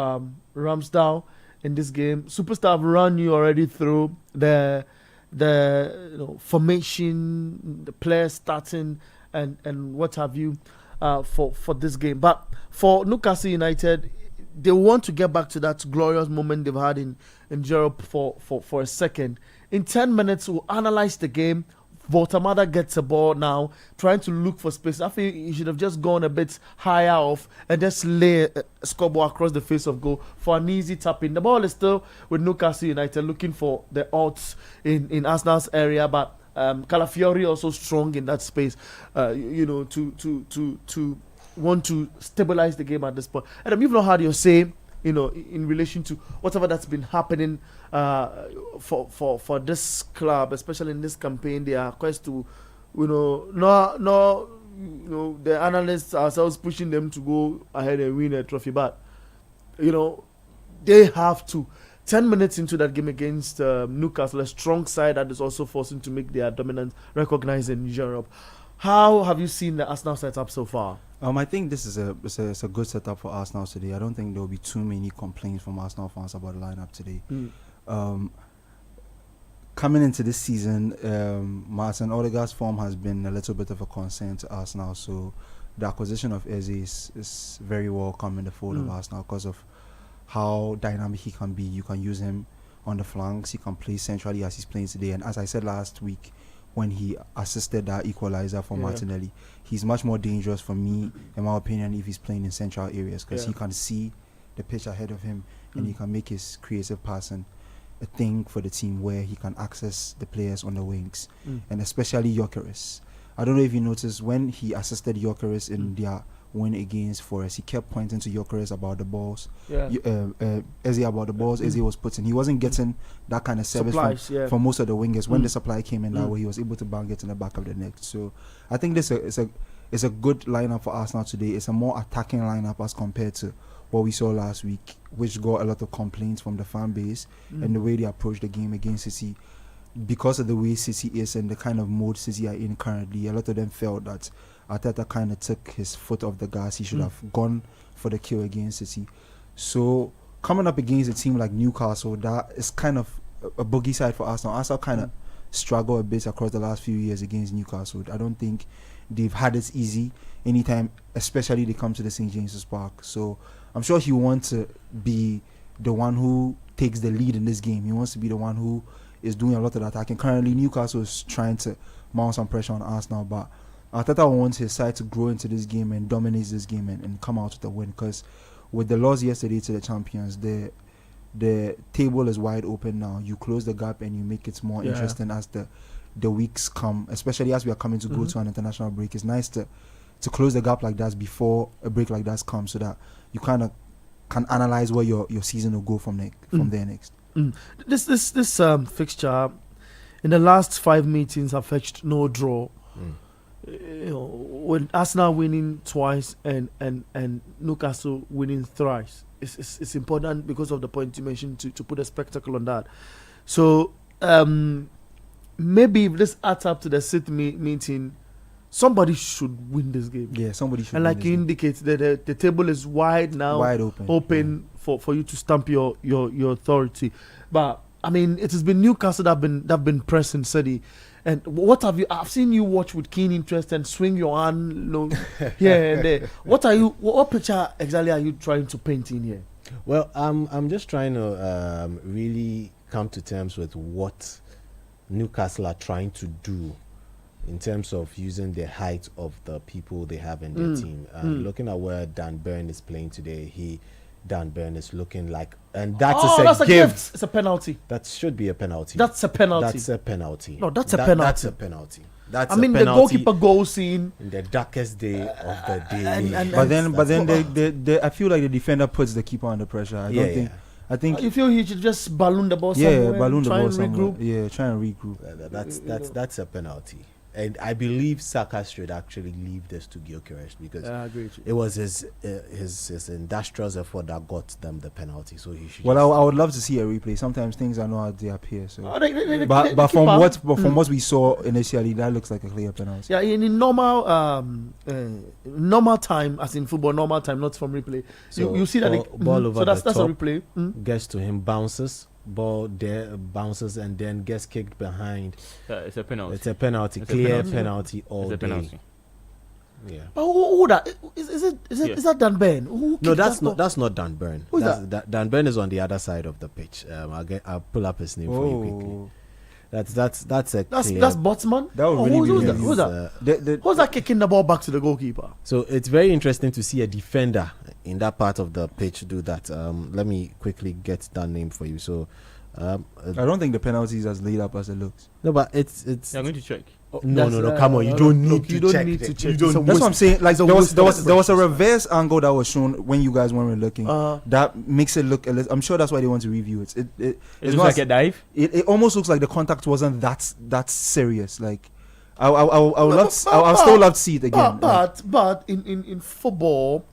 Ramsdale in this game. Superstar have run you already through the formation, the players starting and what have you for this game. But for Newcastle United, they want to get back to that glorious moment they've had in Europe for a second. In 10 minutes, we'll analyze the game. Voltamada gets a ball now, trying to look for space. I feel he should have just gone a bit higher off and just lay a scoreboard across the face of goal for an easy tap in. The ball is still with Newcastle United looking for the odds in Arsenal's area, but Calafiori also strong in that space, to want to stabilize the game at this point. And you've not had your say, in relation to whatever that's been happening for this club, especially in this campaign. They are quest to, the analysts ourselves pushing them to go ahead and win a trophy, but they have to. 10 minutes into that game against Newcastle, a strong side that is also forcing to make their dominance recognized in Europe. How have you seen the Arsenal setup so far? I think this is a good setup for Arsenal today. I don't think there will be too many complaints from Arsenal fans about the lineup today. Coming into this season, Martin Odegaard's form has been a little bit of a concern to Arsenal. So the acquisition of Eze is very welcome in the fold of Arsenal because of how dynamic he can be. You can use him on the flanks. He can play centrally as he's playing today. And as I said last week, when he assisted that equalizer for Martinelli, he's much more dangerous for me, in my opinion, if he's playing in central areas, because he can see the pitch ahead of him and he can make his creative passing a thing for the team where he can access the players on the wings, and especially Gyökeres. I don't know if you noticed when he assisted Gyökeres in their win against Forest, he kept pointing to Gyökeres about the balls. Eze about the balls. Eze was putting. He wasn't getting that kind of service from most of the wingers. When the supply came in that way, he was able to bang it in the back of the net. So I think this is a good lineup for Arsenal today. It's a more attacking lineup as compared to what we saw last week, which got a lot of complaints from the fan base and the way they approached the game against City. Because of the way City is and the kind of mode City are in currently, a lot of them felt that Arteta kind of took his foot off the gas. He should have gone for the kill against City. So coming up against a team like Newcastle, that is kind of a boogie side for Arsenal. Arsenal kind of struggle a bit across the last few years against Newcastle. I don't think they've had it easy anytime, especially they come to the St. James's Park. So I'm sure he wants to be the one who takes the lead in this game. He wants to be the one who is doing a lot of the attacking. Currently, Newcastle is trying to mount some pressure on Arsenal, but Arteta wants his side to grow into this game and dominate this game and come out with a win. Because with the loss yesterday to the champions, the table is wide open now. You close the gap and you make it more interesting as the weeks come, especially as we are coming to go to an international break. It's nice to close the gap like that before a break like that comes, so that you kind of can analyze where your season will go from there next. This fixture in the last 5 meetings have fetched no draw. You know, with Arsenal winning twice and Newcastle winning thrice, it's important because of the point you mentioned to put a spectacle on that. So maybe if this adds up to the City meeting, somebody should win this game. Yeah, somebody should. And like you indicate, that the table is wide now, wide open for you to stamp your authority. But I mean, it has been Newcastle that have been pressing City. And what have you? I've seen you watch with keen interest and swing your hand, here and there. What picture exactly are you trying to paint in here? Well, I'm just trying to really come to terms with what Newcastle are trying to do in terms of using the height of the people they have in their team. Looking at where Dan Burn is playing today, Dan Burn is looking like, and that's a gift. It's a penalty. That should be a penalty. That's a penalty. That's a penalty. No, that's a penalty. That's a penalty. That's I mean, a penalty the goalkeeper goes in the darkest day of the day. But then I feel like the defender puts the keeper under pressure. I think you feel he should just balloon the ball somewhere. Yeah, balloon the ball somewhere. Regroup. Yeah, try and regroup. That's a penalty. And I believe Saka should actually leave this to Gyökeres because it was his industrial effort that got them the penalty. So he should. Well, I would love to see a replay. Sometimes things are not how they appear. So, but from what we saw initially, that looks like a clear penalty. Yeah, in normal time, as in football, normal time, not from replay. So you see that ball over that's the top, a replay. Gets to him, bounces. Ball there bounces and then gets kicked behind. It's a penalty. It's a penalty. Clear penalty all it's a penalty. day. Yeah. But who that is that Dan Burn? No, that's not Dan Burn. Who's that? Dan Burn is on the other side of the pitch. I'll pull up his name for you quickly. That's clear. That's Botsman. That would really be who's that? Who's that kicking the ball back to the goalkeeper? So it's very interesting to see a defender in that part of the pitch do that. Let me quickly get that name for you. So I don't think the penalty is as laid up as it looks. No, but it's. I'm going to check. No, come on! You don't need to check. That's what I'm saying. Like there was a reverse angle that was shown when you guys weren't looking. That makes it look. I'm sure that's why they want to review it. It looks like a dive. It almost looks like the contact wasn't that serious. Like I'll still love to see it again. But in football,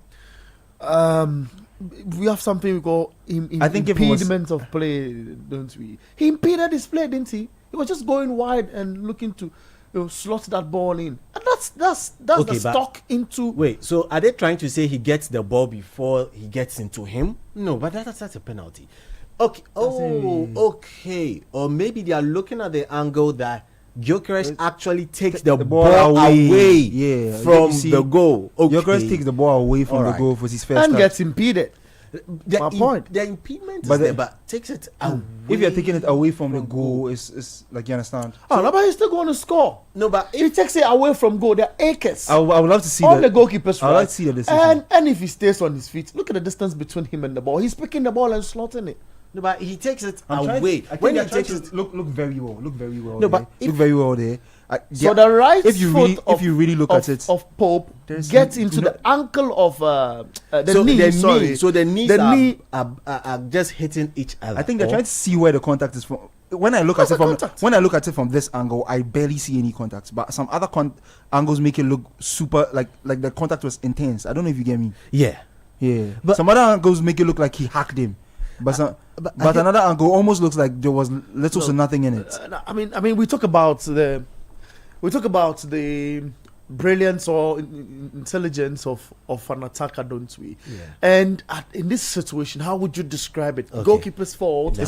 we have something we call impediment of play, don't we? He impeded his play, didn't he? He was just going wide and looking to slot that ball in, and that's the stock into. Wait, so are they trying to say he gets the ball before he gets into him? No, but that's a penalty. Okay. Okay. Or maybe they are looking at the angle that Gyökeres actually takes the ball away from the goal. Okay. Gyökeres takes the ball away from the goal for his first and gets impeded. My point. The impediment is there, but takes it away. If you're taking it away from the goal, it's like, you understand? No, but he's still going to score. No, but if he takes it away from goal, there are acres. I would love to see the goalkeeper's right. I would like to see the decision. And if he stays on his feet, look at the distance between him and the ball. He's picking the ball and slotting it. No, but he takes it away. When he takes it, look very well. Look very well. No, but look very well there. So the right if you really look at it of Pope gets into the ankle of the knee. So the knees are just hitting each other. I think they're trying to see where the contact is from. When I look at it from this angle, I barely see any contact. But some other angles make it look super like the contact was intense. I don't know if you get me. Yeah. But some other angles make it look like he hacked him. But another angle almost looks like there was little to nothing in it. I mean, we talk about the brilliance or intelligence of an attacker, don't we? Yeah. And in this situation, how would you describe it? Okay. Goalkeeper's fault,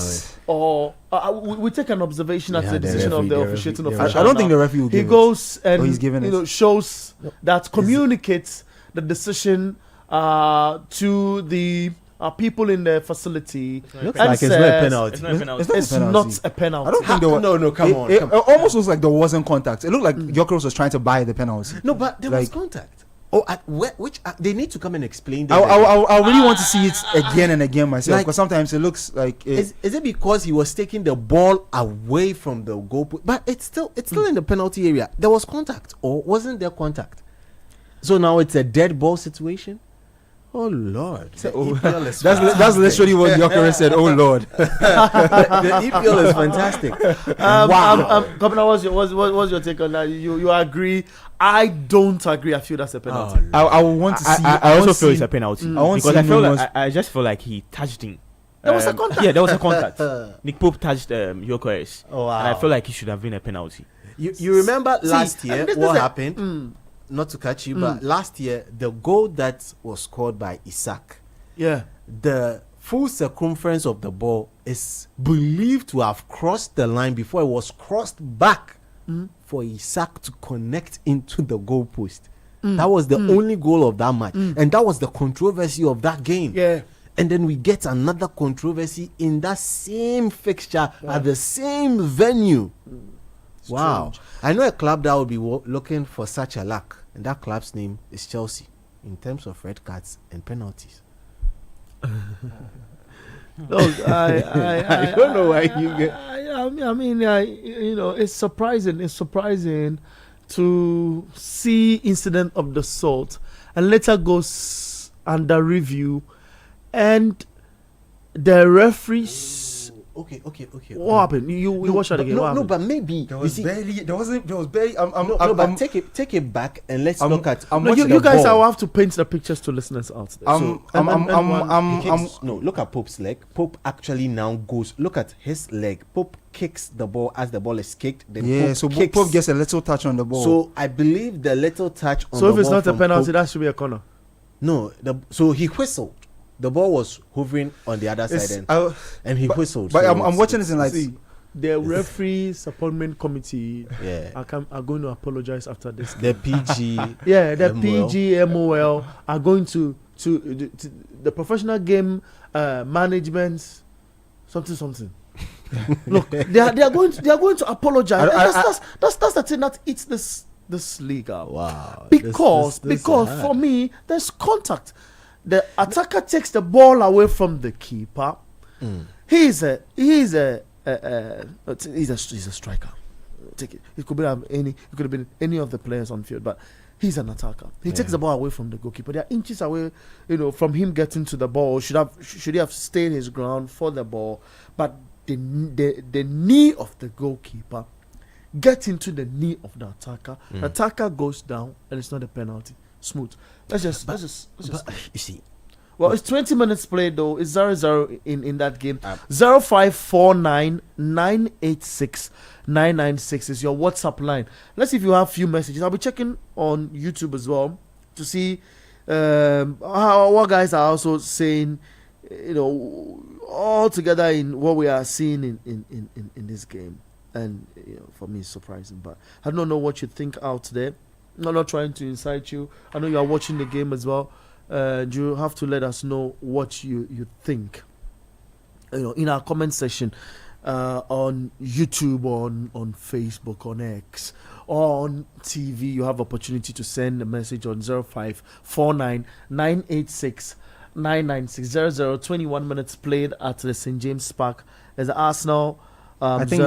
or we take an observation as a decision of the officiating official. I don't think the referee will give it. He goes and he's giving shows that communicates the decision to the people in the facility. Looks and like it's not a penalty. It's not a penalty. It's not a penalty. Not a penalty. I don't think there was. No, come on. It almost looks like there wasn't contact. It looked like Gyökeres was trying to buy the penalty. No, but there was Like- contact. Oh, which they need to come and explain. I really want to see it again and again myself, Like- because sometimes it looks like it, Is it because he was taking the ball away from the goal? But it's still in the penalty area. There was contact, or wasn't there contact? So now it's a dead ball situation. Oh Lord, the EPL is that's literally what Gyökeres said. Oh Lord. the EPL is fantastic. Wow. Governor, what's your take on that? You agree? I don't agree. I feel that's a penalty. I want to see. I also want feel see- it's a penalty I want to because see I feel Nuno's- like I just feel like he touched him. There was a contact. Yeah, there was a contact. Nick Pope touched Gyökeres, Oh, wow. and I feel like he should have been a penalty. You remember last See, year and this what is a- happened? Not to catch you, but last year the goal that was scored by Isaac, Yeah. the full circumference of the ball is believed to have crossed the line before it was crossed back for Isaac to connect into the goalpost. That was the only goal of that match, and that was the controversy of that game. Yeah. And then we get another controversy in that same fixture at the same venue. Wow. I know a club that would be looking for such a luck, and that club's name is Chelsea in terms of red cards and penalties. Look, I don't know why you get. I mean, it's surprising. It's surprising to see incident of the sort and later goes under review, and the referees. Okay. What happened? You watch that again? What No, happened? but maybe There you was see, barely. There wasn't. There was barely. but take it back and let's I'm- look at. I'm No, watching you the guys ball. will have to paint the pictures to listeners out there. No, look at Pope's leg. Pope actually now goes. Look at his leg. Pope kicks the ball as the ball is kicked. Then Yeah, Pope so kicks. Pope gets a little touch on the ball. So I believe the little touch on So the if it's ball not a from penalty, Pope- that should be a corner. No, so he whistled. The ball was hovering on the other It's- side, I- and he whistled. but so I'm it's- watching this in like. See, the referees appointment committee Yeah, are going to apologize after this. the PG. Yeah, the MOL. PGMOL are going to the professional game management something. Look, they are going to apologize. That's the thing that eats this league out. Wow. Because This is for hard. me, there's contact. The attacker takes the ball away from the keeper. He's a striker. Take it. It could have been any of the players on field, but he's an attacker. He takes the ball away from the goalkeeper. They are inches away, from him getting to the ball. Should he have stayed his ground for the ball? But the knee of the goalkeeper get into the knee of the attacker. The attacker goes down, and it's not a penalty. Smooth. Let's just. You see, Well, it's 20 minutes played though. It's 0-0 in that game. 0549 986 996 is your WhatsApp line. Let's see if you have few messages. I'll be checking on YouTube as well to see what guys are also saying, all together in what we are seeing in this game. And for me, it's surprising. But I don't know what you think out there. I'm not trying to incite you. I know you are watching the game as well. You have to let us know what you think. In our comment section on YouTube, on Facebook, on X, on TV. You have opportunity to send a message on 0549 986 996 21 minutes played at the St James Park. There's Arsenal. I think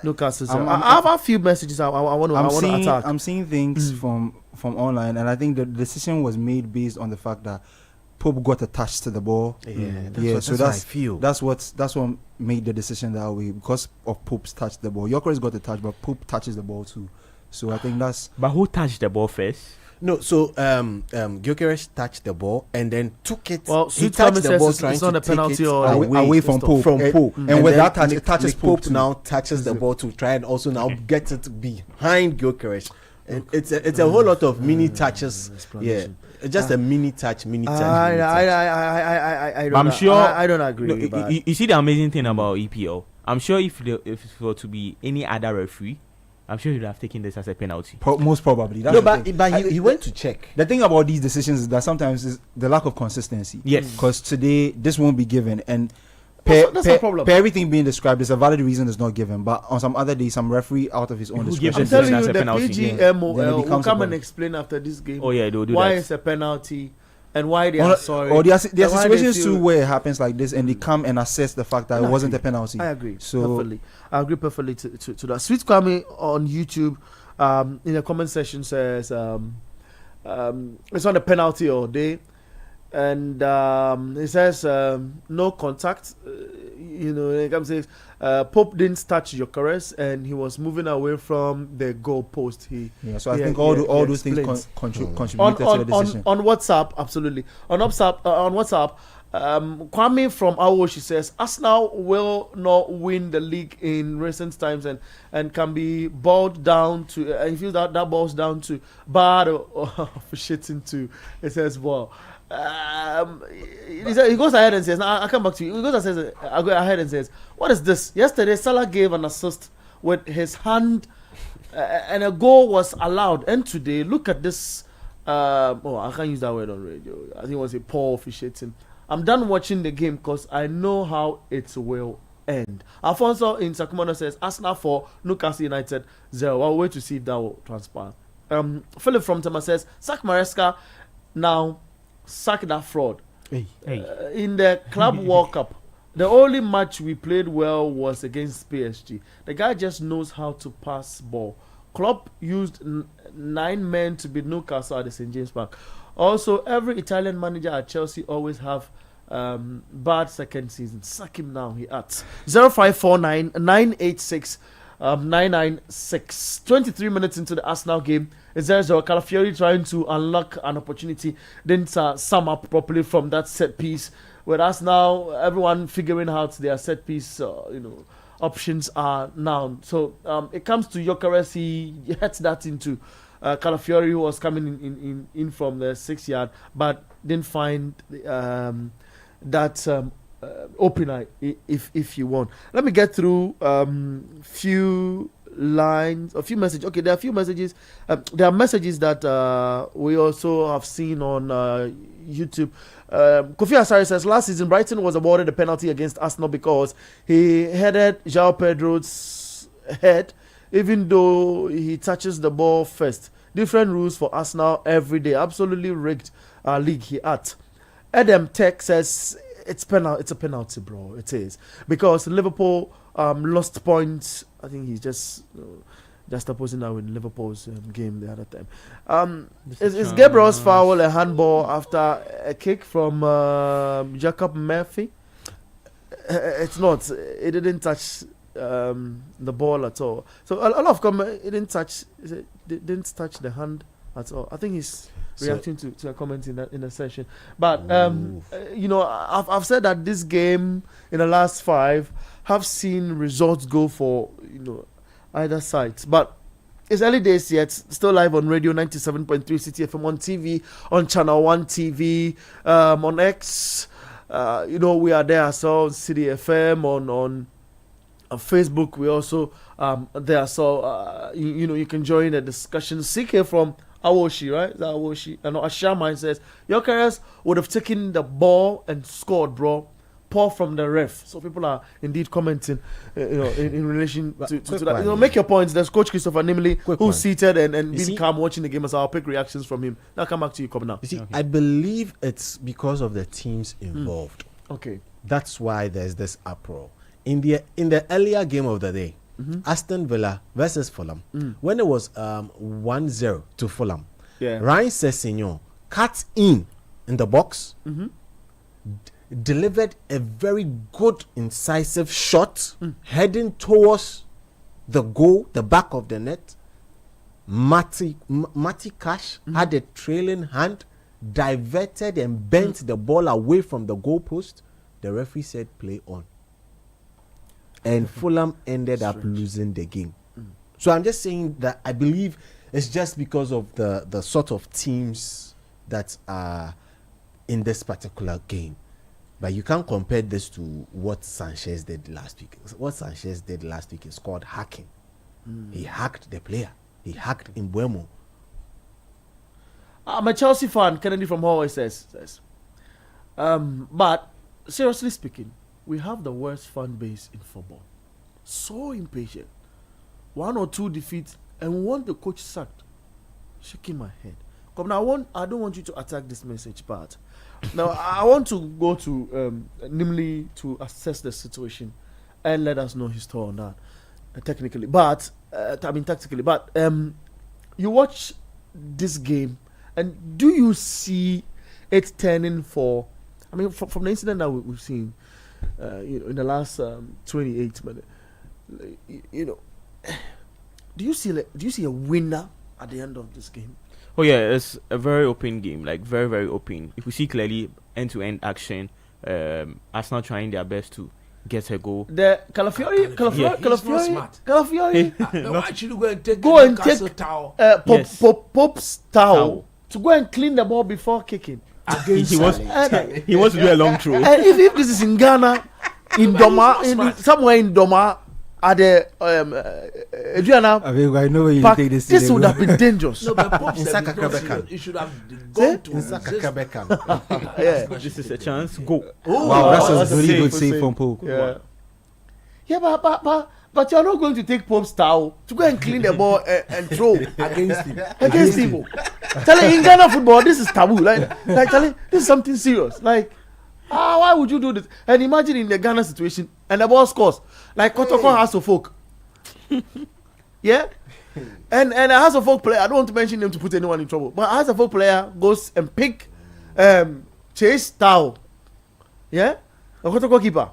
Newcastle. I have a few messages. I want to attack. I'm seeing things from online, and I think the decision was made based on the fact that Pope got attached to the ball. that's what I feel. That's what made the decision that way, because of Pope's touch the ball. Gyökeres got the touch, but Pope touches the ball too. So I think that's. But who touched the ball first? No, so Gyökeres touched the ball and then took it. Well, he Suit Tommy touched the says ball it's trying not to a penalty take it or away from Pope. From Pope. And with that touch, it Nick touches Pope Pope too. now touches the ball to try and also now get it behind Gyökeres. And it's a whole lot of mini touches. Yeah, just a mini touch. I don't. I'm sure. I don't agree. You see the amazing thing about EPL. I'm sure if it were to be any other referee, I'm sure he would have taken this as a penalty. Most probably. That's No, the thing. but he went to check. The thing about these decisions is that sometimes is the lack of consistency. Yes. Because today this won't be given, and That's the problem. per everything being described, there's a valid reason it's not given. But on some other days, some referee out of his own Who discretion. gives I'm Consider telling it you, as a the penalty. Then it PGMOL will becomes a come and problem. explain after this game Oh yeah, they'll do why that. it's a penalty and why they Or, are sorry. or there are and why they situations feel- too where it happens like this, and they come and assess the fact that No, it I wasn't a agree. penalty. I agree. So- Perfectly. I agree perfectly to that. Sweet Kwame on YouTube, in the comment section says, it's not a penalty all day, and it says no contact. It comes says Pope didn't touch Gyökeres and he was moving away from the goal post. So I he- think he- all he those things explains. contributed to the decision. On WhatsApp, absolutely. On WhatsApp, Kwame from Awoshi says Arsenal will not win the league in recent times and can be boiled down to. I feel that boils down to bad officiating too. It says, well. He goes ahead and says, now I'll come back to you. I go ahead and says, what is this? Yesterday, Salah gave an assist with his hand and a goal was allowed. And today, look at this. I can't use that word on radio. I think it was a poor officiating. I'm done watching the game because I know how it will end. Alfonso in Sakumano says, Arsenal 4, Newcastle United 0. I'll wait to see if that will transpire. Philip from Tama says, sack Maresca now. Sack that fraud. Hey. In the Club World Cup, the only match we played well was against PSG. The guy just knows how to pass ball. Klopp used 9 men to beat Newcastle at the St. James Park. Also, every Italian manager at Chelsea always have bad second season. Sack him now, he adds. 0549 986 996. 23 minutes into the Arsenal game. Is there Calafiori trying to unlock an opportunity? Didn't sum up properly from that set piece. Whereas now everyone figuring out their set piece, options are now. So it comes to Gyökeres. He heads that into Calafiori, who was coming in from the 6 yard, but didn't find that opener, if you want. Let me get through few messages. Okay, there are a few messages. There are messages that we also have seen on YouTube. Kofi Asari says last season Brighton was awarded a penalty against Arsenal because he headed João Pedro's head, even though he touches the ball first. Different rules for Arsenal every day. Absolutely rigged league, he adds. Adam Tech says it's a penalty, bro. It is because Liverpool lost points. I think he's just opposing that with Liverpool's game the other time. Is Gabriel's foul a handball after a kick from Jacob Murphy? It's not. It didn't touch the ball at all. So a lot of comment. It didn't touch. It didn't touch the hand at all. I think he's reacting to a comment in the session. But I've said that this game in the last 5 have seen results go for either side. But it's early days yet. Still live on radio 97.3 City FM, on TV, on Channel 1 TV, on X. We are there ourselves, City FM, on Facebook. We also there. So you can join the discussion. CK from Awoshi, right? Is that Awoshi? And Ashama says Gyökeres would have taken the ball and scored, bro. Poor from the ref. So people are indeed commenting, in relation to that. Make your points. There's Coach Christopher Nimley, who's seated and being calm watching the game, as I'll pick reactions from him. Now come back to you, come now. You see, I believe it's because of the teams involved. Okay, that's why there's this uproar. In the earlier game of the day, Aston Villa versus Fulham, when it was 1-0 to Fulham, Ryan Sessegnon cut in the box, delivered a very good incisive shot heading towards the goal, the back of the net. Matty Cash had a trailing hand, diverted and bent the ball away from the goalpost. The referee said play on, and Fulham ended up losing the game. So I'm just saying that I believe it's just because of the sort of teams that are in this particular game. But you can't compare this to what Sanchez did last week. What Sanchez did last week is called hacking. He hacked the player. He hacked Mbuemo. I'm a Chelsea fan. Kennedy from Hallway says. But seriously speaking, we have the worst fan base in football. So impatient. 1 or 2 defeats and we want the coach sacked. Shaking my head. Come now, I don't want you to attack this message part. Now I want to go to Nimli to assess the situation and let us know his thought on that. Technically, but tactically. But you watch this game, and do you see it turning for? I mean, from the incident that we've seen, in the last 28 minutes, do you see a winner at the end of this game? Oh yeah, it's a very open game, like very very open. If we see clearly end-to-end action, Arsenal trying their best to get a goal. The Calafiori, Why should you go and take go and Newcastle take towel Pope's towel to go and clean the ball before kicking. against He wants to do a long throw. And if this is in Ghana, in Doma, somewhere in Doma, at the Adriana I know where you Park, take this. this would have been dangerous. No, but Pope In said Saka because Krabekan. you should have gone to In Saka resist. Krabekan. Yeah. This is a chance. Go. Wow, that's that's a really safe, good save safe. from Pope. Yeah, but you're not going to take Pope's towel to go and clean the ball and throw against him. against him. Charlie, in Ghana football, this is taboo. Like Charlie, this is something serious. Like, why would you do this? And imagine in the Ghana situation, and the ball scores. Like Kotoko House of Folk. Yeah? And a House of Folk player, I don't want to mention them to put anyone in trouble, but a House of Folk player goes and pick Chase Tao. Yeah? A Kotoko keeper.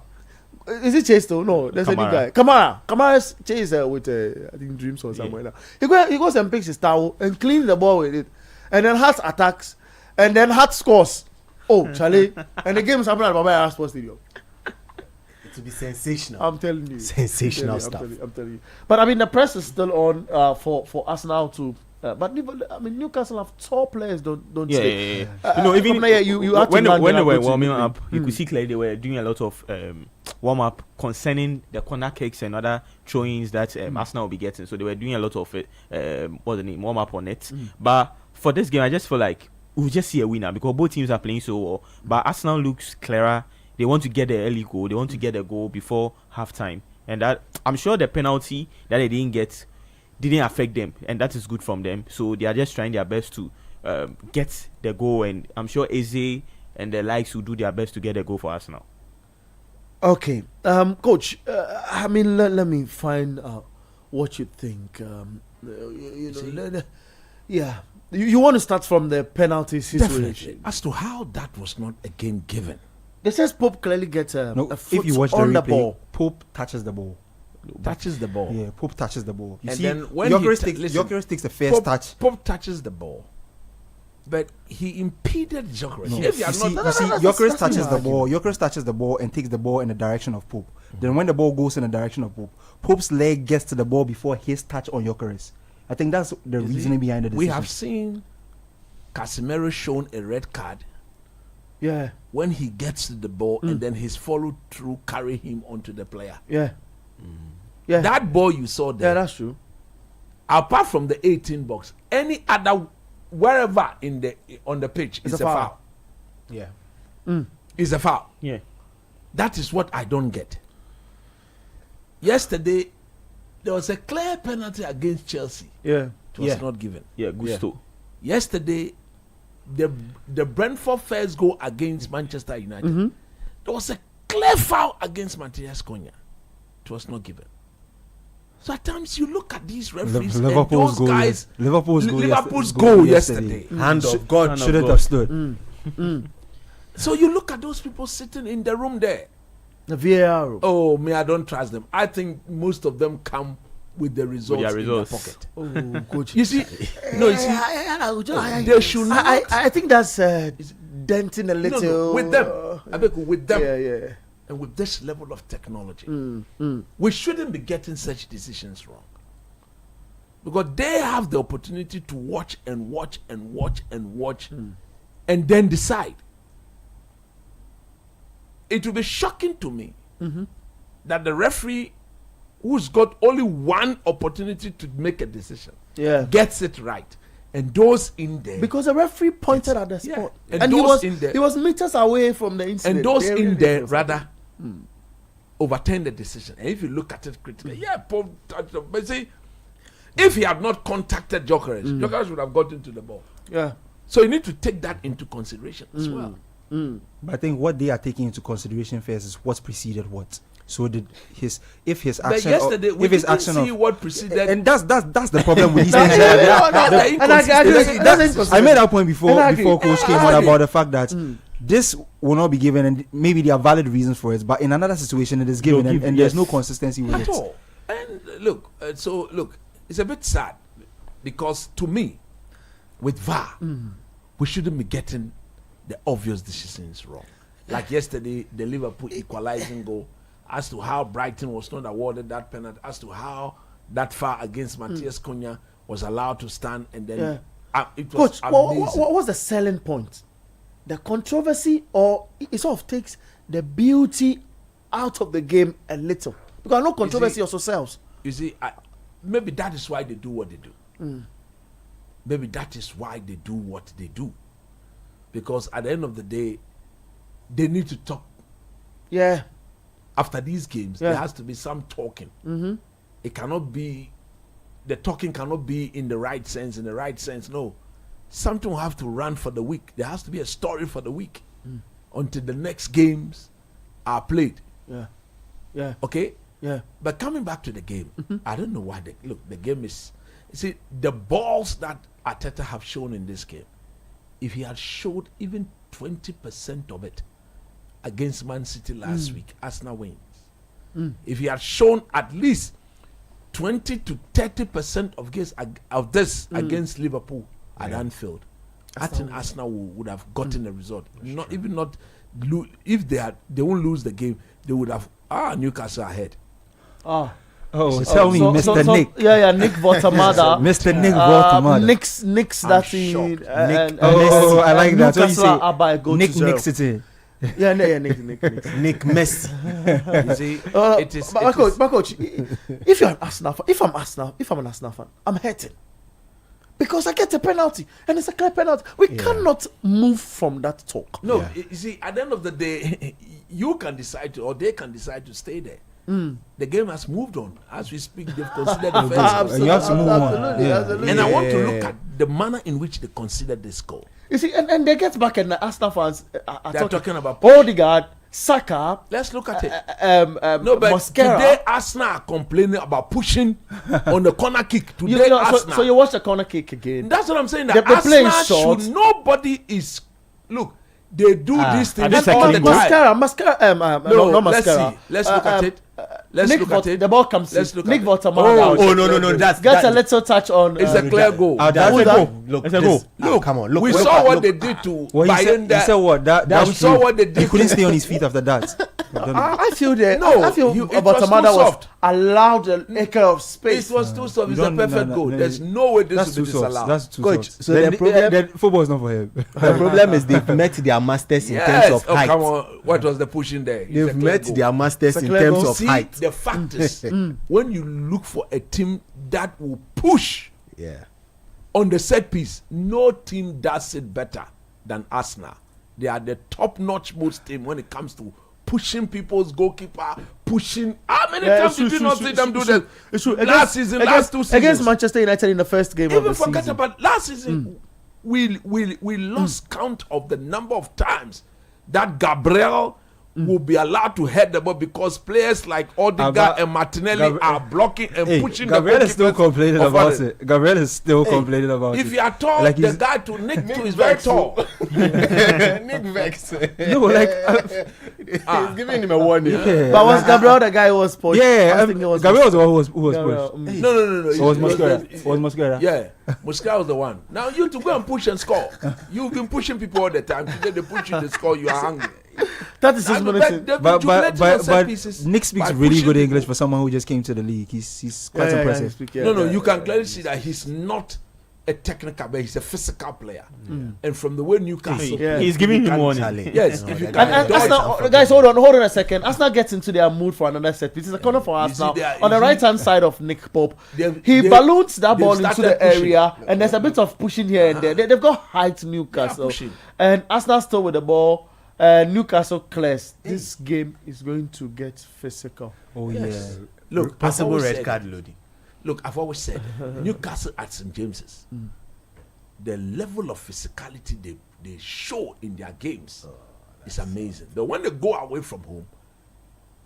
Is it Chase though? No, there's a new guy. Kamara's Chase with I think Dreams or somewhere now. He goes and picks his towel and cleans the ball with it. And then Hart attacks. And then Hart scores. Oh, Charlie. And the game is happening at Baba Sports Stadium. It will be sensational. I'm telling you. Sensational stuff. I'm telling you. But I mean, the press is still on for Arsenal to. But Newcastle have tall players. Don't say. Even you have to when land they and were go to warming Liverpool. up, you could see clearly they were doing a lot of warm up concerning the corner kicks and other throw-ins that Arsenal will be getting. So they were doing a lot of it. What's the name? Warm up on it. But for this game, I just feel like we'll just see a winner because both teams are playing so well. But Arsenal looks clearer. They want to get the early goal. They want to get a goal before halftime, and that I'm sure the penalty that they didn't get didn't affect them, and that is good from them. So they are just trying their best to get the goal, and I'm sure Eze and the likes will do their best to get a goal for Arsenal. Okay, Coach. I mean, let me find out what you think. You want to start from the penalty situation. Definitely. As to how that was not again given. They says Pope clearly gets a foot if you watch the on the replay, ball. Pope touches the ball. Touches the ball. Yeah, Pope touches the ball. You And see, then when Gyökeres takes the first touch. Pope touches the ball. But he impeded Gyökeres. No. If you are You see, Gyökeres touches the ball. Gyökeres touches the ball and takes the ball in the direction of Pope. Then when the ball goes in the direction of Pope, Pope's leg gets to the ball before his touch on Gyökeres. I think that's the reasoning behind the decision. we have seen Casemiro shown a red card. Yeah, When he gets to the ball and then his follow through carry him onto the player. yeah, yeah. That ball you saw Yeah, there, that's true. apart from the 18 box, any other wherever on the pitch It's is a a foul. foul. Yeah. Is a foul. Yeah. That is what I don't get. Yesterday, there was a clear penalty against Chelsea. Yeah, It was not given. Yeah, Gusto. Yesterday, the Brentford first goal against Manchester United, there was a clear foul against Matthias Cunha. It was not given. So at times you look at these referees and Liverpool's those goal. guys. Liverpool's goal yesterday. Hand of God. Shouldn't have stood. So you look at those people sitting in the room there. the VAR. Oh, me, I don't trust them. I think most of them come with the results, their in their results. pocket. Oh, Coach. You see, they should not. I think that's denting a little. No, with them. I think with them. Yeah. And with this level of technology, we shouldn't be getting such decisions wrong. Because they have the opportunity to watch and watch and watch and watch and then decide. It will be shocking to me that the referee who's got only one opportunity to make a decision, Yeah. gets it right, and those in there, Because the referee pointed at the Yeah. spot, And and those in there- he was meters away from the incident. and those They in really there was- rather overturn the decision. And if you look at it critically, Paul touched it. But see, if he had not contacted Jokeres, Jokeres would have gotten to the ball. Yeah. So you need to take that into consideration as well. But I think what they are taking into consideration first is what's preceded what. So did if his But action yesterday we if his didn't action see of, what preceded. and that's the problem with these No, things. and I agree. That's inconsistent. I made that point before And I agree. Coach came I on agree. about the fact that this will not be given, and maybe there are valid reasons for it, but in another situation it is given, and there's no consistency with At it. all. And look, it's a bit sad because to me, with VAR, we shouldn't be getting the obvious decisions wrong. Like yesterday, the Liverpool equalizing goal, as to how Brighton was not awarded that penalty, as to how that foul against Matthias Cunha was allowed to stand, and then it was Coach, amazing. what was the selling point? The controversy, or it sort of takes the beauty out of the game a little? Because no controversy also sells. You see, maybe that is why they do what they do. Maybe that is why they do what they do. Because at the end of the day, they need to talk. Yeah. After these games, there has to be some talking. It cannot be, the talking cannot be in the right sense. In the right sense, no. Something will have to run for the week. There has to be a story for the week until the next games are played. Yeah. Yeah. Okay? Yeah. But coming back to the game, I don't know why the game is. You see, the balls that Arteta have shown in this game, if he had showed even 20% of it against Man City last week, Arsenal wins. If he had shown at least 20 to 30% of this against Liverpool at Anfield, I think Arsenal would have gotten a result. If they won't lose the game, they would have Newcastle ahead. Tell me, Mr. Nick. Nick Votamada. Mr. Nick Votamada. Nick's that shocked. Nick. I like that. What you say? Nick City. Nick. Nick Messi. You see, My coach, if you're an Arsenal fan, if I'm an Arsenal fan, I'm hurting. Because I get a penalty, and it's a clear penalty. We cannot move from that talk. No, you see, at the end of the day, you can decide to, or they can decide to stay there. The game has moved on. As we speak, they've considered the first goal. You have to move on. Absolutely. And I want to look at the manner in which they considered this goal. You see, and they get back, and the Arsenal fans are They're talking about Odegaard, Saka. Let's look at it. No, but Mascara. today Arsenal are complaining about pushing on the corner kick. Today Arsenal. So you watch the corner kick again. That's what I'm saying. They That play Arsenal short. nobody is. Look, they do these things this all the second goal. time. Mascara. No, not let's Mascara. see. Let's look at it. Let's Nick look at it. The ball comes Let's in. look Nick at it. Votamada. Oh no, that's Gets a little touch on. It's a clear goal. That's Who's a that? goal. Look, It's a goal. Look, come on. Look, we look saw at- what look they at- did to Well, he Bayern. said what? That We saw what they did. He couldn't stay on his feet after that. I feel that. No, I feel it was too Votamada was soft. allowed an acre of space. It was too soft. It's You a don't- perfect no, goal. no, There's no way this That's will be too soft. disallowed. That's too Coach, soft. so Then the problem- then football is not for him. The problem is they've met their masters in terms of height. come on. What was the pushing there? It's a They've clear met goal. their masters It's a in clear terms goal. of See, height. the fact is, when you look for a team that will push Yeah. on the set piece, no team does it better than Arsenal. They are the top-notch most team when it comes to pushing people's goalkeeper, pushing. How many times did you not see them do that? It's true. Last season, last 2 seasons. Against Manchester United in the first game of Even the forget season. about last season. We lost count of the number of times that Gabriel will be allowed to head the ball because players like Odegaard and Martinelli are blocking and pushing Gabriel the is still goalkeepers complaining of about others. it. Gabriel is still complaining about it. If you are tall, Like the he's- guy to Nick too is very tall. Nick Vex. No, like He's giving him a warning. But was Gabriel the guy who was pointing? I think it was Gabriel was the one who was Gabriel, pushed. No. It was Mosquera. It was Mosquera. Yeah, Mosquera was the one. Now you to go and push and score. You've been pushing people all the time. Today they push you, they score. You are hungry. 36 minutes in. But Nick speaks really good English for someone who just came to the league. He's quite impressive. No, you can clearly see that he's not a technical, but he's a physical player. And from the way Newcastle, He's giving him warning. yes, if you can And Arsenal, guys, hold on a second. Arsenal gets into their mood for another set. This is a corner for Arsenal. On the right hand side of Nick Pope, he balloons that ball into the area, and there's a bit of pushing here and there. They've got height Newcastle, and Arsenal still with the ball. Newcastle clears. This game is going to get physical. Oh Yes. yeah. Look, Possible I've always red said- card loading. Look, I've always said Newcastle at St James's, the level of physicality they show in their games is amazing. But when they go away from home,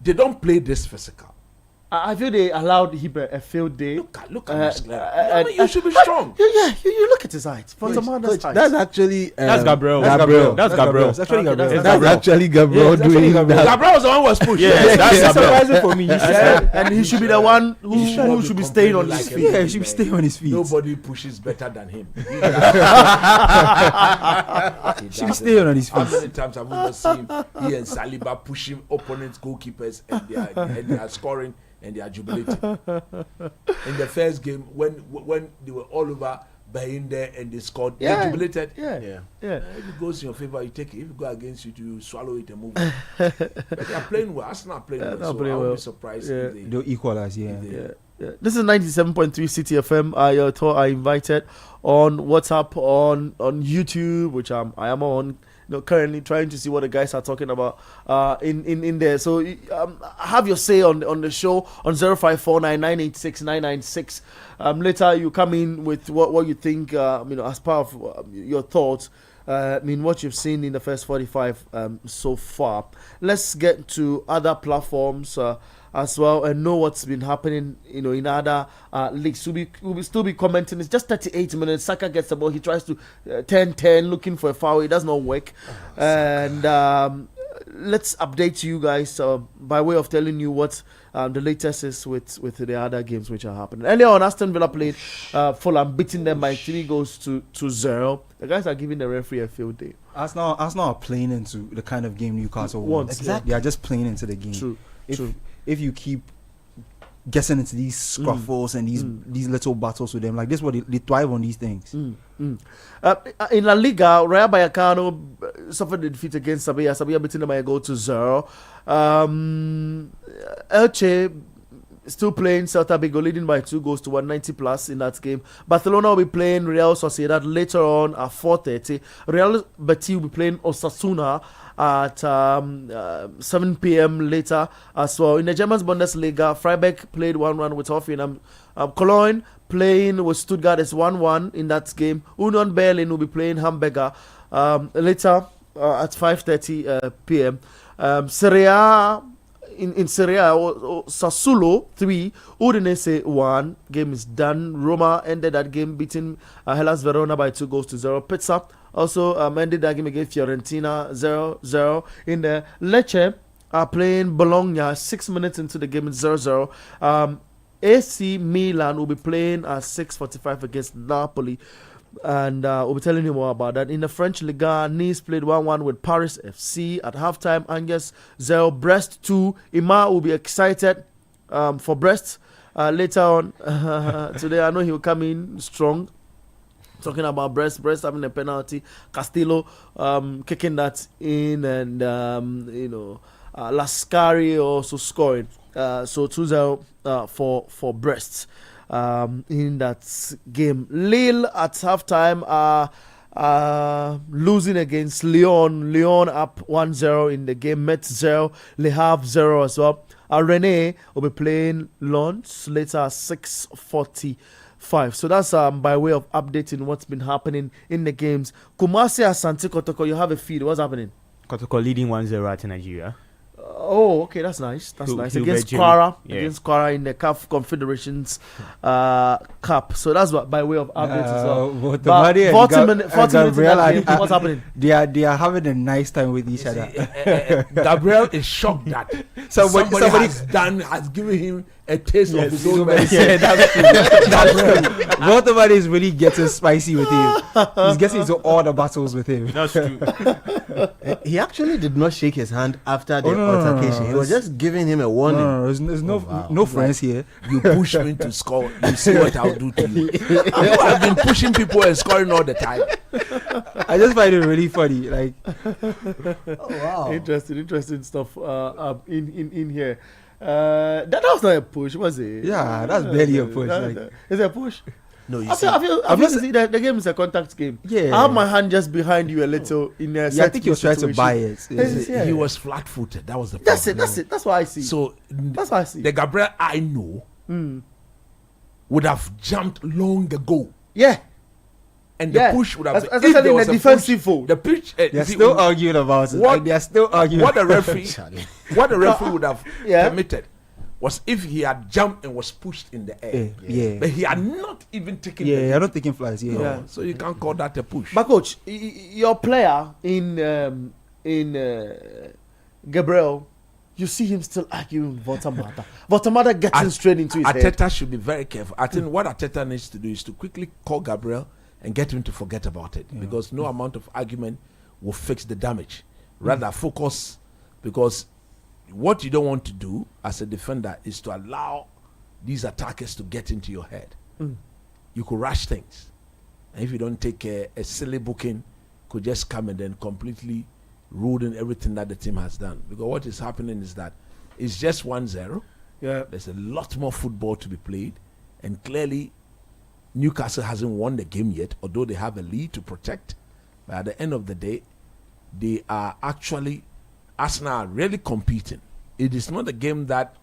they don't play this physical. I feel they allowed him a field day. Look at Muscler. You should be strong. You look at his height. Coach, Tremendous height. that's actually That's Gabriel. That's Gabriel. Gabriel. That's Gabriel. It's actually Okay, Gabriel. That's actually Gabriel Yes, actually doing Gabriel. that. Gabriel was the one who was pushed. Yes, that's It's Gabriel. surprising for me. And he should be the one who should be staying on his feet. Yeah, he should be staying on his feet. Nobody pushes better than him. Should be staying on his How feet. many times have we not seen he and Saliba pushing opponents' goalkeepers and they are scoring and they are jubilating? In the first game, when they were all over Bahrain there and they scored, they jubilated. Yeah. If it goes in your favor, you take it. If it goes against you, you swallow it and move on. But they are playing well. Arsenal are playing well, they're so playing I won't well. be surprised Yeah. if they. They'll equalize, yeah. This is 97.3 City FM. Your tour are invited on WhatsApp, on YouTube, which I am on. Currently trying to see what the guys are talking about in there. So have your say on the show on 0549986996. Later you come in with what you think as part of your thoughts. What you've seen in the first 45 so far. Let's get to other platforms as well and know what's been happening in other leagues. We'll still be commenting. It's just 38 minutes. Saka gets the ball. He tries to 10-10 looking for a foul. It does not work. And let's update you guys by way of telling you what the latest is with the other games which are happening. Earlier on, Aston Villa played Fulham, beating them by 3 goals to 0. The guys are giving the referee a field day. Arsenal are playing into the kind of game Newcastle wants. Exactly. They are just playing into the game. True. If you keep getting into these scruffles and these little battles with them, like this, what they thrive on these things. In La Liga, Rayo Vallecano suffered the defeat against Sevilla. Sevilla beating them by a goal to 0. Elche still playing Celta Vigo, leading by 2 goals to 190 plus in that game. Barcelona will be playing Real Sociedad later on at 4:30. Real Betis will be playing Osasuna at 7 p.m. later as well. In the German Bundesliga, Freiburg played 1-1 with Hoffenheim. Cologne playing with Stuttgart is 1-1 in that game. Union Berlin will be playing Hamburger later at 5:30 p.m. Serie A, in Serie A, Sassuolo 3, Udinese 1. Game is done. Roma ended that game beating Hellas Verona by 2 goals to 0. Pizza also ended that game against Fiorentina 0-0. In the Lecce are playing Bologna 6 minutes into the game. It's 0-0. AC Milan will be playing at 6:45 against Napoli. And we'll be telling you more about that. In the French Liga, Nice played 1-1 with Paris FC at halftime. Angers 0, Brest 2. Ima will be excited for Brest later on today. I know he will come in strong. Talking about Brest having a penalty. Castillo kicking that in, and Lascari also scoring. So 2-0 for Brest. In that game, Lille at halftime are losing against Lyon. Lyon up 1-0 in the game. Metz 0, Le Havre 0 as well. Rennes will be playing Lens later at 6:45. So that's by way of updating what's been happening in the games. Kumasi Asante Kotoko, you have a feed. What's happening? Kotoko leading 1-0 at Nigeria. Oh, okay, that's nice. That's Who- nice. who Against bet you? Quara, Yeah. against Quara in the CAF Confederations Cup. So that's what by way of updates as well. But But 40 minutes in Gabriel that game, what's happening? They are having a nice time with each other. Gabriel is shocked that somebody has given him a taste of his own medicine. Yeah, that's true. Whatever is really getting spicy with him. He's getting into all the battles with him. That's true. He actually did not shake his hand after the Oh, no. demarcation. He was just giving him a warning. There's no wow. no friends here. You push me to score. You see what I'll do to you. I've been pushing people and scoring all the time. I just find it really funny. Like, Wow. Interesting stuff in here. That was not a push, was it? yeah, that's barely a push. Like, It's a push. No, you I see. feel see that the game is a contact game. yeah, I have my hand just behind you a little in a yeah, I think he was trying to buy it. Yeah. He was flat-footed. That was the That's problem. it. That's what I see. So That's what I see. the Gabriel I know would have jumped long ago, Yeah. and the push would have. Especially if there in was the a defensive push, fold. the pitch. They're still arguing about it. what- Like, they're still arguing. What the referee, what the referee would have Yeah. permitted was if he had jumped and was pushed in the air, yeah, but he had not even taken. yeah, the you're not taking flies. Yeah, Yeah. So you can't call that a push. But coach, your player in Gabriel, you see him still arguing with Votamata. Votamata gets him straight into his head. Ateta should be very careful. I think what Ateta needs to do is to quickly call Gabriel and get him to forget about it, because no amount of argument will fix the damage. Rather focus, because what you don't want to do as a defender is to allow these attackers to get into your head. You could rush things, and if you don't take a silly booking, could just come and then completely ruin everything that the team has done. Because what is happening is that it's just 1-0. Yeah. There's a lot more football to be played, and clearly Newcastle hasn't won the game yet, although they have a lead to protect. But at the end of the day, they are actually, Arsenal are really competing. It is not a game that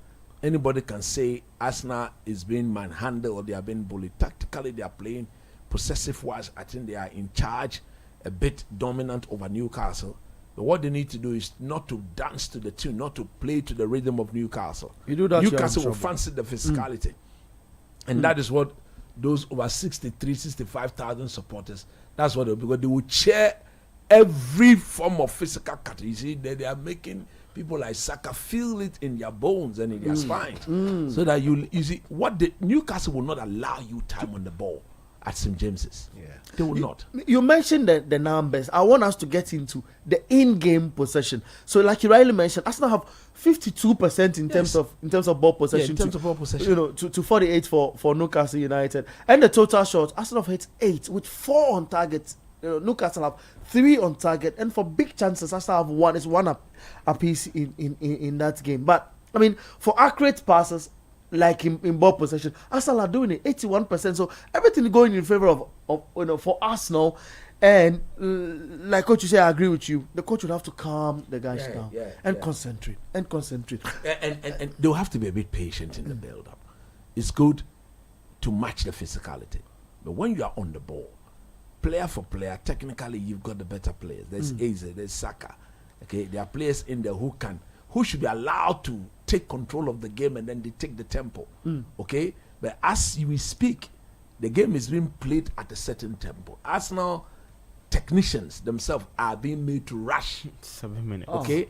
anybody can say Arsenal is being manhandled or they are being bullied. Tactically, they are playing possessive-wise. I think they are in charge, a bit dominant over Newcastle. But what they need to do is not to dance to the tune, not to play to the rhythm of Newcastle. You do that, Newcastle you're will in trouble. fancy the physicality. And that is what those over 65,000 supporters, that's what because they will cheer every form of physical cut. You see, they are making people like Saka feel it in their bones and in their spines. So that you see, what the Newcastle will not allow you time on the ball at St. James's. Yeah. They will not. You mentioned the numbers. I want us to get into the in-game possession. So, like you rightly mentioned, Arsenal have 52% in terms of ball possession. in terms of ball possession. You know, to 48 for Newcastle United, and the total shots, Arsenal have hit 8 with 4 on target. Newcastle have 3 on target, and for big chances, Arsenal have 1. It's 1 apiece in that game. But I mean, for accurate passes, like in ball possession, Arsenal are doing it 81%. So everything going in favor of for Arsenal. And like coach, you say, I agree with you. The coach would have to calm the guys down and concentrate. And they'll have to be a bit patient in the build-up. It's good to match the physicality, but when you are on the ball, player for player, technically you've got the better players. There's Eze, there's Saka. Okay, there are players in there who should be allowed to take control of the game and then they take the tempo. Okay, but as we speak, the game is being played at a certain tempo. Arsenal technicians themselves are being made to rush. 7 minutes. Okay,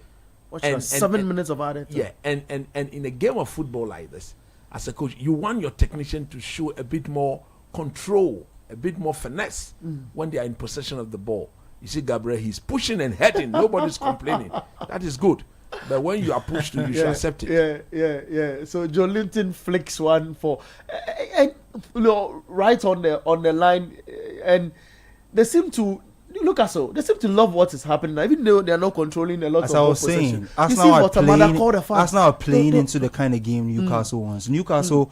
watch 7 minutes of added. yeah, and in a game of football like this, as a coach, you want your technician to show a bit more control, a bit more finesse when they are in possession of the ball. You see, Gabriel, he's pushing and heading. Nobody's complaining. That is good. But when you are pushed to, you should accept it. Yeah. So Joe Linton flicks one for, and right on the line, and they seem to. Newcastle, they seem to love what is happening, even though they are not controlling a lot As of I ball was possession. saying, Arsenal are playing No. into the kind of game Newcastle wants. Newcastle,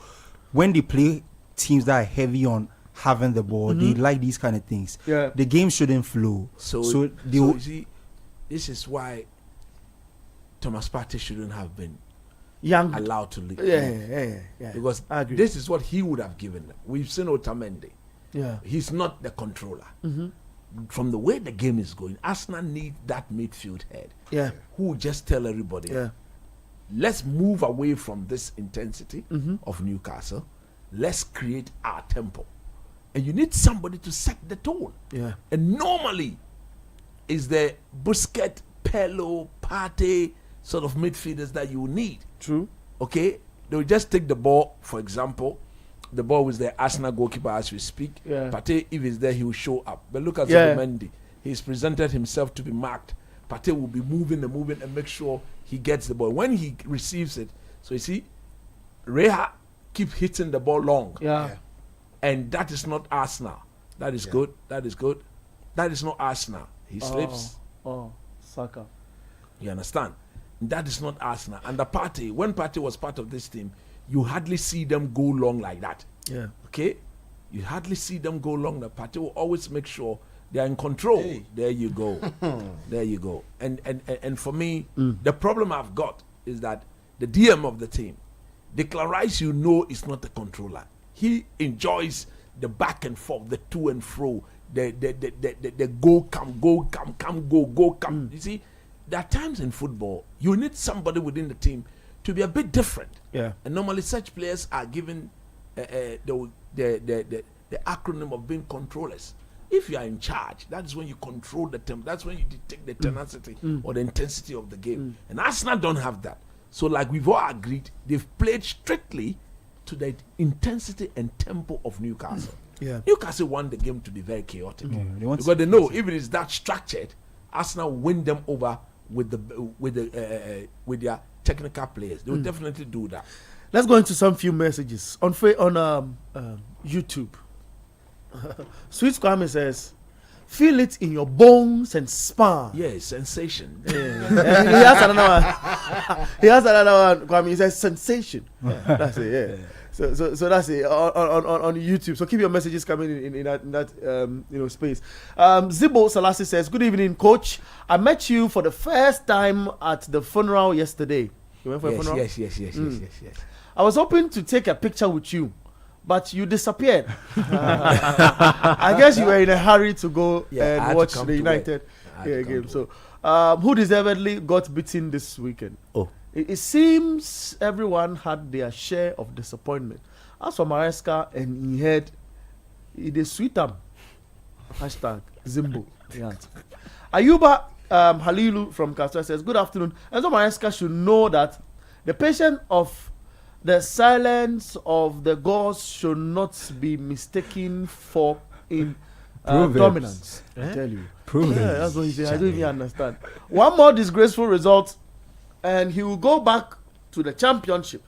when they play teams that are heavy on having the ball, they like these kind of things. Yeah. The game shouldn't flow. So you see, this is why Thomas Partey shouldn't have been Young. allowed to leave. Yeah. Because I agree. this is what he would have given them. We've seen Otamendi. Yeah. He's not the controller. From the way the game is going, Arsenal need that midfield head Yeah. who will just tell everybody, Yeah. let's move away from this intensity of Newcastle. Let's create our tempo. And you need somebody to set the tone. Yeah. And normally, is the Busquets, Pello, Partey sort of midfielders that you need. True. Okay? They will just take the ball, for example. The ball was the Arsenal goalkeeper as we speak. Yeah. Partey, if he's there, he will show up. But look at Yeah. Zubimendi. He's presented himself to be marked Partey will be moving and make sure he gets the ball. When he receives it, so you see, Reha keep hitting the ball long. Yeah. And that is not Arsenal. That is good. That is good. That is not Arsenal. He slips. Oh, Saka. You understand? That is not Arsenal. And the Partey, when Partey was part of this team, you hardly see them go long like that. Yeah. Okay? You hardly see them go long. The Partey will always make sure they are in control. Hey. There you go. There you go. And for me, the problem I've got is that the DM of the team, Declan Rice, you know, is not a controller. He enjoys the back and forth, the to and fro, the go, come, go, come. You see, there are times in football you need somebody within the team to be a bit different. Yeah. And normally such players are given the acronym of being controllers. If you are in charge, that is when you control the tempo. That's when you detect the tenacity or the intensity of the game. And Arsenal don't have that. So like we've all agreed, they've played strictly to the intensity and tempo of Newcastle. Yeah. Newcastle want the game to be very chaotic they want because they know if it is that structured, Arsenal win them over with their technical players. They will definitely do that. Let's go into some few messages on YouTube. Sweet Kwame says, "Feel it in your bones and spine." Yes, sensation. Yeah. And he has another one. He has another one. Kwame, he says sensation. That's it. Yeah. So that's it on YouTube. So keep your messages coming in that space. Zibo Salasi says, "Good evening, coach. I met you for the first time at the funeral yesterday." You went for a funeral? Yes. I was hoping to take a picture with you, but you disappeared. I guess you were in a hurry to go and watch the United game. So, who deservedly got beaten this weekend? Oh. It seems everyone had their share of disappointment. As for Maresca and he had it sweet #, Zimbo. Yeah. Ayuba Halilu from Castor says, "Good afternoon. Enzo Maresca should know that the patient of the silence of the gods should not be mistaken for dominance." I tell you. That's what he said. I don't even understand. One more disgraceful result and he will go back to the championship.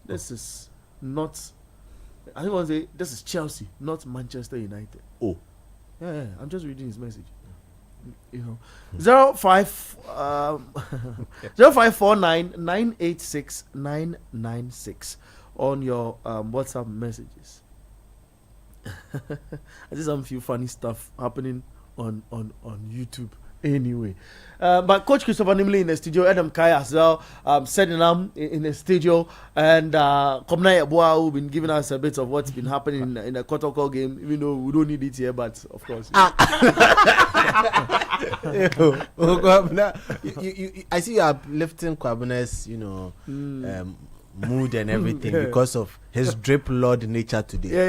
This is not, I don't want to say, this is Chelsea, not Manchester United. Oh. Yeah, I'm just reading his message. 0549 986 996 on your WhatsApp messages. I see some few funny stuff happening on YouTube. Anyway, but Coach Christopher Nimley in the studio, Adam Kai as well, setting up in the studio, and Komna Yabua, who've been giving us a bit of what's been happening in the Kotoko game, even though we don't need it here, but of course. I see you are lifting Kwabune's, mood and everything because of his drip lord nature today. Yeah.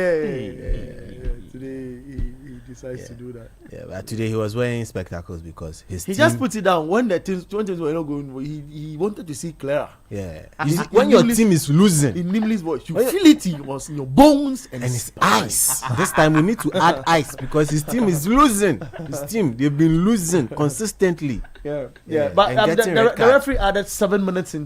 Today he decides to do that. Yeah, but today he was wearing spectacles because his he team, just put it down when the teams were not going. He wanted to see clearer. Yeah, When your team is losing, in Nimli's voice, you feel it. It was in your bones and his eyes. This time we need to add ice because his team is losing. They've been losing consistently. Yeah. But the referee added 7 minutes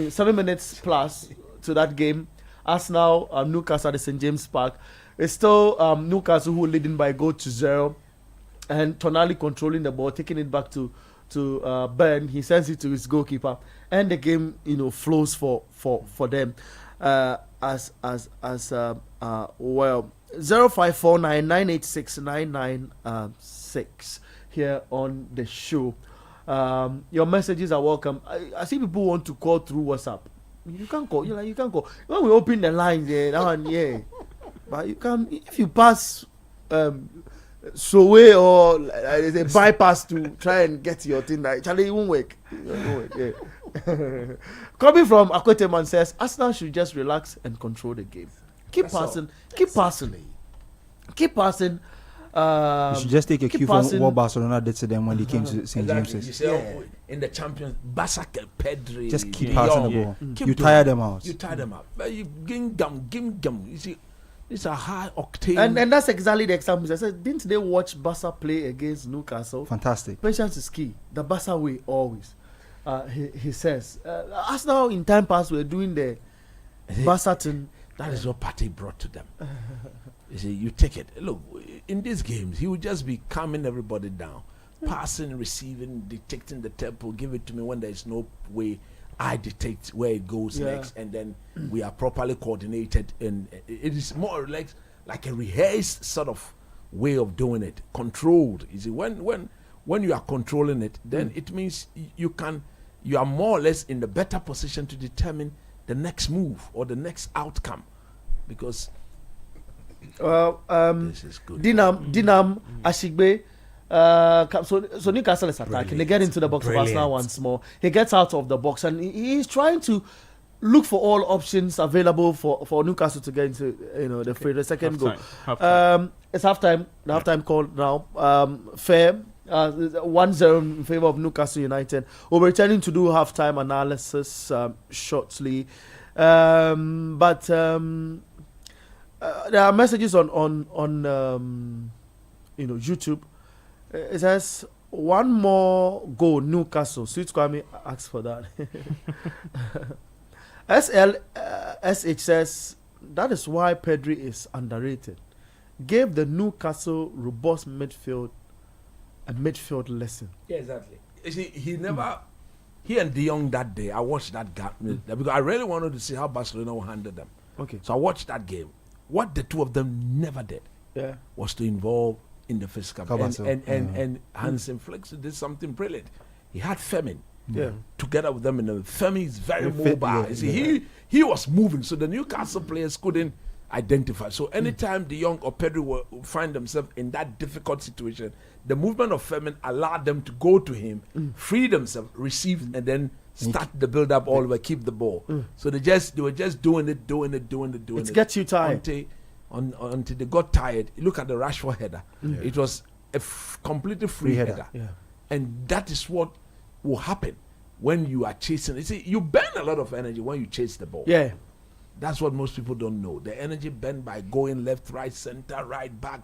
7 minutes plus to that game. Arsenal, Newcastle at the St. James Park. It's still Newcastle who are leading by a goal to 0, and Tonali controlling the ball, taking it back to Ben. He sends it to his goalkeeper, and the game flows for them as well. 0549 986 996 here on the show. Your messages are welcome. I see people want to call through WhatsApp. You can call. You can call. When we open the lines, but you can if you pass Sowe or there's a bypass to try and get your thing right. Charlie, it won't work. Yeah. Coming from Akweteman says Arsenal should just relax and control the game. Keep passing. You should just take a cue from what Barcelona did to them when they came to St. James's. You say, in the Champions, Basaka, Pedri. Just keep passing the ball. You tire them out. But you give gum. You see, It's a high octane. And that's exactly the example. I said, didn't they watch Barca play against Newcastle? Fantastic. Patience is key. The Barca way always. He says. As now in time past, we're doing the Barca thing. That is what Partey brought to them. You see, you take it. Look, in these games, he would just be calming everybody down, passing, receiving, detecting the tempo. Give it to me when there is no way. I detect where it goes next, and then we are properly coordinated. And it is more or less like a rehearsed sort of way of doing it, controlled. You see, when you are controlling it, then it means you are more or less in the better position to determine the next move or the next outcome, because this is good. Dinam Ashigbe. So Newcastle is attacking. They get into the box of Arsenal once more. He gets out of the box and he's trying to look for all options available for Newcastle to get into the second goal. It's halftime. The halftime call now. Fair. 1-0 in favor of Newcastle United. We'll be returning to do halftime analysis shortly. But there are messages on YouTube. It says one more goal Newcastle. Sweet Kwame asked for that. SH says that is why Pedri is underrated. Gave the Newcastle robust midfield a midfield lesson. Yeah, exactly. You see, he and De Jong that day, I watched that game because I really wanted to see how Barcelona will handle them. Okay. So I watched that game. What the two of them never did was to involve in the physical. And Hansen Flick did something brilliant. He had Femin together with them. Femin is very mobile. You see, he was moving, so the Newcastle players couldn't identify. So anytime De Jong or Pedri will find themselves in that difficult situation, the movement of Femin allowed them to go to him, free themselves, receive, and then start the build up all the way, keep the ball. So they were just doing it. It gets you tired. Until they got tired. Look at the Rashford header. It was a completely free header. And that is what will happen when you are chasing. You see, you burn a lot of energy when you chase the ball. Yeah. That's what most people don't know. The energy burned by going left, right, center, right, back.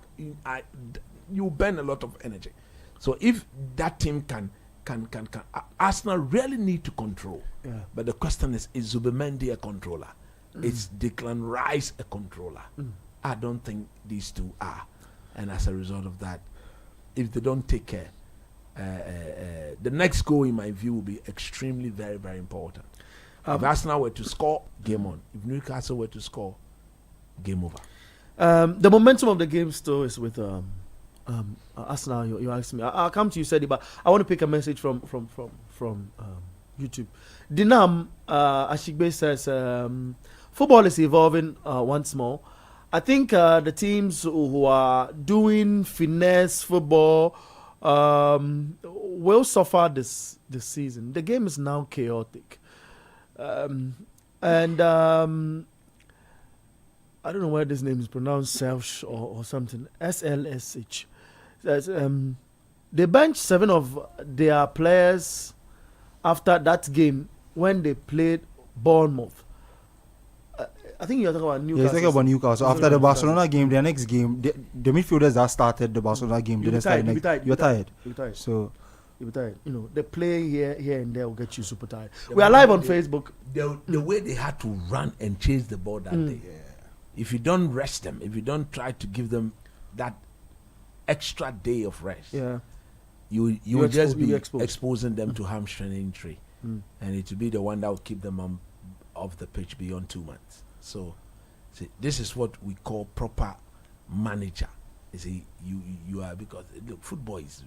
You burn a lot of energy. So if that team can Arsenal really need to control. But the question is Zubimendi a controller? Is Declan Rice a controller? I don't think these two are. And as a result of that, if they don't take care, the next goal, in my view, will be extremely, very, very important. If Arsenal were to score, game on. If Newcastle were to score, game over. The momentum of the game still is with Arsenal. You asked me. I'll come to you, Sedi, but I want to pick a message from YouTube. Dinam Ashigbe says football is evolving once more. I think the teams who are doing finesse football will suffer this season. The game is now chaotic. I don't know where this name is pronounced, Selsh or something. SLSH. They benched 7 of their players after that game when they played Bournemouth. I think you're talking about Newcastle. Yeah, he's talking about Newcastle. After the Barcelona game, their next game, the midfielders that started the Barcelona game didn't start. You're tired. So you'll be tired. They play here and there will get you super tired. We are live on Facebook. The way they had to run and chase the ball that day. If you don't rest them, if you don't try to give them that extra day of rest, you will just be exposing them to hamstring injury, and it will be the one that will keep them off the pitch beyond 2 months. So, see, this is what we call proper manager. You see, you are, because look, football is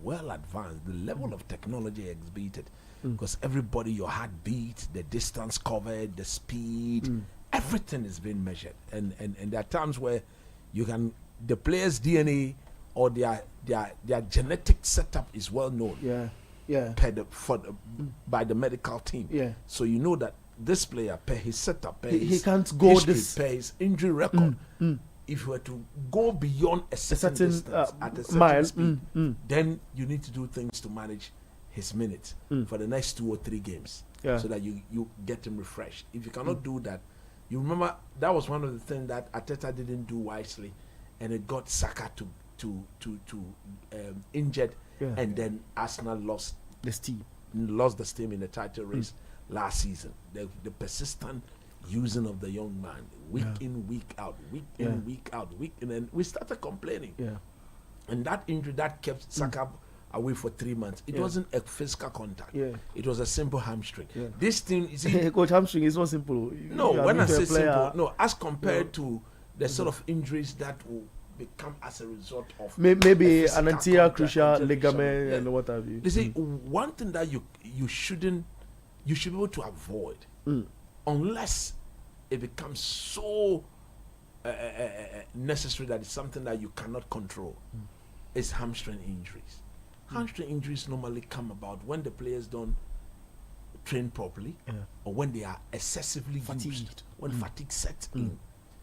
well advanced. The level of technology exhibited, because everybody, your heartbeat, the distance covered, the speed, everything is being measured. And there are times where the player's DNA or their genetic setup is well known. By the medical team. So you know that this player, per his setup, per he can't go history, this, per his injury record, if you were to go beyond a certain distance at a certain mile, speed, then you need to do things to manage his minutes for the next 2 or 3 games, so that you get him refreshed. If you cannot do that, You remember that was one of the things that Arteta didn't do wisely, and it got Saka to injured, and then Arsenal lost the steam in the title race last season. The persistent using of the young man, week in, week out, week in, week out, and then we started complaining. And that injury that kept Saka away for 3 months. It wasn't a physical contact. It was a simple hamstring. This thing is coach, hamstring is not simple. No, when I say simple, no, as compared to the sort of injuries that will become as a result of maybe an anterior crucial ligament and what have you. You see, one thing that you should be able to avoid, unless it becomes so necessary that it's something that you cannot control, is hamstring injuries. Hamstring injuries normally come about when the players don't train properly, or when they are excessively fatigued, when fatigue sets in.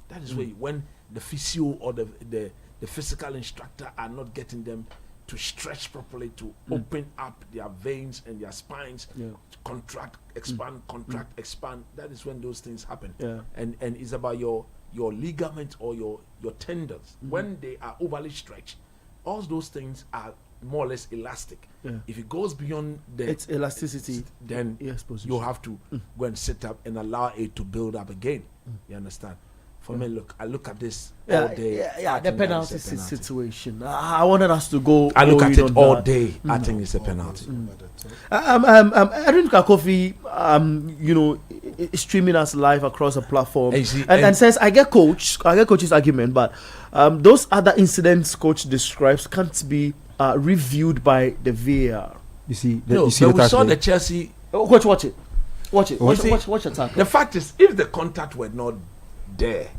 That is when the physio or the physical instructor are not getting them to stretch properly, to open up their veins and their spines, to contract, expand, contract, expand. That is when those things happen. And it's about your ligament or your tendons. When they are overly stretched, all those things are more or less elastic. If it goes beyond its elasticity, then you have to go and sit up and allow it to build up again. You understand? For me, look, I look at this all day. The penalty situation. I wanted us to go. I look at it all day. I think it's a penalty. Edwin Kakofi, is streaming us live across the platform, and says, "I get coach's argument, but those other incidents coach describes can't be reviewed by the VAR." You see, we saw the Chelsea. Coach, watch it. Watch your tackle. The fact is, if the contact were not there,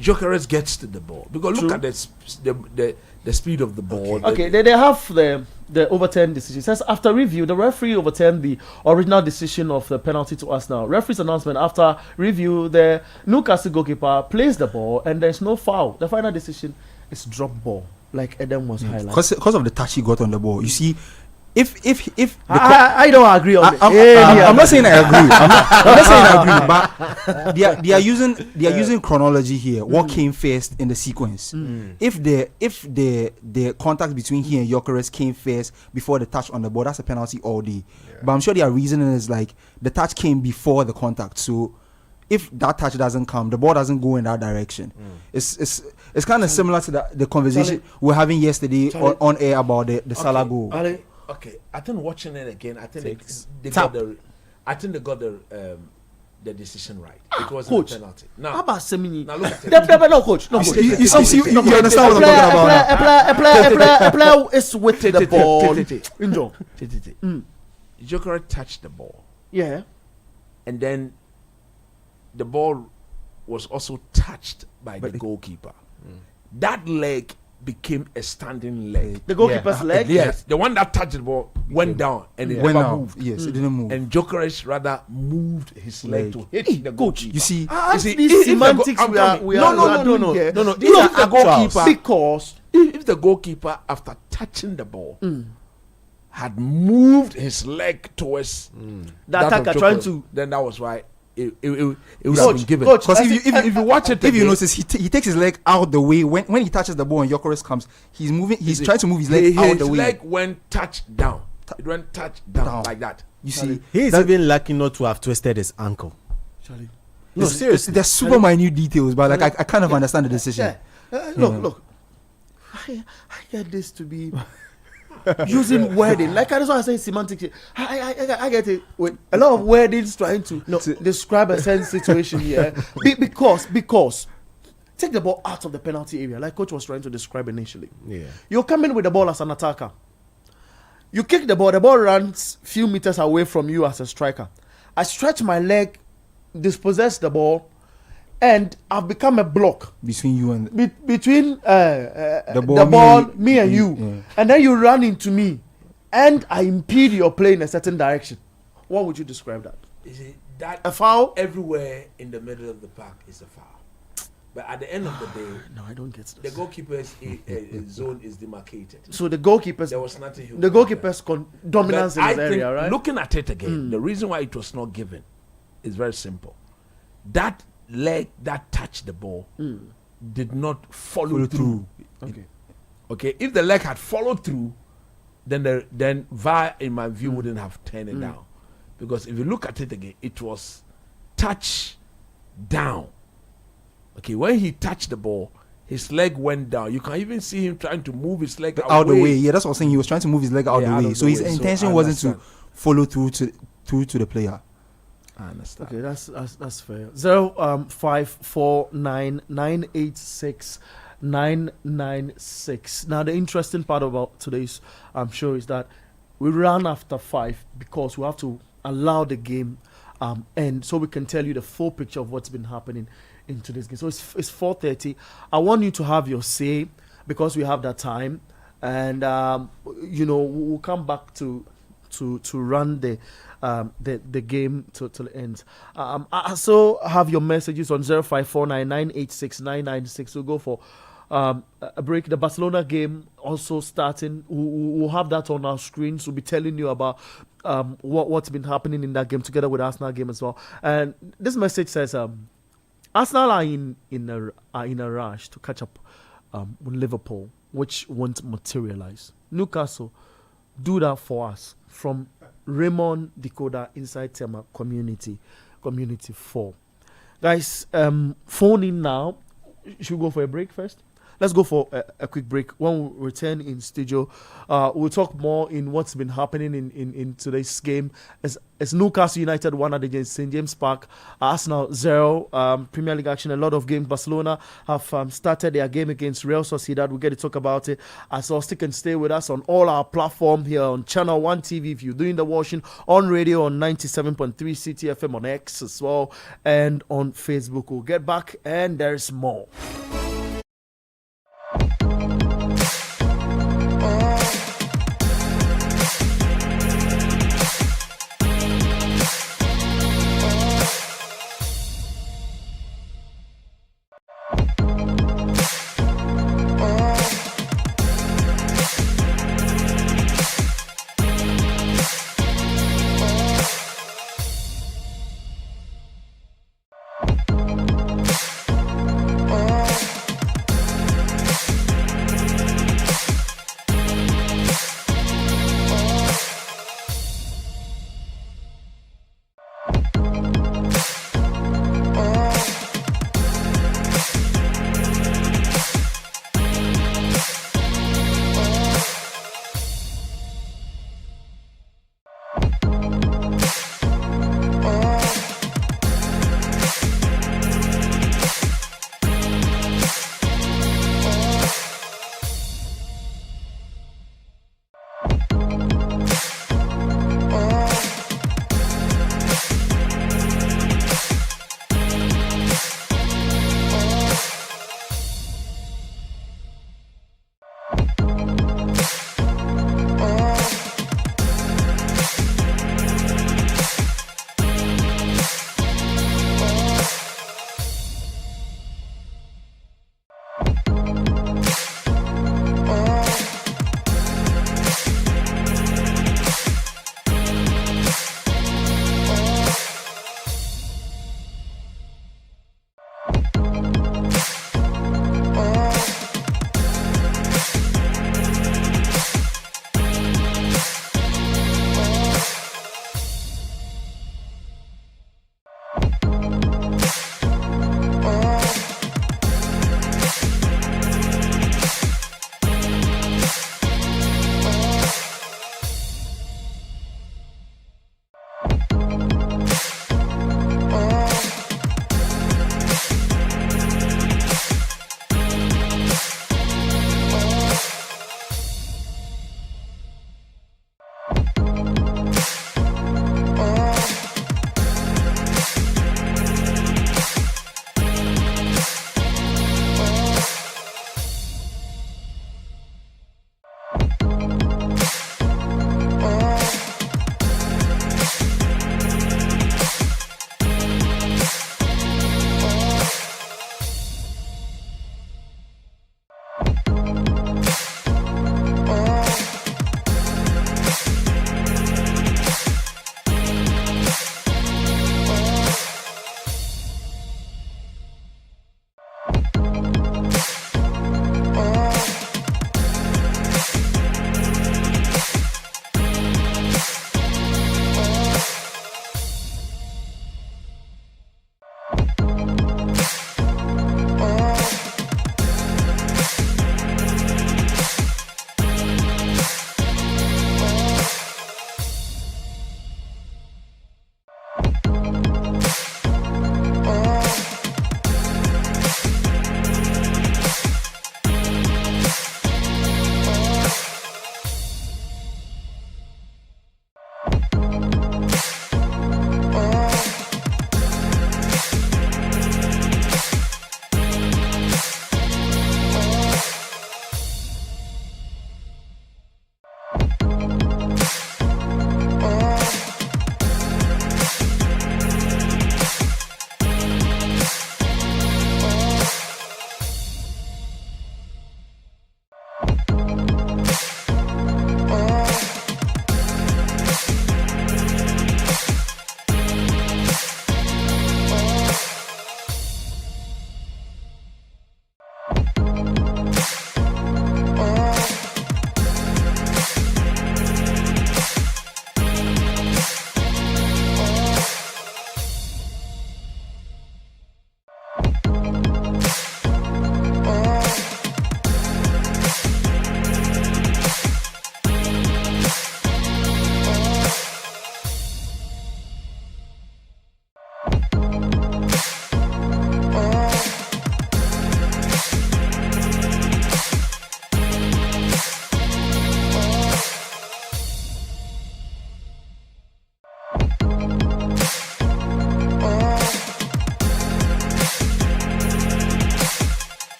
Gyökeres gets to the ball, because look at the speed of the ball. Okay, they have the overturned decision. It says after review, the referee overturned the original decision of the penalty to Arsenal. Referee's announcement: after review, the Newcastle goalkeeper plays the ball and there's no foul. The final decision is drop ball, like Adam was highlighting. Because of the touch he got on the ball. You see, if I don't agree on I'm not saying I agree. I'm not saying I agree, but they are using chronology here. What came first in the sequence? If the contact between he and Gyökeres came first before the touch on the ball, that's a penalty all day. But I'm sure their reasoning is like the touch came before the contact. So if that touch doesn't come, the ball doesn't go in that direction. It's kind of similar to the conversation we were having yesterday on air about the Salah goal. Okay, I think watching it again, I think they got the decision right. It was a penalty. Now, how about Semini? Now look at it. No, coach. You understand what I'm talking about? A player is with the ball. Gyökeres touched the ball. Yeah. And then the ball was also touched by the goalkeeper. That leg became a standing leg. The goalkeeper's leg? Yes. The one that touched the ball went down and it never moved. Yes, it didn't move. And Gyökeres rather moved his leg to hit the goalkeeper. You see, these semantics we are doing here. No. These are the goalkeeper. Because if the goalkeeper, after touching the ball, had moved his leg towards the attacker trying to, then that was why it would have been given. Because if you watch it, if you notice, he takes his leg out the way when he touches the ball and Gyökeres comes. He's moving. He's trying to move his leg out the way. His leg went touched down. It went touched down like that. You see, he's even lucky not to have twisted his ankle. Charlie. No, seriously, there's super minute details, but like I kind of understand the decision. Look. I get this to be using wording, like that's why I say semantics. I get it with a lot of wordings trying to describe a certain situation here. Because take the ball out of the penalty area, like coach was trying to describe initially. Yeah, you're coming with the ball as an attacker. You kick the ball runs few meters away from you as a striker. I stretch my leg, dispossess the ball, and I've become a block between you and between the ball, me and you. Yeah. And then you run into me, and I impede your play in a certain direction. What would you describe that? Is it that a foul? Everywhere in the middle of the park is a foul. But at the end of the day, no, I don't get this. The goalkeeper's zone is demarcated. So the goalkeeper's there was nothing. The goalkeeper's dominance in his area, right? Looking at it again, the reason why it was not given is very simple. That leg that touched the ball did not follow through. Okay. Okay, if the leg had followed through, then VAR, in my view, wouldn't have turned it down, because if you look at it again, it was touch down. Okay, when he touched the ball, his leg went down. You can even see him trying to move his leg out the way. Yeah, that's what I'm saying. He was trying to move his leg out Yeah, the out way. of So the his way. So intention I wasn't to understand. follow through to the player. I understand. Okay, that's fair. 0549986996. Now the interesting part about today's show is that we ran after 5 because we have to allow the game end so we can tell you the full picture of what's been happening in today's game. So it's 4:30. I want you to have your say because we have that time, and we'll come back to run the game to the end. I so have your messages on 0549986996. We'll go for a break. The Barcelona game also starting. We'll have that on our screens. We'll be telling you about what's been happening in that game together with the Arsenal game as well. And this message says Arsenal are in a rush to catch up with Liverpool, which won't materialize. Newcastle, do that for us. From Raymond Decoder inside Tema Community 4. Guys, phone in now. Should we go for a break first? Let's go for a quick break. When we return in studio, we'll talk more in what's been happening in today's game. As Newcastle United won against St. James Park, Arsenal 0, Premier League action, a lot of games. Barcelona have started their game against Real Sociedad. We'll get to talk about it. So stick and stay with us on all our platform here on Channel 1 TV if you're doing the watching, on radio on 97.3 CTFM, on X as well, and on Facebook. We'll get back and there's more.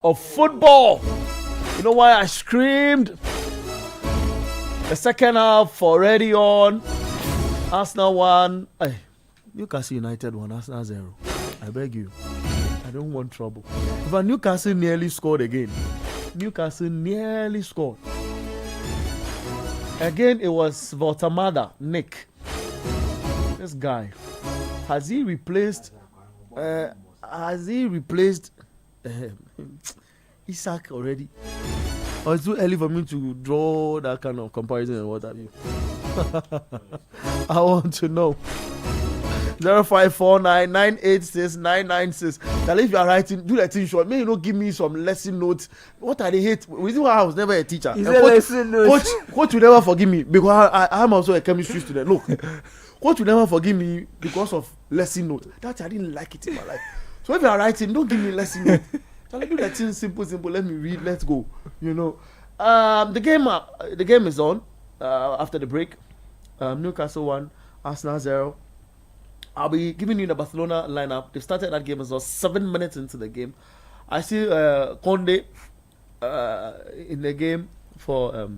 of football. You know why I screamed? The second half already on. Arsenal 1. Newcastle United 1. Arsenal 0. I beg you. I don't want trouble. But Newcastle nearly scored again. Newcastle nearly scored. Again, it was Voltamada, Nick. This guy. Has he replaced Isaac already? Or it's too early for me to draw that kind of comparison and what have you? I want to know. 0549986996. Now, if you are writing, do the thing short. May you not give me some lesson notes. What are they hate? Reason why I was never a teacher. Coach will never forgive me because I'm also a chemistry student. Look, coach will never forgive me because of lesson notes. That I didn't like it in my life. So if you are writing, don't give me lesson notes. Shall I do that thing simple? Let me read. Let's go. You know, the game is on after the break. Newcastle 1, Arsenal 0. I'll be giving you the Barcelona lineup. They started that game as well. 7 minutes into the game, I see Conde in the game for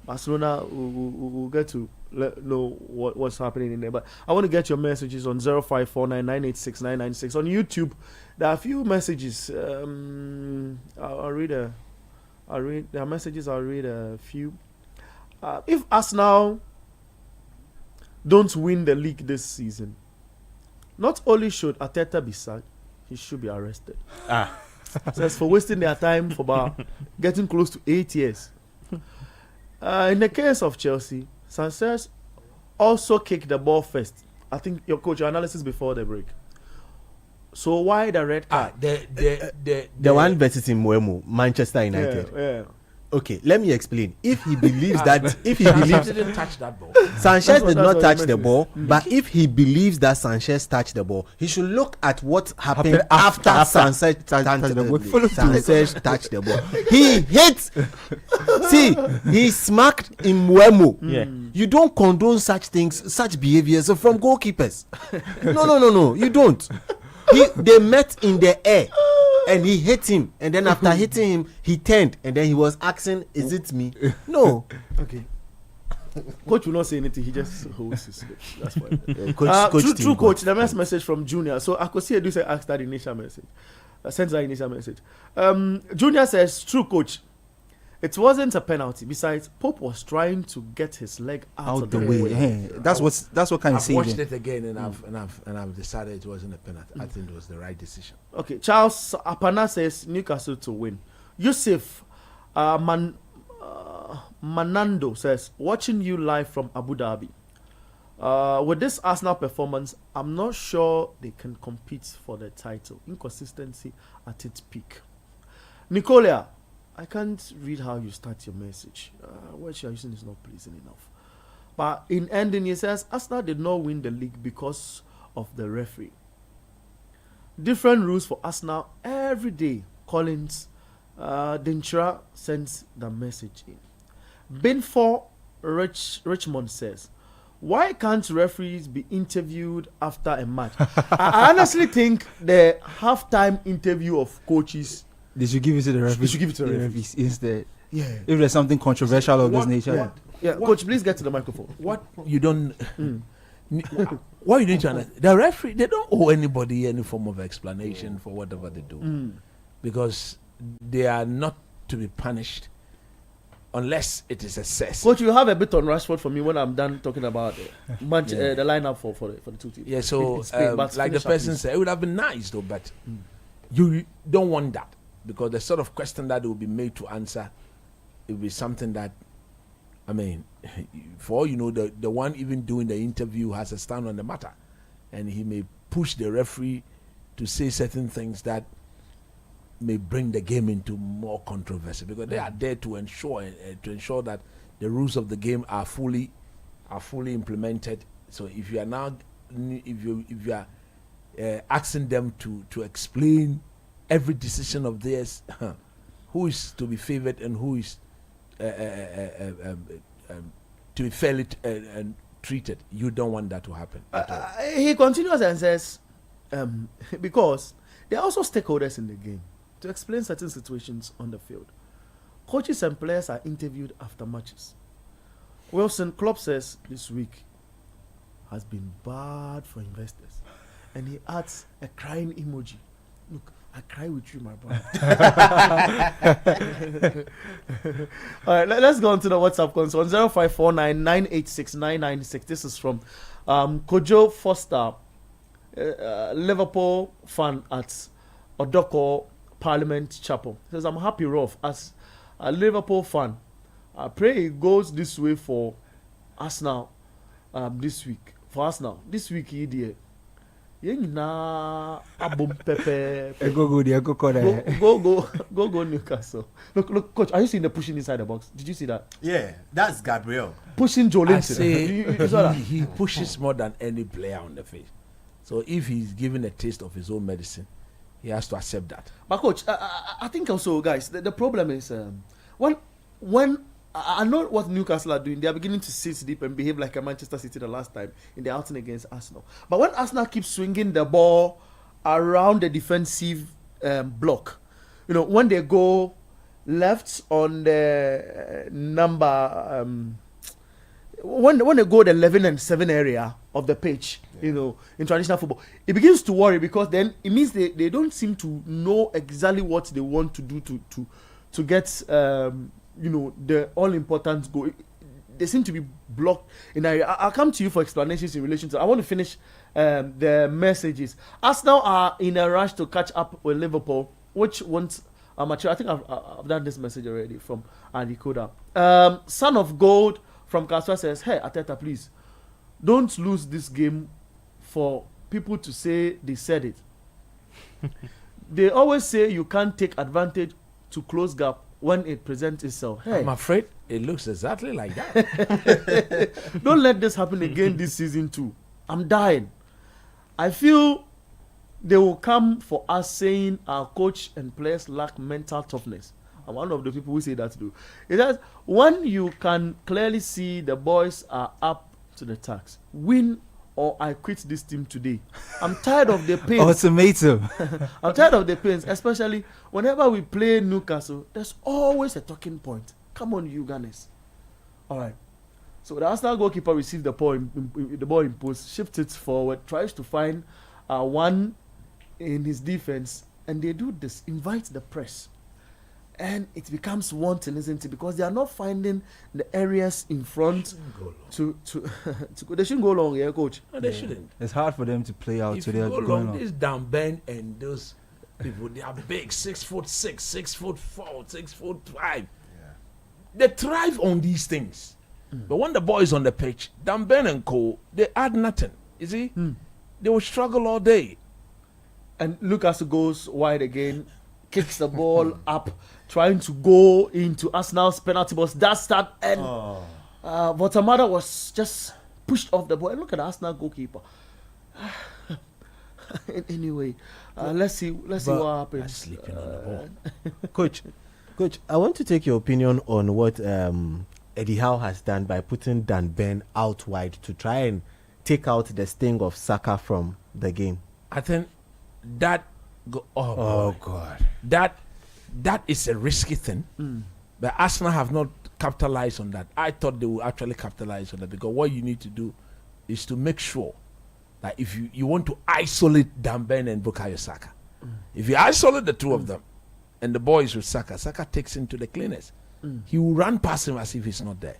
Barcelona. We'll get to know what's happening in there. But I want to get your messages on 0549986996 on YouTube. There are a few messages. I'll read their messages. I'll read a few. If Arsenal don't win the league this season, not only should Arteta be sacked, he should be arrested. Says for wasting their time for about getting close to 8 years. In the case of Chelsea, Sanchez also kicked the ball first. I think your analysis before the break. So why the red card? The one versus in Mbeumo, Manchester United. Yeah. Okay, let me explain. If he believes that, if he believes didn't touch that ball. Sanchez did not touch the ball, but if he believes that Sanchez touched the ball, he should look at what happened after Sanchez touched the ball. He hit. See, he smacked in Mbeumo. Yeah. You don't condone such things, such behaviors from goalkeepers. No, you don't. They met in the air. And he hit him, and then after hitting him, he turned, and then he was asking, "Is it me?" No. Okay. Coach will not say anything. He just holds his lips. That's why. Coach. Coach. The next message from Junior. So I could see Edu say ask that initial message. Sends that initial message. Junior says, "True, coach. It wasn't a penalty. Besides, Pope was trying to get his leg out of the way." Hey, that's what kind of I've saving. watched it again and I've decided it wasn't a penalty. I think it was the right decision. Okay, Charles Apana says Newcastle to win. Yusuf Manando says, watching you live from Abu Dhabi. With this Arsenal performance, I'm not sure they can compete for the title. Inconsistency at its peak. Nicolia, I can't read how you start your message. What you're using is not pleasing enough. But in ending, he says, Arsenal did not win the league because of the referee. Different rules for Arsenal every day. Collins, Dintra sends the message in. Binfor Richmond says, why can't referees be interviewed after a match? I honestly think the halftime interview of coaches, They should give it to the referees. They should give it to the referees. Instead. Yeah. If there's something controversial of this nature. Yeah, Coach, please get to the microphone. What you don't, what you need to understand, the referee, they don't owe anybody any form of explanation for whatever they do, because they are not to be punished unless it is assessed. Coach, you have a bit on Rashford for me when I'm done talking about the lineup for the two teams. Yeah, so but like the person said, it would have been nice though, but you don't want that, because the sort of question that will be made to answer, it will be something that, I mean, for all you know, the one even doing the interview has a stand on the matter, and he may push the referee to say certain things that may bring the game into more controversy, because they are there to ensure that the rules of the game are fully implemented. So if you are now if you are asking them to explain every decision of theirs, who is to be favored and who is to be fairly treated, you don't want that to happen. He continues and says, because there are also stakeholders in the game. to explain certain situations on the field. Coaches and players are interviewed after matches. Wilson Klopp says this week has been bad for investors. And he adds a crying emoji. Look, I cry with you, my brother. All right, let's go on to the WhatsApp console on 0549986996. This is from Kojo Foster, Liverpool fan at Odoko Parliament Chapel. He says, I'm happy, Rolf, as a Liverpool fan. I pray it goes this way for Arsenal this week. For Arsenal, this week, dear. Abum Pepe. Go Newcastle. Look, coach, are you seeing the pushing inside the box? Did you see that? Yeah, that's Gabriel. Pushing Joe I Linton. say You saw that? he pushes more than any player on the field. So if he's given a taste of his own medicine, he has to accept that. But coach, I think also, guys, the problem is when I know what Newcastle are doing. They are beginning to sit deep and behave like a Manchester City the last time in the outing against Arsenal. But when Arsenal keeps swinging the ball around the defensive block, you know, when they go left on the number, when they go the 11 and 7 area of the pitch, you know, in traditional football, it begins to worry because then it means they don't seem to know exactly what they want to do to get you know, the all-important goal. They seem to be blocked in area. I'll come to you for explanations in relation to. I want to finish the messages. Arsenal are in a rush to catch up with Liverpool, which wants a mature. I think I've done this message already from Andy Koda. Son of Gold from Kaswa says, "Hey, Ateta, please don't lose this game for people to say they said it. They always say you can't take advantage to close gap when it presents itself. Hey, I'm afraid it looks exactly like that. Don't let this happen again this season too. I'm dying. I feel they will come for us saying our coach and players lack mental toughness. I'm one of the people who say that too. It says when you can clearly see the boys are up to the task, win or I quit this team today. I'm tired of the pain. Ultimatum. I'm tired of the pains, especially whenever we play Newcastle. There's always a talking point. Come on, you Gunners. All right. So the Arsenal goalkeeper receives the ball in post, shifts it forward, tries to find one in his defense, and they do this, invite the press. And it becomes wanting, isn't it? Because they are not finding the areas in front to go. They shouldn't go long, yeah, coach. No, they shouldn't. It's hard for them to play out. If So you they're go going long, on. this down bend and those people, they are big, 6'6", 6'4", 6'5". They thrive on these things. But when the boys on the pitch, down bend and co, they add nothing. You see, they will struggle all day. And Lucas goes wide again, kicks the ball up, trying to go into Arsenal's penalty box. That start and Votamada was just pushed off the ball. And look at the Arsenal goalkeeper. Anyway, let's see what happens. Sleeping on the ball. Coach, I want to take your opinion on what Eddie Howe has done by putting Dan Ben out wide to try and take out the sting of Saka from the game. I think that God. That is a risky thing. But Arsenal have not capitalized on that. I thought they would actually capitalize on that, because what you need to do is to make sure that if you want to isolate Dan Ben and Bukayo Saka, if you isolate the two of them and the boys with Saka takes him to the cleaners. He will run past him as if he's not there.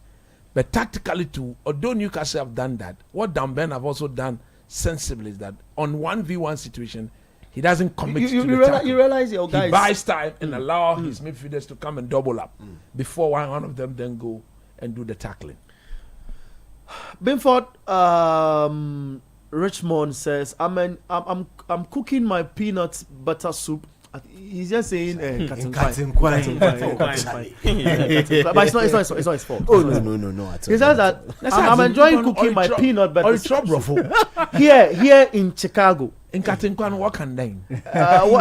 But tactically too, although Newcastle have done that, what Dan Ben have also done sensibly is that on 1v1 situation, he doesn't commit to the tackle. You realize your guys. He buys time and allow his midfielders to come and double up before one of them then go and do the tackling. Binford Richmond says, I'm cooking my peanut butter soup. He's just saying Cutting But it's not his fault. Oh no. He says that I'm enjoying cooking my peanut butter soup here in Chicago. In Katinkwan, what can they? Oh,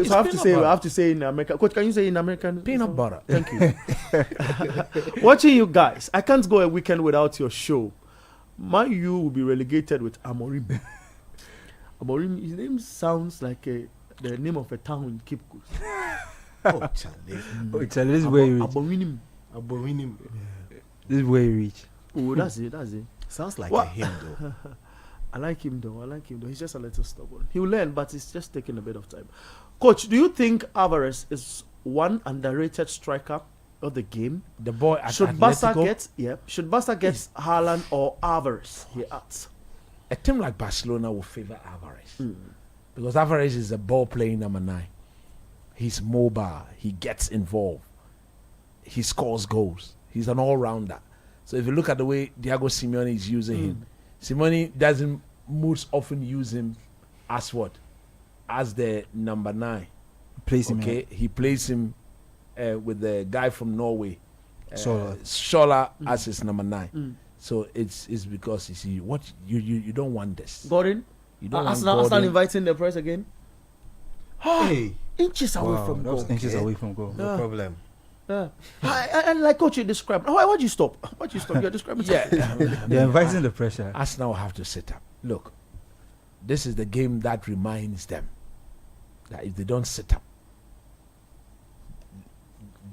so I have to say in America. Coach, can you say in American? Peanut butter. Thank you. Watching you guys, I can't go a weekend without your show. Man U will be relegated with Amorim. Amorim, his name sounds like a the name of a town in Cape Coast. Oh, Charlie. Oh, Charlie, this is where you reach. Abominim. Abominim. This is where you reach. Oh, that's it. That's it. Sounds like What? a hymn, though. I like him though. He's just a little stubborn. He'll learn, but it's just taking a bit of time. Coach, do you think Alvarez is one underrated striker of the game? The boy at Should Barca Atletico, Should Barca get Haaland or Alvarez? He asks. a team like Barcelona will favor Alvarez because Alvarez is a ball playing number 9. He's mobile. He gets involved. He scores goals. He's an all-rounder. So if you look at the way Diego Simeone is using him, Simeone doesn't most often use him as what? As the number 9. Place him. Okay, he plays him with the guy from Norway, Sola. Scholler as his number 9. So it's because you see what you don't want this. Gordon? You don't want Arsenal Gordon. inviting the press again? Hey, Inches away Wow, from that was goal. inches away from goal. no problem. Yeah. And like Coach, you described. Why'd you stop? Why'd you stop? You're describing. Yeah, They're inviting the pressure. Arsenal have to sit up. Look, this is the game that reminds them that if they don't sit up,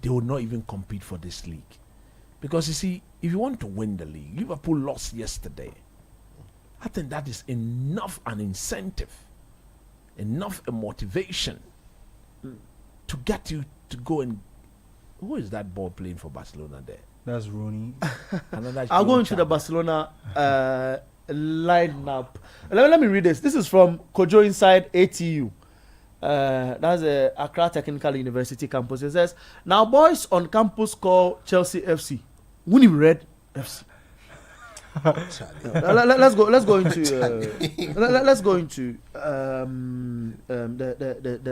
they will not even compete for this league. Because you see, if you want to win the league, Liverpool lost yesterday. I think that is enough an incentive, enough a motivation to get you to go and. Who is that ball playing for Barcelona there? That's Rooney. Another I'll go young into the chap. Barcelona lineup. Let me read this. This is from Kojo Inside ATU. That's the Accra Technical University campus. It says, now boys on campus call Chelsea FC. Winnie Red FC. Let's go into the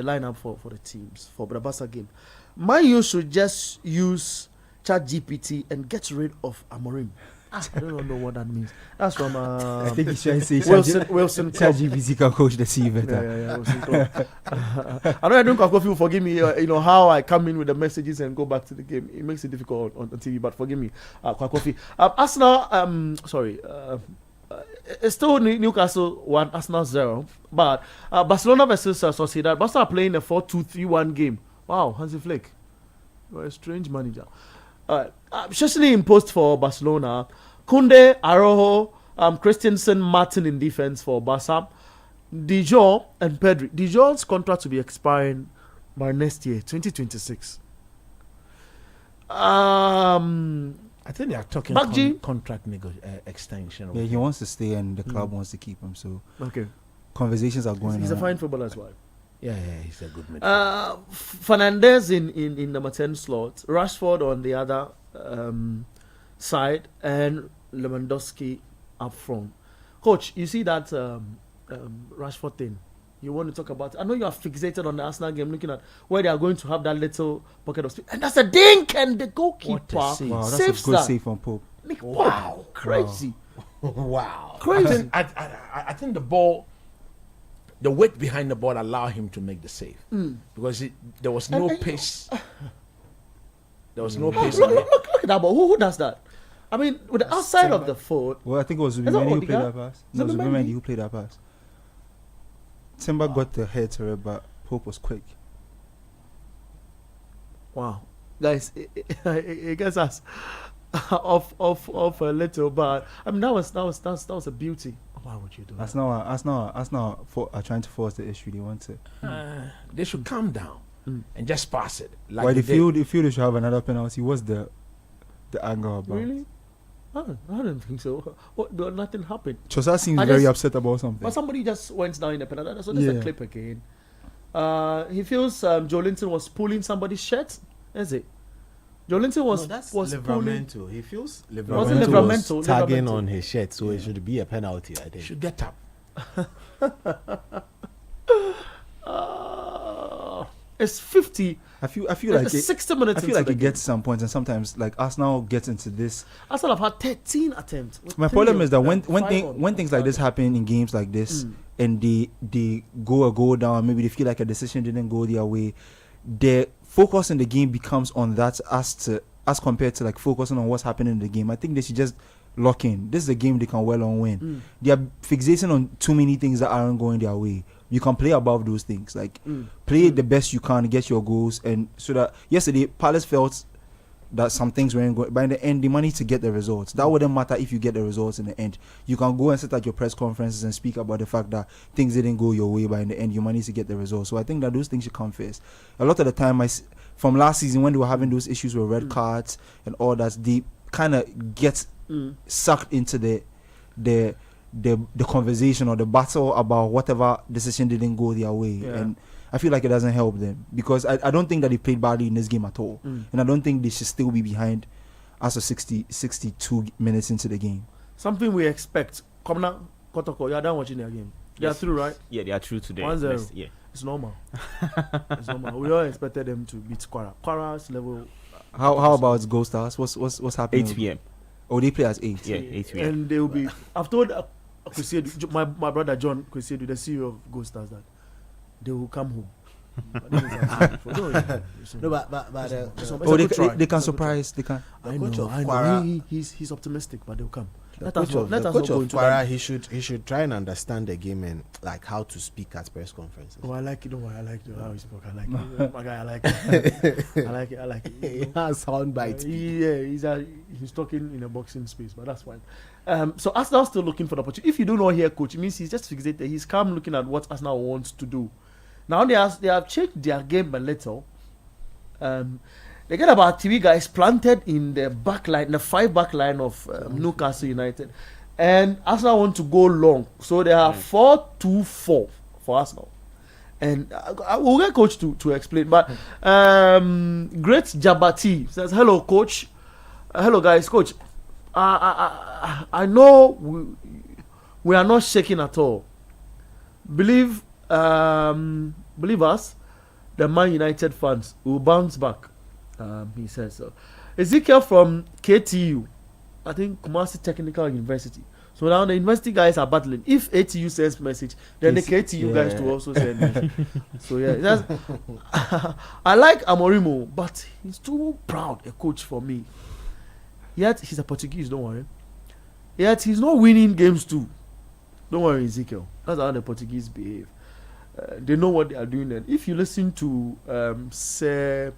lineup for the teams for the Barca game. Man U should just use ChatGPT and get rid of Amorim. I don't know what that means. That's from I think he's trying to say Wilson Klopp. ChatGPT can coach the team better. Yeah, Wilson Klopp. I know I don't coffee will forgive me. How I come in with the messages and go back to the game. It makes it difficult on TV, but forgive me. Coffee. Arsenal. It's still Newcastle 1, Arsenal 0. But Barcelona versus Sociedad. Barca are playing a 4-2-3-1 game. Wow, Hansi Flick. You're a strange manager. Especially in post for Barcelona. Koundé, Araujo, Christensen, Martin in defense for Barca. Dijon and Pedri. Dijon's contract to be expiring by next year, 2026. I think they are talking Bakji? contract extension. Yeah, he wants to stay and the club wants to keep him. So Okay. conversations are going He's on. a fine footballer as well. Yeah, he's a good midfielder. Fernandez in number 10 slot, Rashford on the other side, and Lewandowski up front. Coach, you see that Rashford thing? You want to talk about? I know you are fixated on the Arsenal game, looking at where they are going to have that little pocket of space, and that's a dink, and the goalkeeper save. Wow, that's saves a good that. save from Pope. Wow, crazy, Wow. crazy. I think the ball, the weight behind the ball allowed him to make the save because there was no pace. There was no pace. Look at that ball. Who does that? I mean, with the outside of the foot. Well, I think it was that Zubimendi who Odegaard? played that pass. No, Zubimendi? Zubimendi who played that pass. Timber got the head to it, but Pope was quick. Wow, guys, it gets us off a little, but I mean that was a beauty. Why would you do that? Arsenal are trying to force the issue. They want to. They should calm down and just pass it. Like Why they they feel they should have another penalty? What's the anger about? Really? I don't think so. Nothing happened. Chosa seems I very just- upset about something. But somebody just went down in the penalty. So there's a Yeah. clip again. He feels Joe Linton was pulling somebody's shirt. Is it? Joe Linton was pulling. Livramento. He feels Wasn't Livramento was Livramento, tagging Livramento. on his shirt, so it should be a penalty. I think. should get up. It's 50. I feel like It's it, 60 minutes. I feel like into it the gets some points, and sometimes like Arsenal gets into this. game. Arsenal have had 13 attempts. with My 3 problem is that of when them, 5 on when things like this target. happen in games like this, and they go a goal down, maybe they feel like a decision didn't go their way, their focus in the game becomes on that as compared to like focusing on what's happening in the game. I think they should just lock in. This is a game they can well on win. They are fixating on too many things that aren't going their way. you can play above those things. Like play the best you can, get your goals, and so that yesterday Palace felt that some things weren't going, but in the end, the money to get the results. That wouldn't matter if you get the results in the end. You can go and sit at your press conferences and speak about the fact that things didn't go your way, but in the end, you managed to get the results. So I think that those things should come first. A lot of the time, from last season when they were having those issues with red cards and all that, they kind of get sucked into the conversation or the battle about whatever decision didn't go their way. Yeah. And I feel like it doesn't help them, because I don't think that they played badly in this game at all. And I don't think they should still be behind as of 62 minutes into the game. Something we expect. Come now, Kotoko, you are done watching their game. They are through, right? Yeah, they are true today. 1-0. Yeah. It's normal. It's normal. We all expected them to beat Quara. Quara's level. How about Gold Stars? What's happening? 8 p.m. Oh, they play at 8. Yeah, 8 p.m. And they will be. I've told my brother John Kwesiedu, the CEO of Gold Stars, that they will come home. No, but Oh, they can surprise. They can. I coach know. of I know. Quara- He's optimistic, but they'll come. The Let us coach of not go into Quara, that. he should try and understand the game and like how to speak at press conferences. Oh, I like it. No, I like it. How he spoke. I like it. My guy, I like it. I like it. I like it. He has sound bites. Yeah, he's talking in a boxing space, but that's fine. So Arsenal's still looking for the opportunity. If you do not hear coach, it means he's just fixated. He's calm looking at what Arsenal wants to do. Now they have changed their game a little. They get about 3 guys planted in the back line, the 5 back line of Newcastle United, and Arsenal want to go long, so they have 4-2-4 for Arsenal. And we'll get coach to explain. But Great Jabati says, "Hello, coach. Hello, guys, coach. I know we are not shaking at all. Believe us, the Man United fans will bounce back." He says so. Ezekiel from KTU, I think Kumasi Technical University. So now the university guys are battling. If ATU sends message, then the KTU guys to also send message. So yeah, I like Amorimo, but he's too proud a coach for me. Yet he's a Portuguese, don't worry. Yet he's not winning games too. Don't worry, Ezekiel. That's how the Portuguese behave. They know what they are doing. And if you listen to say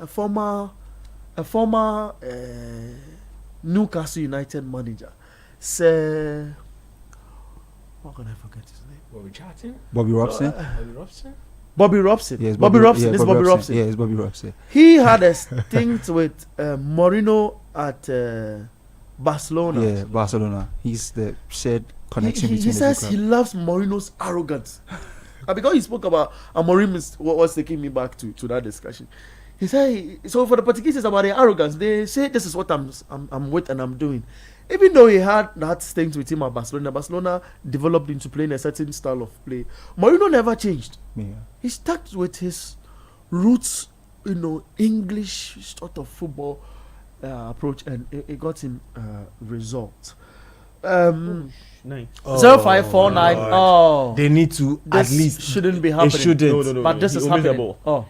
a former Newcastle United manager, say, how can I forget his name? Bobby Charlton? Bobby Robson. Bobby Robson? Bobby Robson. Yes, Bobby Robson. It's Bobby Robson. Yeah, it's Bobby Robson. He had a stint with Mourinho at Barcelona. Yeah, Barcelona. He's the shared connection He between the says two he clubs. loves Mourinho's arrogance. And because he spoke about Amorim is what's taking me back to that discussion. He said so for the Portuguese it's about their arrogance. They say this is what I'm with and I'm doing. Even though he had that stint with him at Barcelona developed into playing a certain style of play. Mourinho never changed. Yeah. He stuck with his roots, English sort of football approach, and it got him results. Nice. 0549. Oh, They need to this at least. shouldn't be happening. It shouldn't. No. But this He is omits the happening. ball. Oh,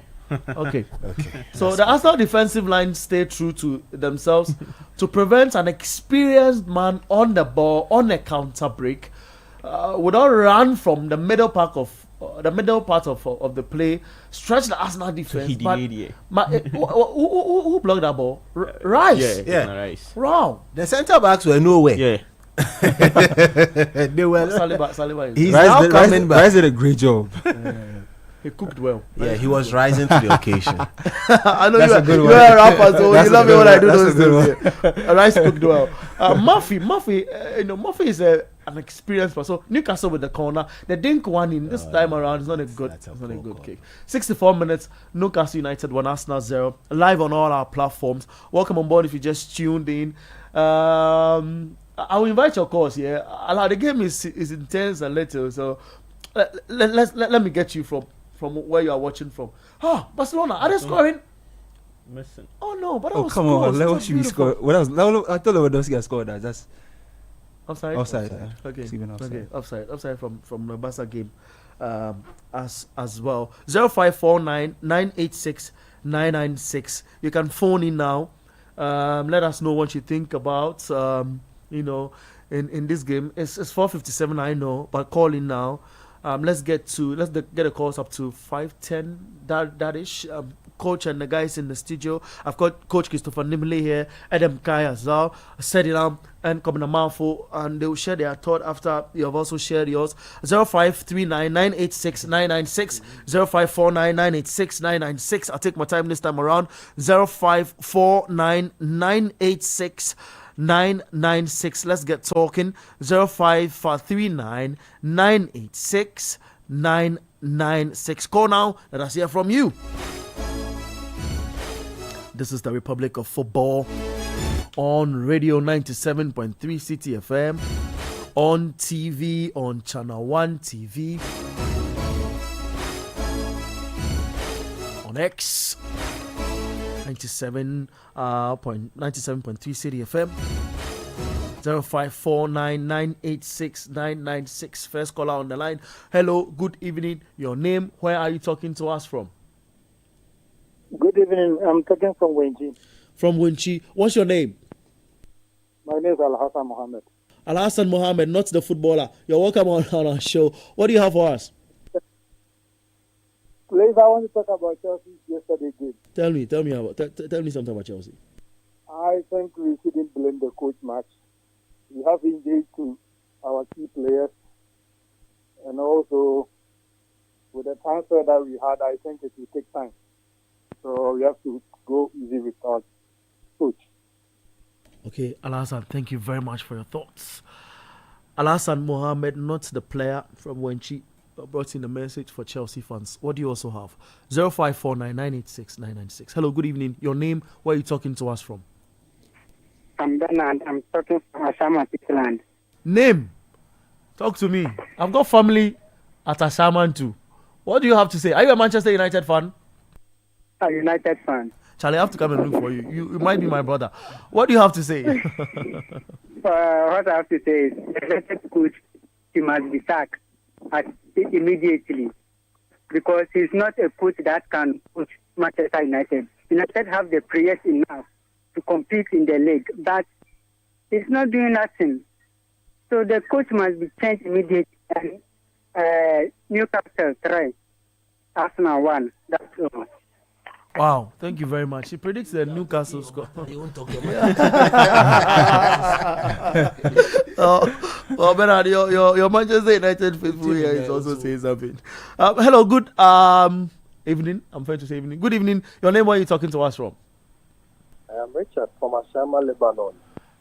okay. Okay. So the Arsenal defensive line stay true to themselves to prevent an experienced man on the ball on a counter break, without run from the middle part of the play, stretch the Arsenal defense. He delayed, yeah. Who blocked that ball? Rice. Yeah. Rice. Wow. The centre backs were nowhere. Yeah. They were. Saliba. He's now coming back. Rice did a great job. He cooked well. Yeah, he was rising to the occasion. I know That's a good you one. are a rapper, so That's you a love me good when I one. do That's those a good things. Yeah. Rice cooked well. Murphy, Murphy is an experienced person. So Newcastle with the corner, the dink one in this time around is not a good, that's a it's not a poor good call. kick. 64 minutes. Newcastle United 1, Arsenal 0. Live on all our platforms. Welcome on board if you just tuned in. I will invite your calls here. The game is intense a little, so let me get you from where you are watching from. Barcelona, are they scoring? Missing. Oh no, but that Oh, was come close. on. Let That what was should we beautiful. score? What else? I thought Lewandowski had scored that. That's Offside. offside. Okay. Steven offside. Okay. Offside from the Barca game, as well. 0549 986 996. You can phone in now. Let us know what you think about in this game. It's 4:57, I know, but call in now. Let's get the calls up to 5:10. That is. Coach and the guys in the studio. I've got Coach Christopher Nimley here, Adam Kai as well, Sedilam and Kabinamafo, and they will share their thought after you have also shared yours. 0539-986-996, 0549-986-996. I'll take my time this time around. 0549-986-996. Let's get talking. 0539-986-996. Call now. Let us hear from you. This is the Republic of Football on Radio 97.3 City FM, on TV, on Channel 1 TV, on X, 97.3 City FM, 0549-986-996. First caller on the line. Hello, good evening. Your name, where are you talking to us from? Good evening. I'm talking from Wenchi. From Wenchi. What's your name? My name is Al Hassan Mohammed. Al Hassan Mohammed, not the footballer. You're welcome on our show. What do you have for us? Please, I want to talk about Chelsea's yesterday game. Tell me something about Chelsea. I think we shouldn't blame the coach much. We have injuries to our key players, and also with the transfer that we had, I think it will take time. So we have to go easy with our coach. Okay, Al-Hassan, thank you very much for your thoughts. Al-Hassan Mohammed, not the player from Wenchi, brought in a message for Chelsea fans. What do you also have? 0549-986-996. Hello, good evening. Your name, where are you talking to us from? I'm Bernard. I'm talking from Ashama, Pitland. Name? Talk to me. I've got family at Ashaman too. What do you have to say? Are you a Manchester United fan? A United fan. Charlie, I have to come and look for you. You might be my brother. What do you have to say? What I have to say is, the United coach, he must be sacked immediately, because he's not a coach that can coach Manchester United. United have the players enough to compete in the league, but he's not doing nothing. So the coach must be changed immediately. And Newcastle 3, Arsenal 1. That's all. Wow, thank you very much. He predicts the Newcastle score. You won't talk Oh, Bernard, your Manchester United faithful here is also saying something. Hello, good evening. I'm trying to say evening. Good evening. Your name, where are you talking to us from? I am Richard from Ashama, Lebanon.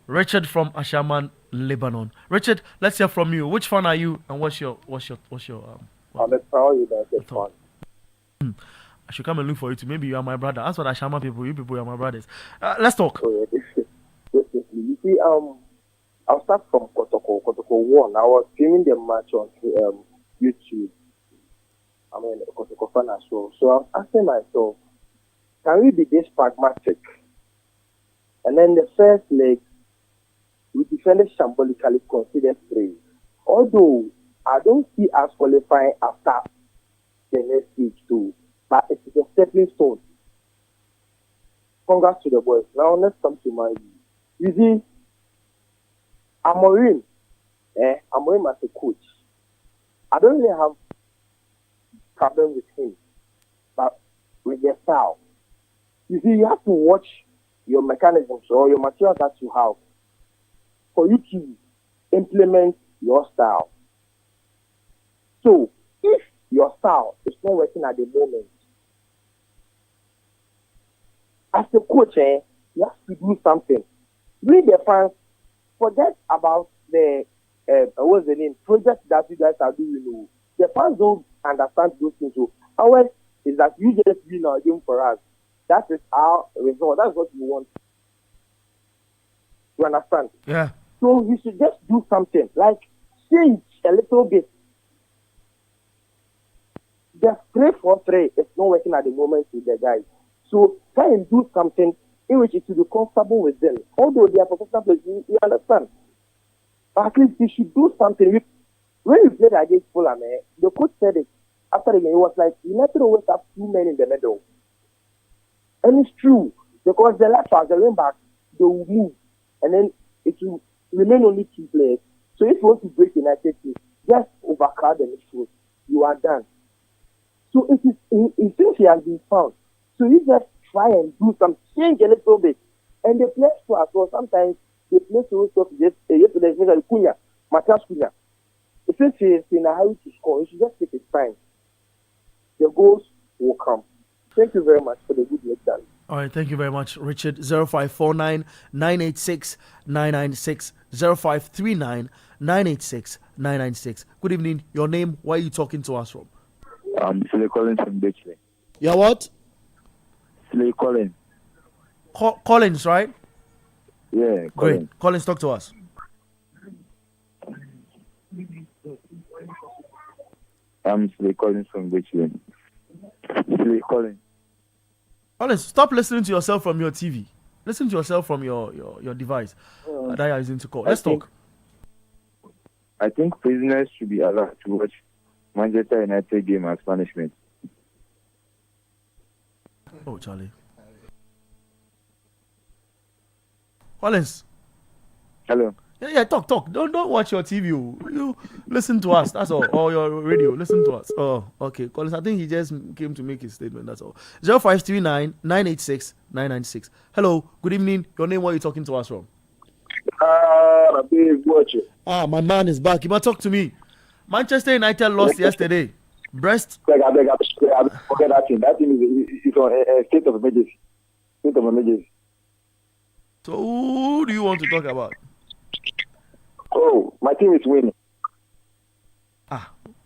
Richard from Ashaman, Lebanon. Richard, let's hear from you. Which fan are you, and what's your I'm a proud United fan. I should come and look for you too. Maybe you are my brother. That's what Ashama people. You people are my brothers. Let's talk. Oh, yeah, you see, I'll start from Kotoko 1. I was streaming the match on YouTube. I mean, Kotoko fan as well. So I was asking myself, can we be this pragmatic? And then the first leg, we defended shambolically, conceded 3. Although I don't see us qualifying after the next stage too, but it's a stepping stone. Congrats to the boys. Now let's come to my view. You see, Amorim as a coach, I don't really have problem with him, but with their style. You see, you have to watch your mechanisms or your materials that you have for you to implement your style. So, if your style is not working at the moment, as a coach, you have to do something. Read the fans, forget about the what's the name project that you guys are doing. The fans don't understand those things. So ours is that you just win our game for us. That is our result. That's what we want. You understand? Yeah. So we should just do something, like change a little bit. The 3-4-3 is not working at the moment with the guys. So try and do something in which it will be comfortable with them. Although they are professional players, you understand. But at least you should do something. When you played against Fulham, the coach said it after the game. It was like, United always have 2 men in the middle. And it's true, because the left back, the wing back, they will move. And then it will remain only 2 players. So if you want to break United team, just overcrowd the midfield. You are done. So it seems he has been found. So you just try and do some change a little bit. And the players too as well, sometimes they play so stuff yesterday, Cunha, Matthias Cunha. Since he is in a hurry to score, he should just take his time. The goals will come. Thank you very much for the good work done. All right, thank you very much, Richard. 0549 986 996 0539 986 996. Good evening. Your name? Where are you talking to us from? Slay Collins from Bichley. Yeah, what? Slay Collins. Collins, right? Yeah, Collins. Great. Collins, talk to us. I'm Slay Collins from Bichley. Slay Collins. Collins, stop listening to yourself from your TV. Listen to yourself from your device that you are using to call. Let's talk. I think prisoners should be allowed to watch Manchester United game as punishment. Oh, Charlie. Collins. Hello. Yeah, talk. Don't watch your TV. You listen to us. That's all. Or your radio. Listen to us. Oh, okay. Collins, I think he just came to make his statement. That's all. 0539 986 996. Hello. Good evening. Your name? Where are you talking to us from? My man is back. You must talk to me. Manchester United lost yesterday. Brest. I beg, forget that thing. That thing is on a state of emergency. So who do you want to talk about? Oh, my team is winning.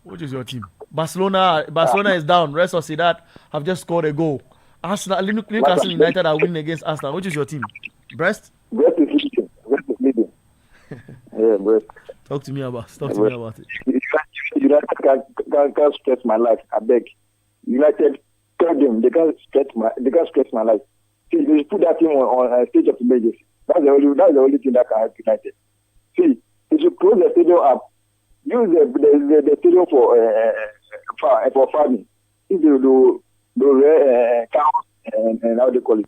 Which is your team? Barcelona is down. Rest of Sociedad have just scored a goal. Newcastle United are winning against Arsenal. Which is your team? Brest is leading. Yeah, Brest. Talk to me about it. United can't stress my life. I beg. United, tell them they can't stress my life. See, they put that team on a stage of emergency. That's the only thing that can help United. See, they should close the stadium up. Use the stadium for farming. If they do cows and how they call it,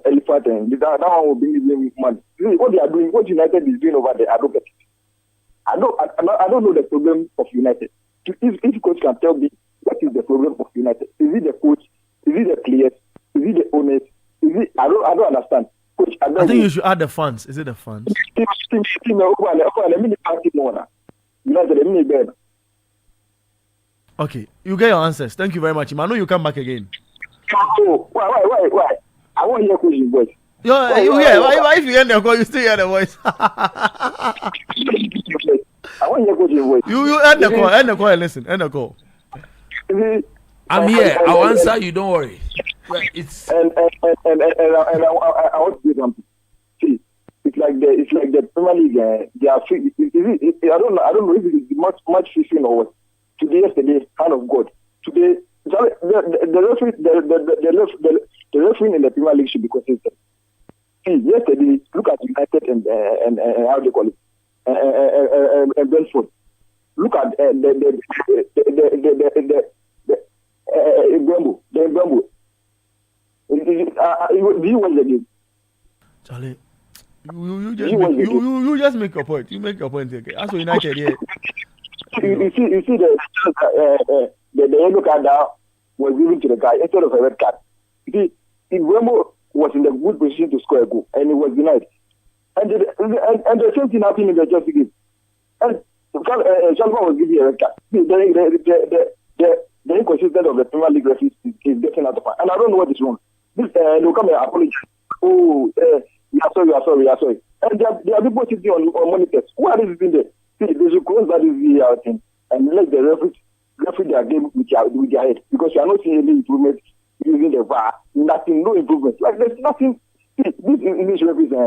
elephant, and that one will bring them money. See, what they are doing, what United is doing over there, I don't get it. I don't know the problem of United. If coach can tell me what is the problem of United, is it the coach? Is it the players? Is it the owners? I don't understand. Coach, I think you should add the funds. Is it the funds? Okay, you get your answers. Thank you very much. I know you come back again. So, why? I want to hear coach's voice. If you hear the call, you still hear the voice. I want to hear coach's voice. You end the call and listen. End the call. I'm here. I'll answer you. Don't worry. It's and I want to say something. See, it's like the Premier League. They are free. I don't know if it is much fishing or what. Yesterday, hand of God. Today, the referee in the Premier League should be consistent. See, yesterday, look at United and how they call it, and Brentford. Look at the Brembo. Do you watch the game? Charlie, you just make your point. You make your point. Okay. As for United, yeah. You see the yellow card that was given to the guy instead of a red card. You see, if Brembo was in the good position to score a goal and he was denied, and the same thing happened in the Chelsea game, and Shalva was given a red card. The inconsistent of the Premier League referees is getting out of hand, and I don't know what is wrong. This they'll come and apologize. Oh, we are sorry. And there are people sitting on monitors. Who are they sitting there? See, they should close that VAR thing and let the referee their game with their head, because you are not seeing any improvement using the VAR. Nothing, no improvement. Like there's nothing. See, these English referees they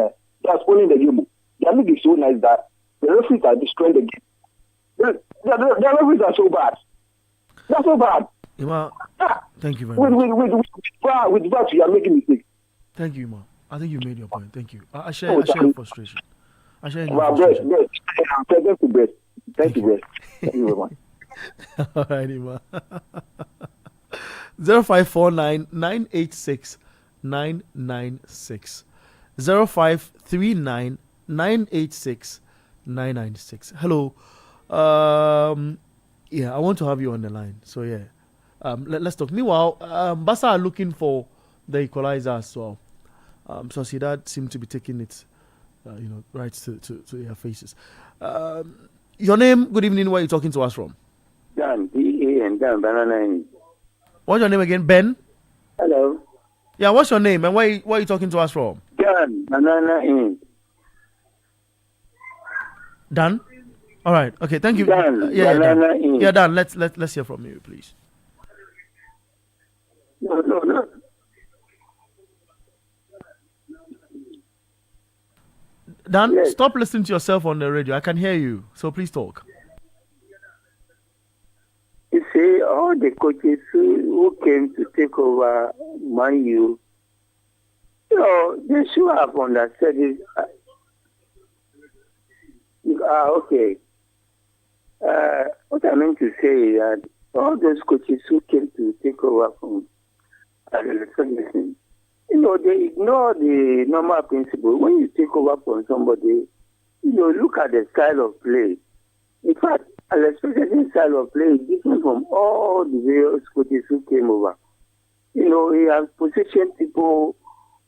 are spoiling the game. Their league is so nice that the referees are destroying the game. The referees are so bad. They're so bad. Ima, thank you very much. With VAR, you are making mistakes. Thank you, Ima. I think you made your point. Thank you. I share your frustration. I share your frustration. Thank you, Brett. Thank you very much. All right, Ima. 0549 986 996 0539 986 996. Hello. Yeah, I want to have you on the line. So yeah, let's talk. Meanwhile, Barca are looking for the equalizer as well. Sociedad seem to be taking it, right to their faces. Your name? Good evening. Where are you talking to us from? Dan, B-A-N, Dan, Banana. What's your name again? Ben. Hello. Yeah. What's your name and where are you talking to us from? Dan, Banana. Dan. All right. Okay. Thank you. Dan, Yeah, Banana. Dan. Yeah, Dan. Let's hear from you, please. No. Dan, Yes. stop listening to yourself on the radio. I can hear you, so please talk. You see, all the coaches who came to take over Man U, they should have understood it. Okay. What I meant to say is that all those coaches who came to take over from Ferguson, they ignore the normal principle. When you take over from somebody, look at the style of play. In fact, Alex Ferguson's style of play is different from all the various coaches who came over. He has positioned people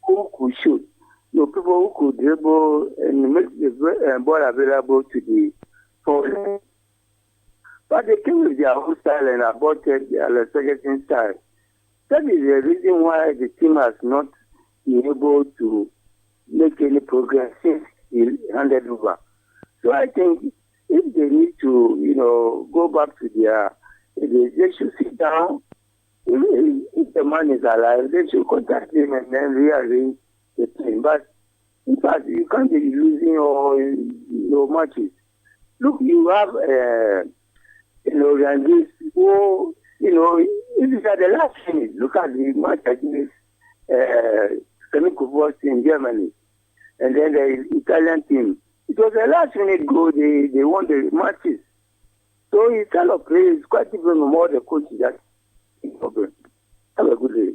who could shoot, people who could dribble and make the ball available to the forward. But they came with their own style and aborted the Alex Ferguson style. That is the reason why the team has not been able to make any progress since he handed over. So I think if they need to, go back to they should sit down. If the man is alive, they should contact him and then rearrange the team. But in fact, you can't be losing all matches. Look, you have, Rangers who, if it's at the last minute, look at the match against Newcastle in Germany, and then the Italian team. It was a last minute goal. They won the matches. So his style of play is quite different from all the coaches that have a good day.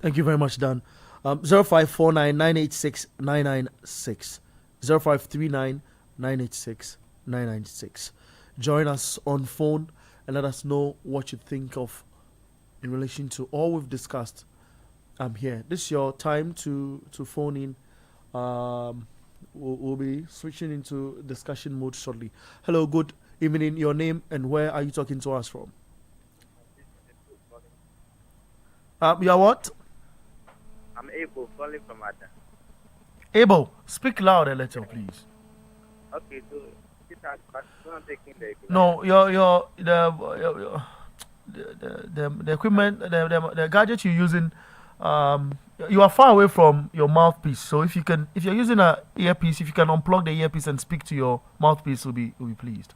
Thank you very much, Dan. 0549 986 996. 0539 986 996. Join us on phone and let us know what you think of in relation to all we've discussed. I'm here. This is your time to phone in. We'll be switching into discussion mode shortly. Hello, good evening. Your name and where are you talking to us from? You are what? I'm Able, calling from Ada. Able, speak loud a little, please. Okay, so this has Barcelona taking the No, the equipment, the gadget you're using, you are far away from your mouthpiece. So if you're using an earpiece, if you can unplug the earpiece and speak to your mouthpiece, we'll be pleased.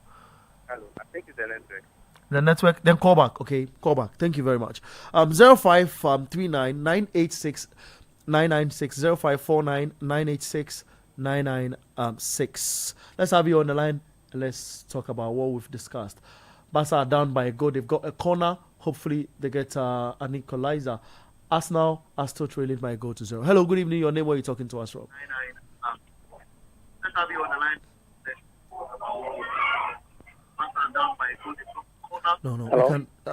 Hello, I think it's the network. The network, then call back. Okay, call back. Thank you very much. 0539 986 996 0549 986 996. Let's have you on the line. Let's talk about what we've discussed. Barca are down by a goal. They've got a corner. Hopefully they get an equalizer. Arsenal are still trailing by a goal to 0. Hello, good evening. Your name, where are you talking to us from? Let's have you on the line. No, Hello?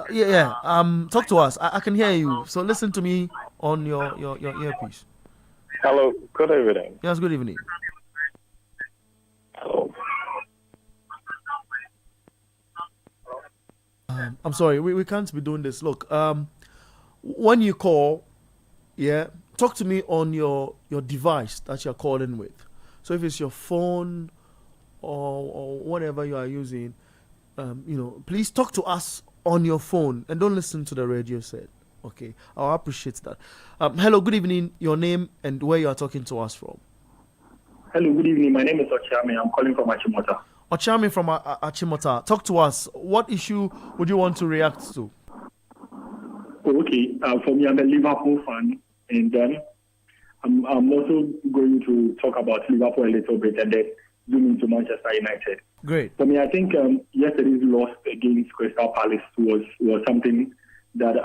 we can. Talk to us. I can hear you. So listen to me on your earpiece. Hello, good evening. Yes, good evening. Hello. I'm sorry, we can't be doing this. Look, when you call, talk to me on your device that you're calling with. So if it's your phone or whatever you are using, please talk to us on your phone and don't listen to the radio set. Okay, I'll appreciate that. Hello, good evening. Your name and where you are talking to us from. Hello, good evening. My name is Ochami. I'm calling from Achimota. Ochami from Achimota. Talk to us. What issue would you want to react to? Okay, for me, I'm a Liverpool fan, and then I'm also going to talk about Liverpool a little bit and then zoom into Manchester United. Great. For me, I think yesterday's loss against Crystal Palace was something that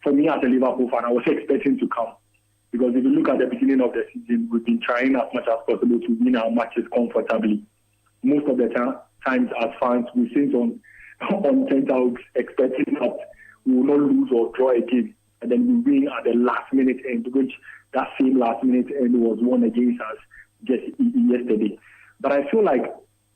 for me as a Liverpool fan, I was expecting to come. Because if you look at the beginning of the season, we've been trying as much as possible to win our matches comfortably. Most of the times as fans, we sit on Tenta expecting that we will not lose or draw a game, and then we win at the last minute end, which that same last minute end was won against us just yesterday. But I feel like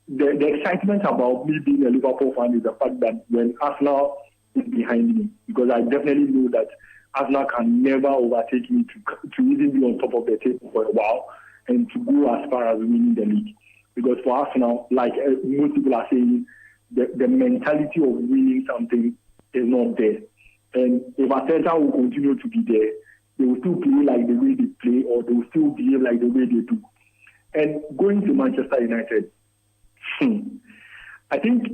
the excitement about me being a Liverpool fan is the fact that when Arsenal is behind me, because I definitely know that Arsenal can never overtake me to even be on top of the table for a while and to go as far as winning the league. Because for Arsenal, like most people are saying, the mentality of winning something is not there. And if Arteta will continue to be there, they will still play like the way they play, or they will still behave like the way they do. And going to Manchester United, I think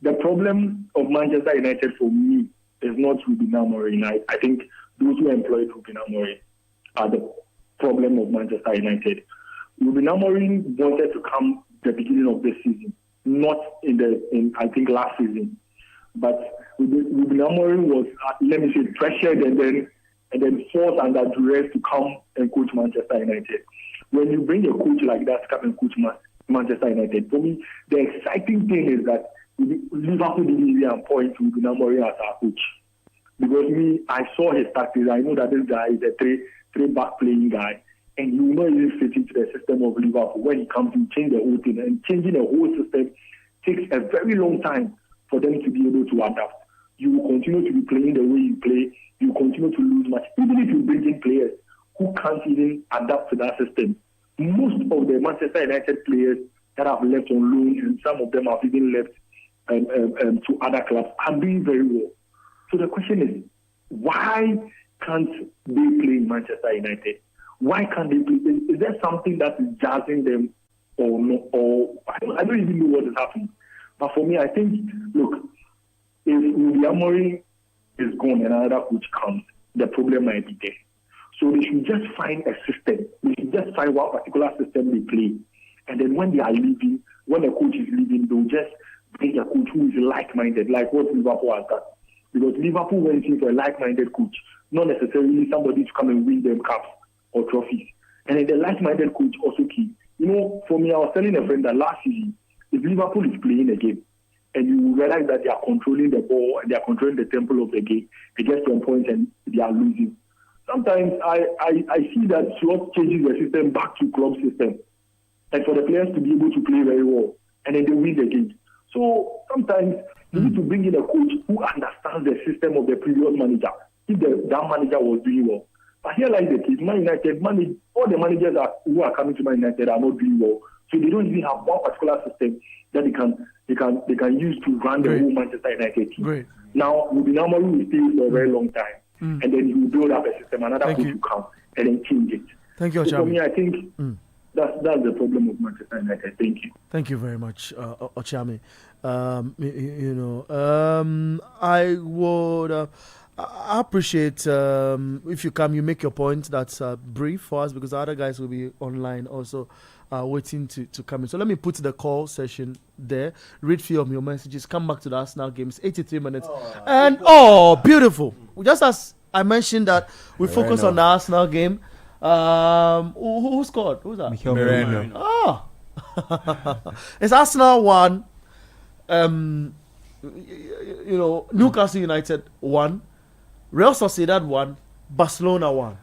the problem of Manchester United for me is not Ruben Amorim. I think those who employed Ruben Amorim are the problem of Manchester United. Ruben Amorim wanted to come the beginning of this season, not in I think last season. But Ruben Amorim was, let me say, pressured and then forced under duress to come and coach Manchester United. When you bring a coach like that to come and coach Manchester United, for me, the exciting thing is that Liverpool didn't even appoint Ruben Amorim as our coach. Because I saw his tactics. I know that this guy is a three-back playing guy, and he will not even fit into the system of Liverpool. When he comes to change the whole thing, and changing the whole system takes a very long time for them to be able to adapt. You will continue to be playing the way you play. You will continue to lose much. Even if you bring in players who can't even adapt to that system. Most of the Manchester United players that have left on loan, and some of them have even left to other clubs, are doing very well. So the question is, why can't they play in Manchester United? Why can't they play? Is there something that is jazzing them or no? Or I don't even know what is happening. But for me, I think, look, if Ruben Amorim is gone and another coach comes, the problem might be there. So they should just find a system. They should just find what particular system they play. And then when they are leaving, when the coach is leaving, they'll just bring a coach who is like-minded, like what Liverpool has done. Because Liverpool went in for a like-minded coach, not necessarily somebody to come and win them cups or trophies. And then the like-minded coach also key. You know, for me, I was telling a friend that last season, if Liverpool is playing a game, and you realize that they are controlling the ball and they are controlling the tempo of the game, they get to a point and they are losing. Sometimes I see that Slot changes the system back to club system, and for the players to be able to play very well, and then they win the game. So sometimes you need to bring in a coach who understands the system of the previous manager, if that manager was doing well. But here like the case, Man United, all the managers who are coming to Man United are not doing well. So they don't even have one particular system that they can use to run the whole Manchester United team. Great. Now, Ruben Amorim will stay for a very long time. And then you build up a system, another coach will come, and then change it. Thank you, so for me, I think that's the problem of Manchester United. Thank you. Thank you very much, Ochame. I would appreciate if you come, you make your point that's brief for us, because the other guys will be online also waiting to come in. So let me put the call session there. Read few of your messages. Come back to the Arsenal games. 83 minutes. Beautiful. Just as I mentioned that we focus on the Arsenal game. Who scored? Who's that? Moreno. It's Arsenal 1. Newcastle United 1. Real Sociedad 1. Barcelona 1.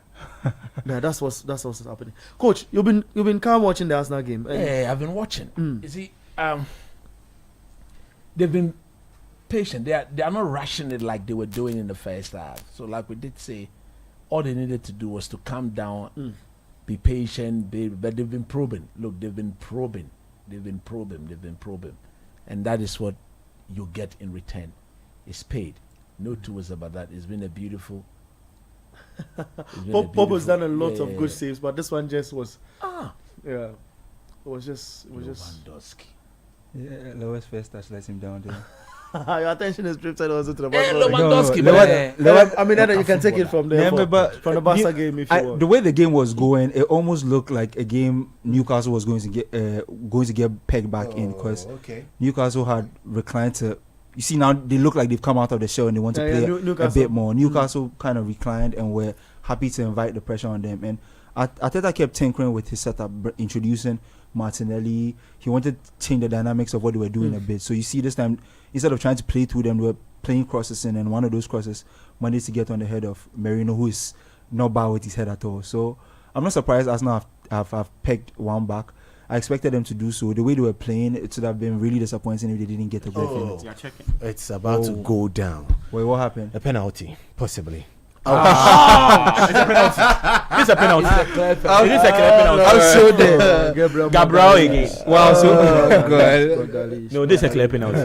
Yeah, that's what's happening. Coach, you've been calm watching the Arsenal game. Yeah, I've been watching. You see, they've been patient. They are not rushing it like they were doing in the first half. So, like we did say, all they needed to do was to calm down, be patient. But they've been probing. Look, they've been probing, and that is what you get in return. It's paid. No two ways about that. It's been a beautiful. Pope has done a lot of good saves, but this one just was. It was just. Lewandowski. Yeah, Lewis first touch let him down there. Your attention is drifted also to the Lewandowski. You can take it from there. From the Barca game, if you want. The way the game was going, it almost looked like a game Newcastle was going to get pegged back in, because Newcastle had reclined to you see now they look like they've come out of the shell and they want to play a bit more. Newcastle kind of reclined and were happy to invite the pressure on them. And Arteta kept tinkering with his setup, introducing Martinelli. He wanted to change the dynamics of what they were doing a bit. So you see this time, instead of trying to play through them, they were playing crosses in, and one of those crosses managed to get on the head of Merino, who is not bad with his head at all. So I'm not surprised Arsenal have pegged one back. I expected them to do so. The way they were playing, it would have been really disappointing if they didn't get a goal. It's about to go down. Wait, what happened? A penalty, possibly. It's a penalty. It's a penalty. It is a clear penalty. I'm so dead. Gabriel again. Wow, so no, this is a clear penalty.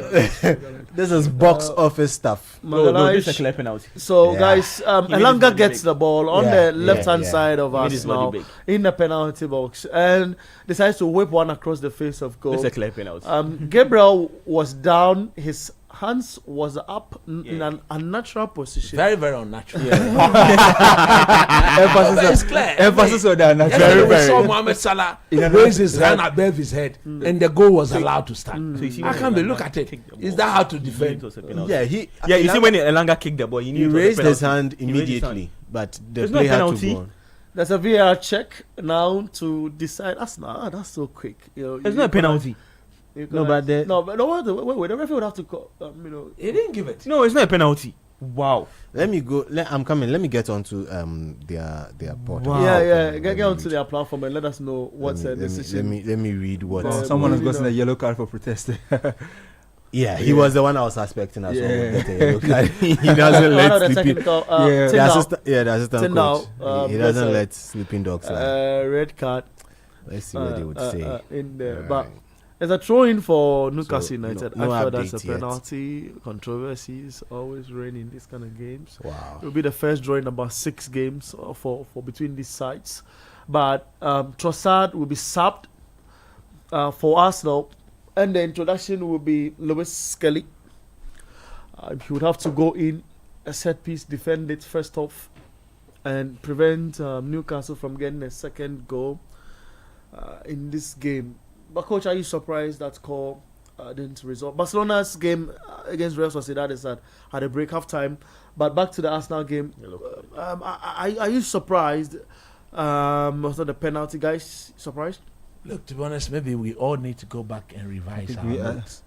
This is box office stuff. No, this is a clear penalty. So, guys, Elanga gets the ball on the left-hand side of us now in the penalty box and decides to whip one across the face of goal. This is a clear penalty. Gabriel was down. His hands was up in an unnatural position. Very, very unnatural. Emphasis on that. Very, very. Saw Mohamed Salah raise his hand above his head, and the goal was allowed to stand. I can't be look at it. Is that how to defend? Yeah, you see when Elanga kicked the ball, he raised his hand immediately, but the play had to go on. There's a VAR check now to decide. That's so quick. It's not a penalty. Wait, the referee would have to call. He didn't give it. No, it's not a penalty. Wow. Let me go. I'm coming. Let me get onto their portal. Wow. Get onto their platform and let us know what's the decision. Let me read what. Someone has gotten a yellow card for protesting. Yeah, he was the one I was suspecting as well. He doesn't let sleeping. The assistant coach. He doesn't let sleeping dogs. Red card. Let's see what they would say in there, but. There's a throw-in for Newcastle United. No I feel that's a update yet. Penalty. Controversies always reign in these kind of games. Wow. It will be the first draw in about 6 games for between these sides. But Trossard will be subbed for Arsenal. And the introduction will be Lewis Skelly. He would have to go in a set piece, defend it first off, and prevent Newcastle from getting a second goal in this game. But coach, are you surprised that call didn't result? Barcelona's game against Real Sociedad is at a break half time. But back to the Arsenal game, are you surprised? Was not the penalty, guys? Surprised? Look, to be honest, maybe we all need to go back and revise our notes.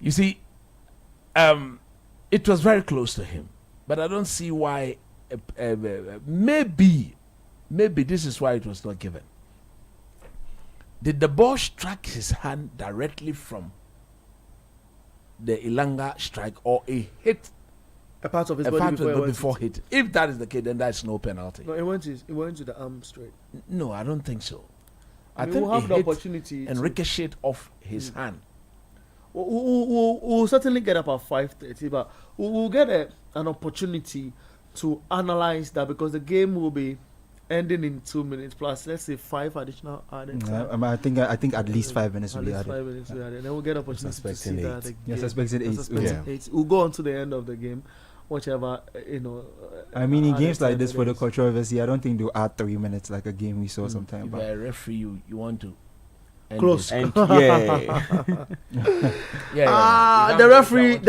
You see, it was very close to him, but I don't see why. Maybe this is why it was not given. Did the ball strike his hand directly from the Elanga strike, or it hit a part of his body before hit? If that is the case, then that's no penalty. No, it went to the arm straight. No, I don't think so. I think we'll have the opportunity and ricocheted off his hand. We'll certainly get up at 5:30, but we'll get an opportunity to analyze that because the game will be ending in 2 minutes plus, let's say 5 additional added time. I think at least 5 minutes will be added. 5 minutes will be added. And then we'll get an opportunity to see that again. Yes, suspected 8. We'll go on to the end of the game, whichever, I mean, in games like this, for the controversy, I don't think they'll add 3 minutes like a game we saw sometime back. If you're a referee, you want to close. The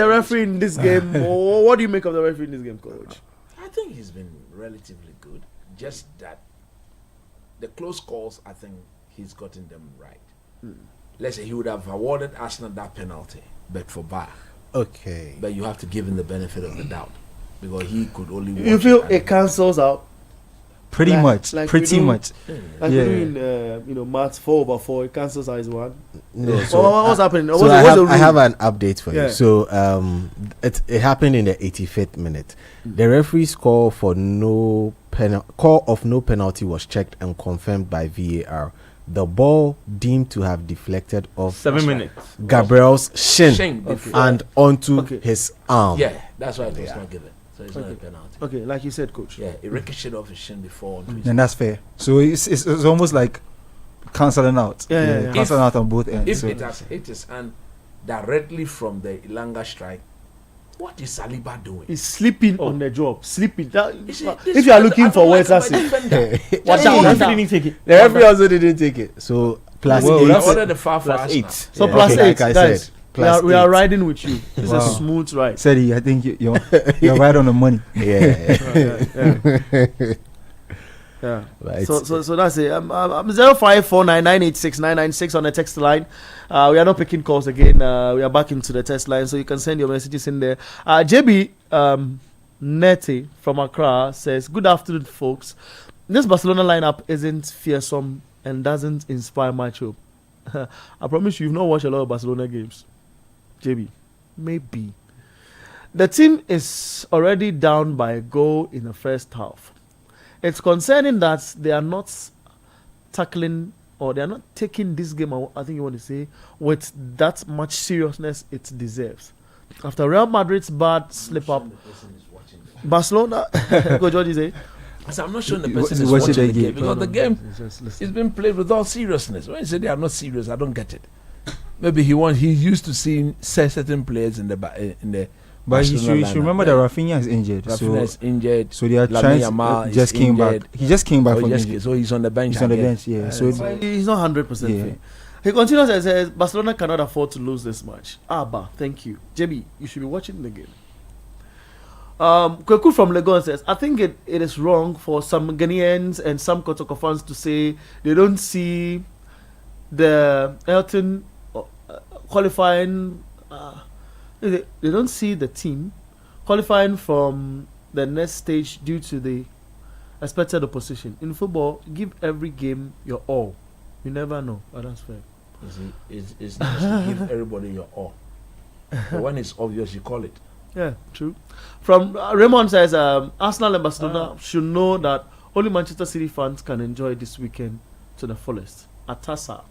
referee in this game, what do you make of the referee in this game, coach? I think he's been relatively good. Just that the close calls, I think he's gotten them right. Let's say he would have awarded Arsenal that penalty, but for VAR. Okay. But you have to give him the benefit of the doubt because he could only. You feel it cancels out? Pretty much. Like pretty much. Like we do in maths 4/4, it cancels out as one. No. So what's happening? I have an update for you. So it happened in the 85th minute. The referee's call of no penalty was checked and confirmed by VAR. The ball deemed to have deflected off 7 minutes. Gabriel's shin and onto his arm. Yeah, that's why it was not given. So it's not a penalty. Okay, like you said, coach. Yeah, it ricocheted off his shin before. And that's fair. So it's almost like cancelling out. Cancelling out on both ends. If it has hit his hand directly from the Elanga strike, what is Saliba doing? He's sleeping on the job. Sleeping. If you are looking for words, that's it. The referee also didn't take it. So plus 8. I ordered the far plus 8. So plus 8, like I said. We are riding with you. It's a Wow. smooth ride. Seri, I think you're right on the money. Yeah. Right. So that's it. I'm 0549986996 on the text line. We are not picking calls again. We are back into the text line, so you can send your messages in there. JB Neti from Accra says, "Good afternoon, folks. This Barcelona lineup isn't fearsome and doesn't inspire much hope. I promise you've not watched a lot of Barcelona games, JB. Maybe the team is already down by a goal in the first half. It's concerning that they are not tackling or they are not taking this game, I think you want to say, with that much seriousness it deserves. After Real Madrid's bad slip up, Barcelona, Coach, what do you say? I said, I'm not sure the You- person you is watch watching the the game. game because No, the no, game just listen. is being played with all seriousness. When you say they are not serious, I don't get it. Maybe he's used to seeing certain players in the But you Barcelona should remember lineup. that Rafinha is injured. Rafinha is injured. So they are Lamine trying Yamal to is just came injured. back. He just came back Oh, from just injury. so he's on the bench. He's on the again. bench, yeah. So He's not 100% Yeah. fit. He continues and says, Barcelona cannot afford to lose this match. Thank you. JB, you should be watching the game. Kweku from Legon says, I think it is wrong for some Ghanaians and some Kotoko fans to say they don't see the Elton qualifying. They don't see the team qualifying from the next stage due to the expected opposition. In football, give every game your all. You never know. But that's fair. It's nice to give everybody your all. But when it's obvious, you call it. Yeah, true. From Raymond says, Arsenal and Barcelona should know that only Manchester City fans can enjoy this weekend to the fullest. Atasa.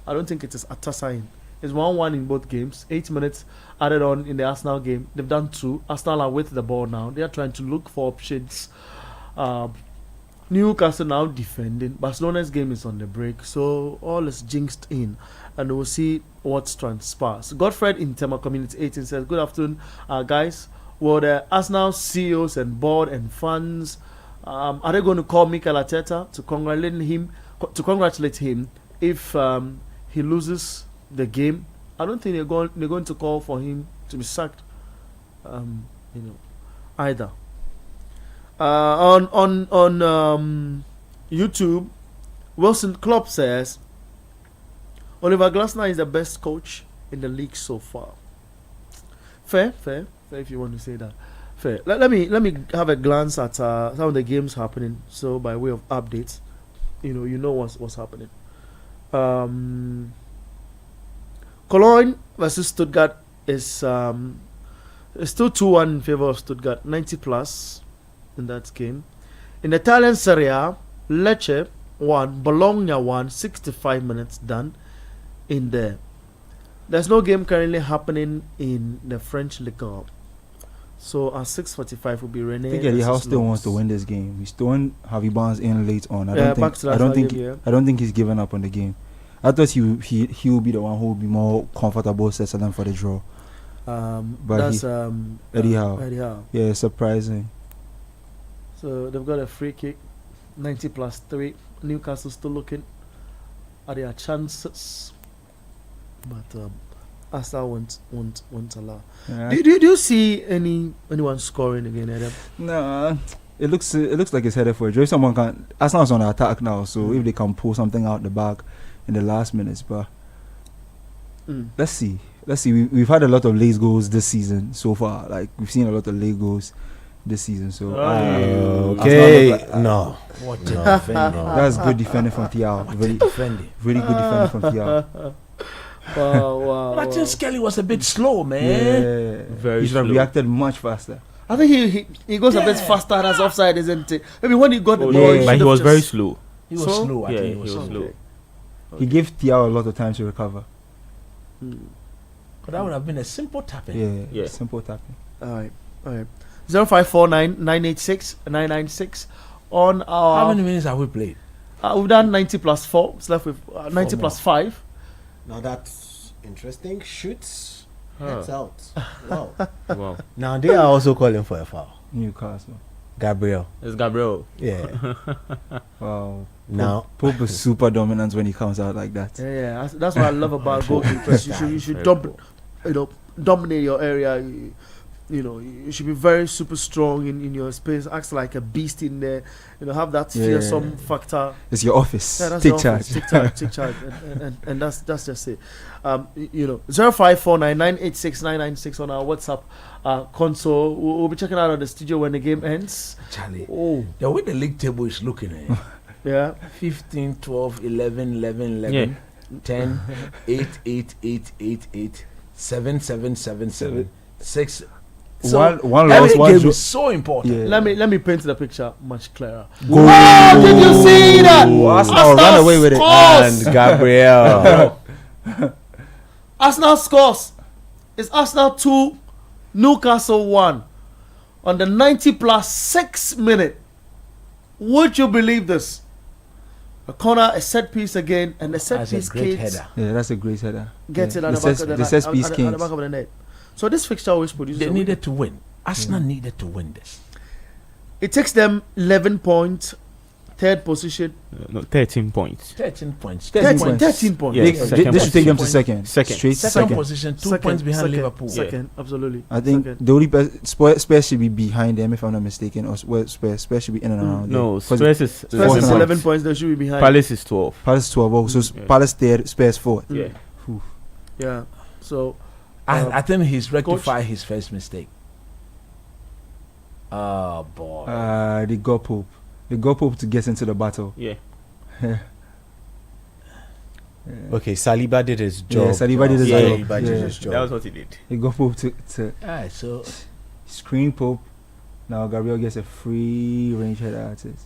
I don't think it is Atasa in. It's 1-1 in both games. 8 minutes added on in the Arsenal game. They've done 2. Arsenal are with the ball now. They are trying to look for options. Newcastle now defending. Barcelona's game is on the break. So all is jinxed in. And we'll see what transpires. Godfred in Tema Community 18 says, good afternoon, guys. Well, the Arsenal CEOs and board and fans, are they going to call Mikel Arteta to congratulate him if he loses the game? I don't think they're going to call for him to be sacked, either. On YouTube, Wilson Klopp says Oliver Glasner is the best coach in the league so far. Fair, if you want to say that. Fair. Let me have a glance at some of the games happening. So by way of updates, you know what's happening. Cologne versus Stuttgart is still 2-1 in favor of Stuttgart, 90 plus in that game. In the Italian Serie A, Lecce won, Bologna won, 65 minutes done in there. There's no game currently happening in the French Ligue 1. So at 6:45 will be Rennes. I think Eddie Howe versus still Lens. wants to win this game. He's throwing Harvey Barnes in late on. I Yeah, don't back to that think. I don't game, think. yeah. I don't think he's given up on the game. I thought he will be the one who will be more comfortable settling for the draw. But That's Eddie Howe. Eddie Howe. Yeah, surprising. So they've got a free kick, 90 plus 3. Newcastle still looking at their chances, but Arsenal won't allow. Yeah. Do you see anyone scoring again, Adam? Nah, it looks like it's headed for a draw. If someone can, Arsenal's on the attack now, so if they can pull something out the back in the last minutes, but let's see. We've had a lot of late goals this season so far. Like we've seen a lot of late goals this season. So okay, no. What No. That's good defending from Thiago. Really good defending from Thiago. Wow. But I think Skelly was a bit slow, man. Yeah, Very he should have slow. reacted much faster. I think he goes a bit faster as offside, isn't it? Maybe when he got the ball, yeah. he But he should've was very just- slow. He was So? slow. I Yeah, think he was slow. He gave Thiago a lot of time to recover. But that would have been a simple tapping. Yeah, Yeah. simple tapping. All right. 0549-986-996 on our. How many minutes have we played? We've done 90 plus 4. It's left with 90 more. plus 5. Now that's interesting. Shoots. Heads out. Wow. Wow. Now they are also calling for a foul. Newcastle. Gabriel. It's Gabriel. Yeah. Wow. Now Pope is super dominant when he comes out like that. Yeah. That's what I love about goalkeepers. You should dump dominate your area. You should be very super strong in your space. Act like a beast in there. Have that fearsome factor. It's your office. Yeah, that's Take your charge. office. Take charge, and that's just it. 0549986996 on our WhatsApp console. We'll be checking out of the studio when the game ends. Charlie, the way the league table is looking, yeah, 15, 12, 11, 11, 11, 10, 8, 8, 8, 8, 8, 7, 7, 7, 7, 6. So one every loss, one game draw. is so important. Yeah. Let me paint the picture much clearer. Oh, did you see that? Arsenal ran away with it. Scores. And Gabriel. Arsenal scores. It's Arsenal 2, Newcastle 1 on the 90+6 minute. Would you believe this? A corner, a set piece again, and the set That's piece a great kids header. Yeah, that's a great header. gets it at The the back set- of the the net, set piece at the kings. back of the net. So this fixture always produces. They a win. needed to win. Arsenal needed to win this. It takes them 11 points, third position. No, 13 points. 13 points. 13 points. 13 points. Yeah, They second should take them to position. second. Second. Straight Second second. position, 2 Second, points behind second, Liverpool. Second, absolutely. I think Second. the only Spurs should be behind them, if I'm not mistaken, or Spurs should be in and around. No, there. 'Cause Spurs is Spurs 11 is points. 11 points. They should be behind. Palace is 12. Palace 12, so Yeah. Palace third, Spurs fourth. Yeah. Yeah. So I think he's rectified his first mistake. Oh boy. They got Pope. They got Pope to get into the battle. Yeah. Okay, Saliba did his job. Yeah, Saliba did his Yeah. job. Saliba did Yeah. his job. That was what he did. They got Pope to Alright, so screen Pope. Now Gabriel gets a free range header at it.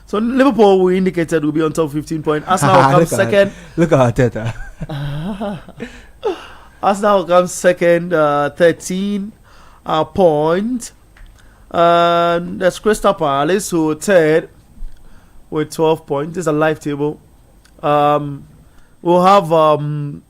So Liverpool, we indicated, will be on top 15 points. Arsenal will come Look at- second. Look at Arteta. Arsenal will come second, 13 points. And that's Crystal Palace, who are third with 12 points. This is a live table. We'll have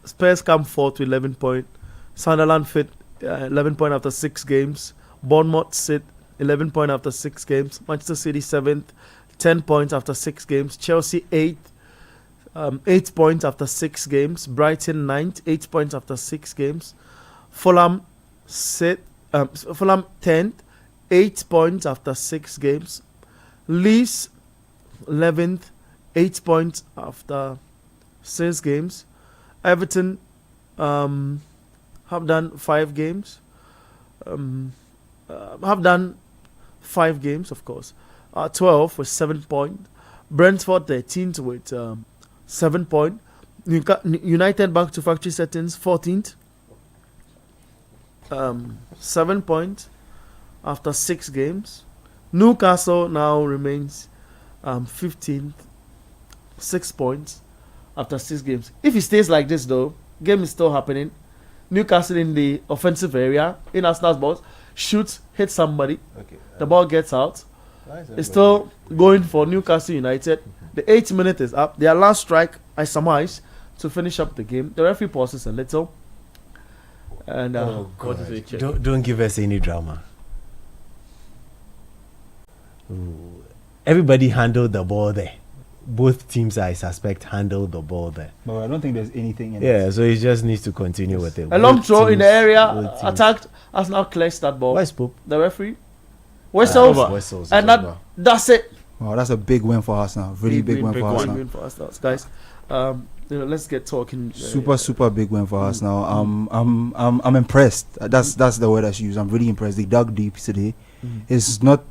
Spurs come fourth with 11 points. Sunderland fit 11 points after 6 games. Bournemouth sit 11 points after 6 games. Manchester City 7th, 10 points after 6 games. Chelsea 8th, 8 points after 6 games. Brighton 9th, 8 points after 6 games. Fulham 10th, 8 points after 6 games. Leeds 11th, 8 points after 6 games. Everton have done 5 games. Have done 5 games, of course. 12 with 7 points. Brentford 13th with 7 points. United back to factory settings 14th. 7 points after 6 games. Newcastle now remains 15th, 6 points after 6 games. If it stays like this, though, game is still happening. Newcastle in the offensive area, in Arsenal's box, shoots, hits somebody. Okay, the ball gets out. It's still going for Newcastle United. The 8th minute is up. Their last strike, I surmise, to finish up the game. The referee pauses a little. And Oh, What is God. it, check? Don't give us any drama. Ooh. Everybody handled the ball there. Both teams, I suspect, handled the ball there. But I don't think there's anything in Yeah, it. so he just needs to continue with it. a long Both throw in the teams- area, both teams- attacked. Arsenal clears that ball. Where's Pope? The referee whistles, Whistles, and it's over. that's it. Wow, that's a big win for Arsenal. Really big win for Arsenal. win for Arsenal, guys. Let's get talking. Super big win for Arsenal. I'm impressed. That's the word I should use. I'm really impressed. They dug deep today. It's not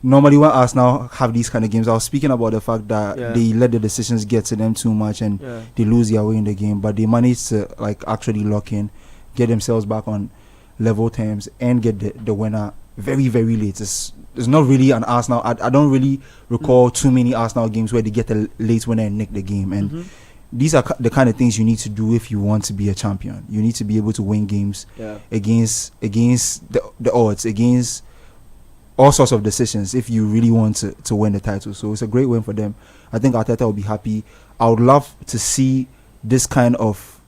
normally when Arsenal have these kind of games. I was speaking about the fact that Yeah. they let the decisions get to them too much and Yeah. they lose their way in the game. But they managed to actually lock in, get themselves back on level terms, and get the winner very late. It's not really an Arsenal. I don't really recall too many Arsenal games where they get a late winner and nick the game. And these are the kind of things you need to do if you want to be a champion. You need to be able to win games against the odds, against all sorts of decisions if you really want to win the title. So it's a great win for them. I think Arteta will be happy. I would love to see this kind of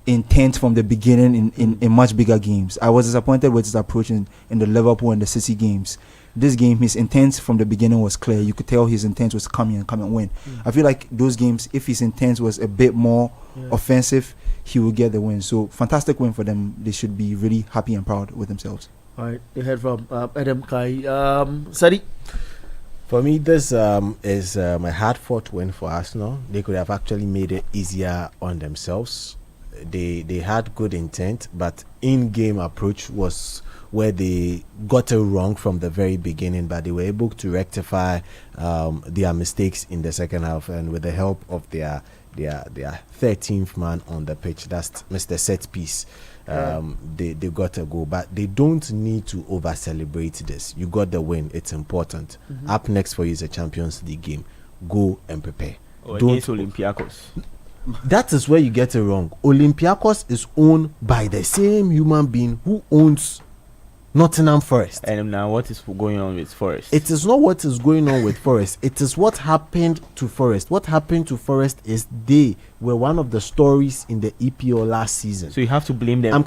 intent from the beginning in much bigger games. I was disappointed with his approach in the Liverpool and the City games. This game, his intent from the beginning was clear. You could tell his intent was come and win. I feel like those games, if his intent was a bit more offensive, he would get the win. So fantastic win for them. They should be really happy and proud with themselves. All right, you heard from Adam Kai. Sadi? For me, this is a hard-fought win for Arsenal. They could have actually made it easier on themselves. They had good intent, but in-game approach was where they got it wrong from the very beginning, but they were able to rectify their mistakes in the second half, and with the help of their 13th man on the pitch, that's Mr. Set Piece, they got a goal. But they don't need to over-celebrate this. You got the win. It's important. Up next for you is a Champions League game. Go and prepare. Against Olympiacos. That is where you get it wrong. Olympiacos is owned by the same human being who owns Nottingham Forest. And now what is going on with Forest? It is not what is going on with Forest. It is what happened to Forest. What happened to Forest is they were one of the stories in the EPL last season. So you have to blame them. I'm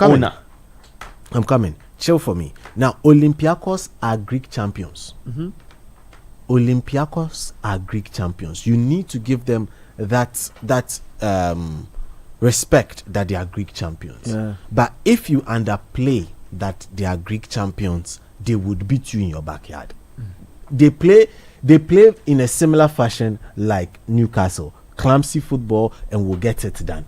coming. Chill for me. Now, Olympiacos are Greek champions. Olympiacos are Greek champions. You need to give them that respect that they are Greek champions. Yeah. But if you underplay that they are Greek champions, they would beat you in your backyard. They play in a similar fashion like Newcastle. Clumsy football, and will get it done.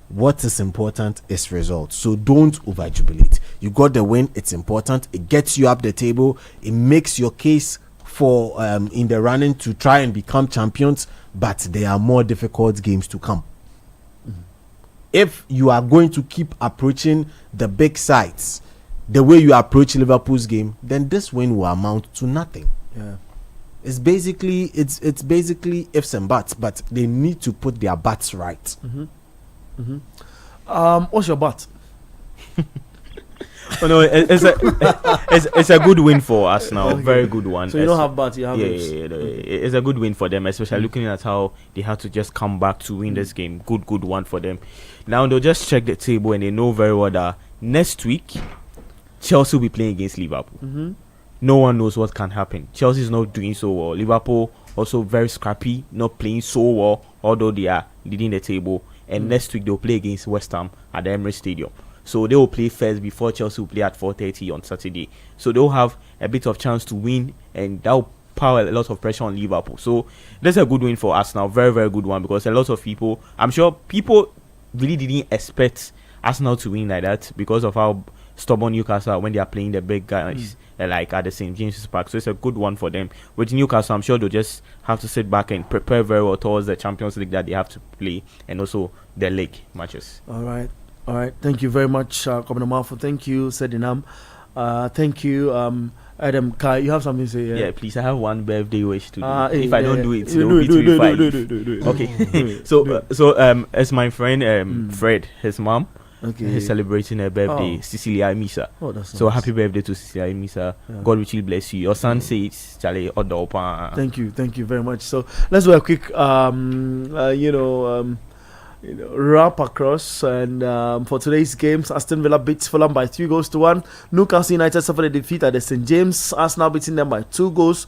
What is important is results. So don't overjubilate. You got the win, it's important. It gets you up the table. It makes your case for in the running to try and become champions, but there are more difficult games to come. If you are going to keep approaching the big sides the way you approach Liverpool's game, then this win will amount to nothing. Yeah. It's basically ifs and buts, but they need to put their butts right. What's your butt? Oh no, it's a good win for us now. Okay. Very good one. So you don't have butt, you have yeah, ifs. it's a good win for them, especially looking at how they had to just come back to win this game. Good one for them. Now they'll just check the table and they know very well that next week Chelsea will be playing against Liverpool. No one knows what can happen. Chelsea is not doing so well. Liverpool also very scrappy, not playing so well, although they are leading the table. And next week they'll play against West Ham at the Emirates Stadium. So they will play first before Chelsea will play at 4:30 on Saturday. So they'll have a bit of chance to win, and that will power a lot of pressure on Liverpool. So that's a good win for us now. Very, very good one, because a lot of people, I'm sure people really didn't expect Arsenal to win like that because of how stubborn Newcastle are when they are playing the big guys like at the St. James's Park. So it's a good one for them. With Newcastle, I'm sure they'll just have to sit back and prepare very well towards the Champions League that they have to play, and also the league matches. All right. Thank you very much, Commander Marfo. Thank you, Sedinam. Thank you, Adam Kai. You have something to say? Yeah, please. I have one birthday wish to do. Hey, if I don't do it, do they'll it, beat me by. do it. Okay. So as my friend Fred, his mom, he's celebrating her birthday, Cecilia Misa. Oh, that's so nice. happy birthday to Cecilia Misa. God richly bless you. Your son says, Charlie Odopa. Thank you very much. So let's do a quick wrap across, and for today's games, Aston Villa beats Fulham by 3-1. Newcastle United suffered a defeat at the St. James. Arsenal beating them by 2-1.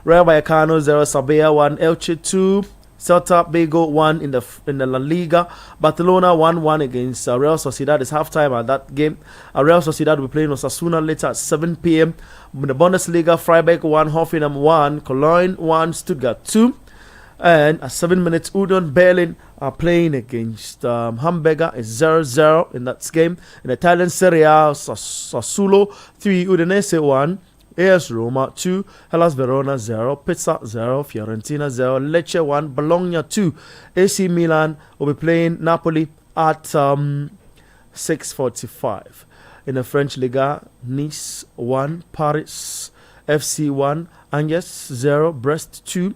Rayo Vallecano 0, Sabella 1, Elche 2, Celta Vigo 1 in the La Liga. Barcelona 1-1 against Real Sociedad. It's halftime at that game. Real Sociedad will be playing Osasuna later at 7 p.m. In the Bundesliga, Freiburg 1, Hoffenheim 1, Cologne 1, Stuttgart 2. And at 7 minutes, Udon Berlin are playing against Hamburger. It's 0-0 in that game. In the Italian Serie A, Sassuolo 3, Udinese 1, AS Roma 2, Hellas Verona 0, Pisa 0, Fiorentina 0, Lecce 1, Bologna 2. AC Milan will be playing Napoli at 6:45. In the French Liga, Nice 1, Paris FC 1, Angers 0, Brest 2,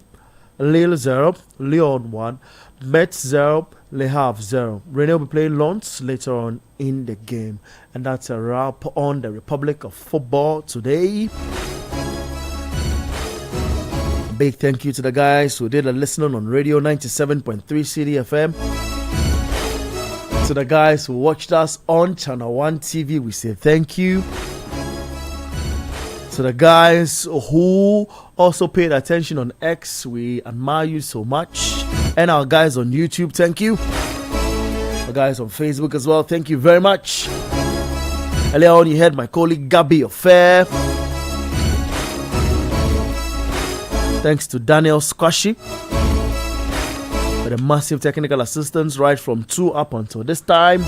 Lille 0, Lyon 1, Metz 0, Le Havre 0. Rennes will be playing Lens later on in the game. And that's a wrap on the Republic of Football today. Big thank you to the guys who did a listening on Radio 97.3 City FM. To the guys who watched us on Channel 1 TV, we say thank you. To the guys who also paid attention on X, we admire you so much. And our guys on YouTube, thank you. Our guys on Facebook as well, thank you very much. Earlier on, you heard my colleague Gabby Affair. Thanks to Daniel Squashy for the massive technical assistance right from 2 up until this time.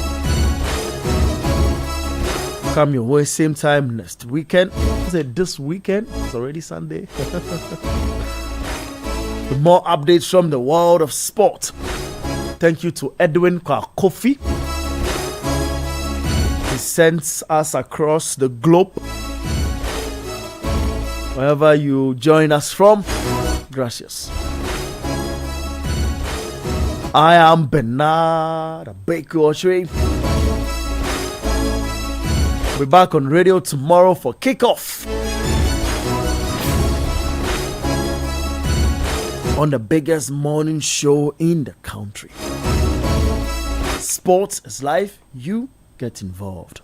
Come your way same time next weekend. I said this weekend. It's already Sunday. With more updates from the world of sport. Thank you to Edwin Kofi. He sends us across the globe. Wherever you join us from, gracias. I am Bernard Abeku. We'll be back on radio tomorrow for kickoff on the biggest morning show in the country. Sports is life. You get involved.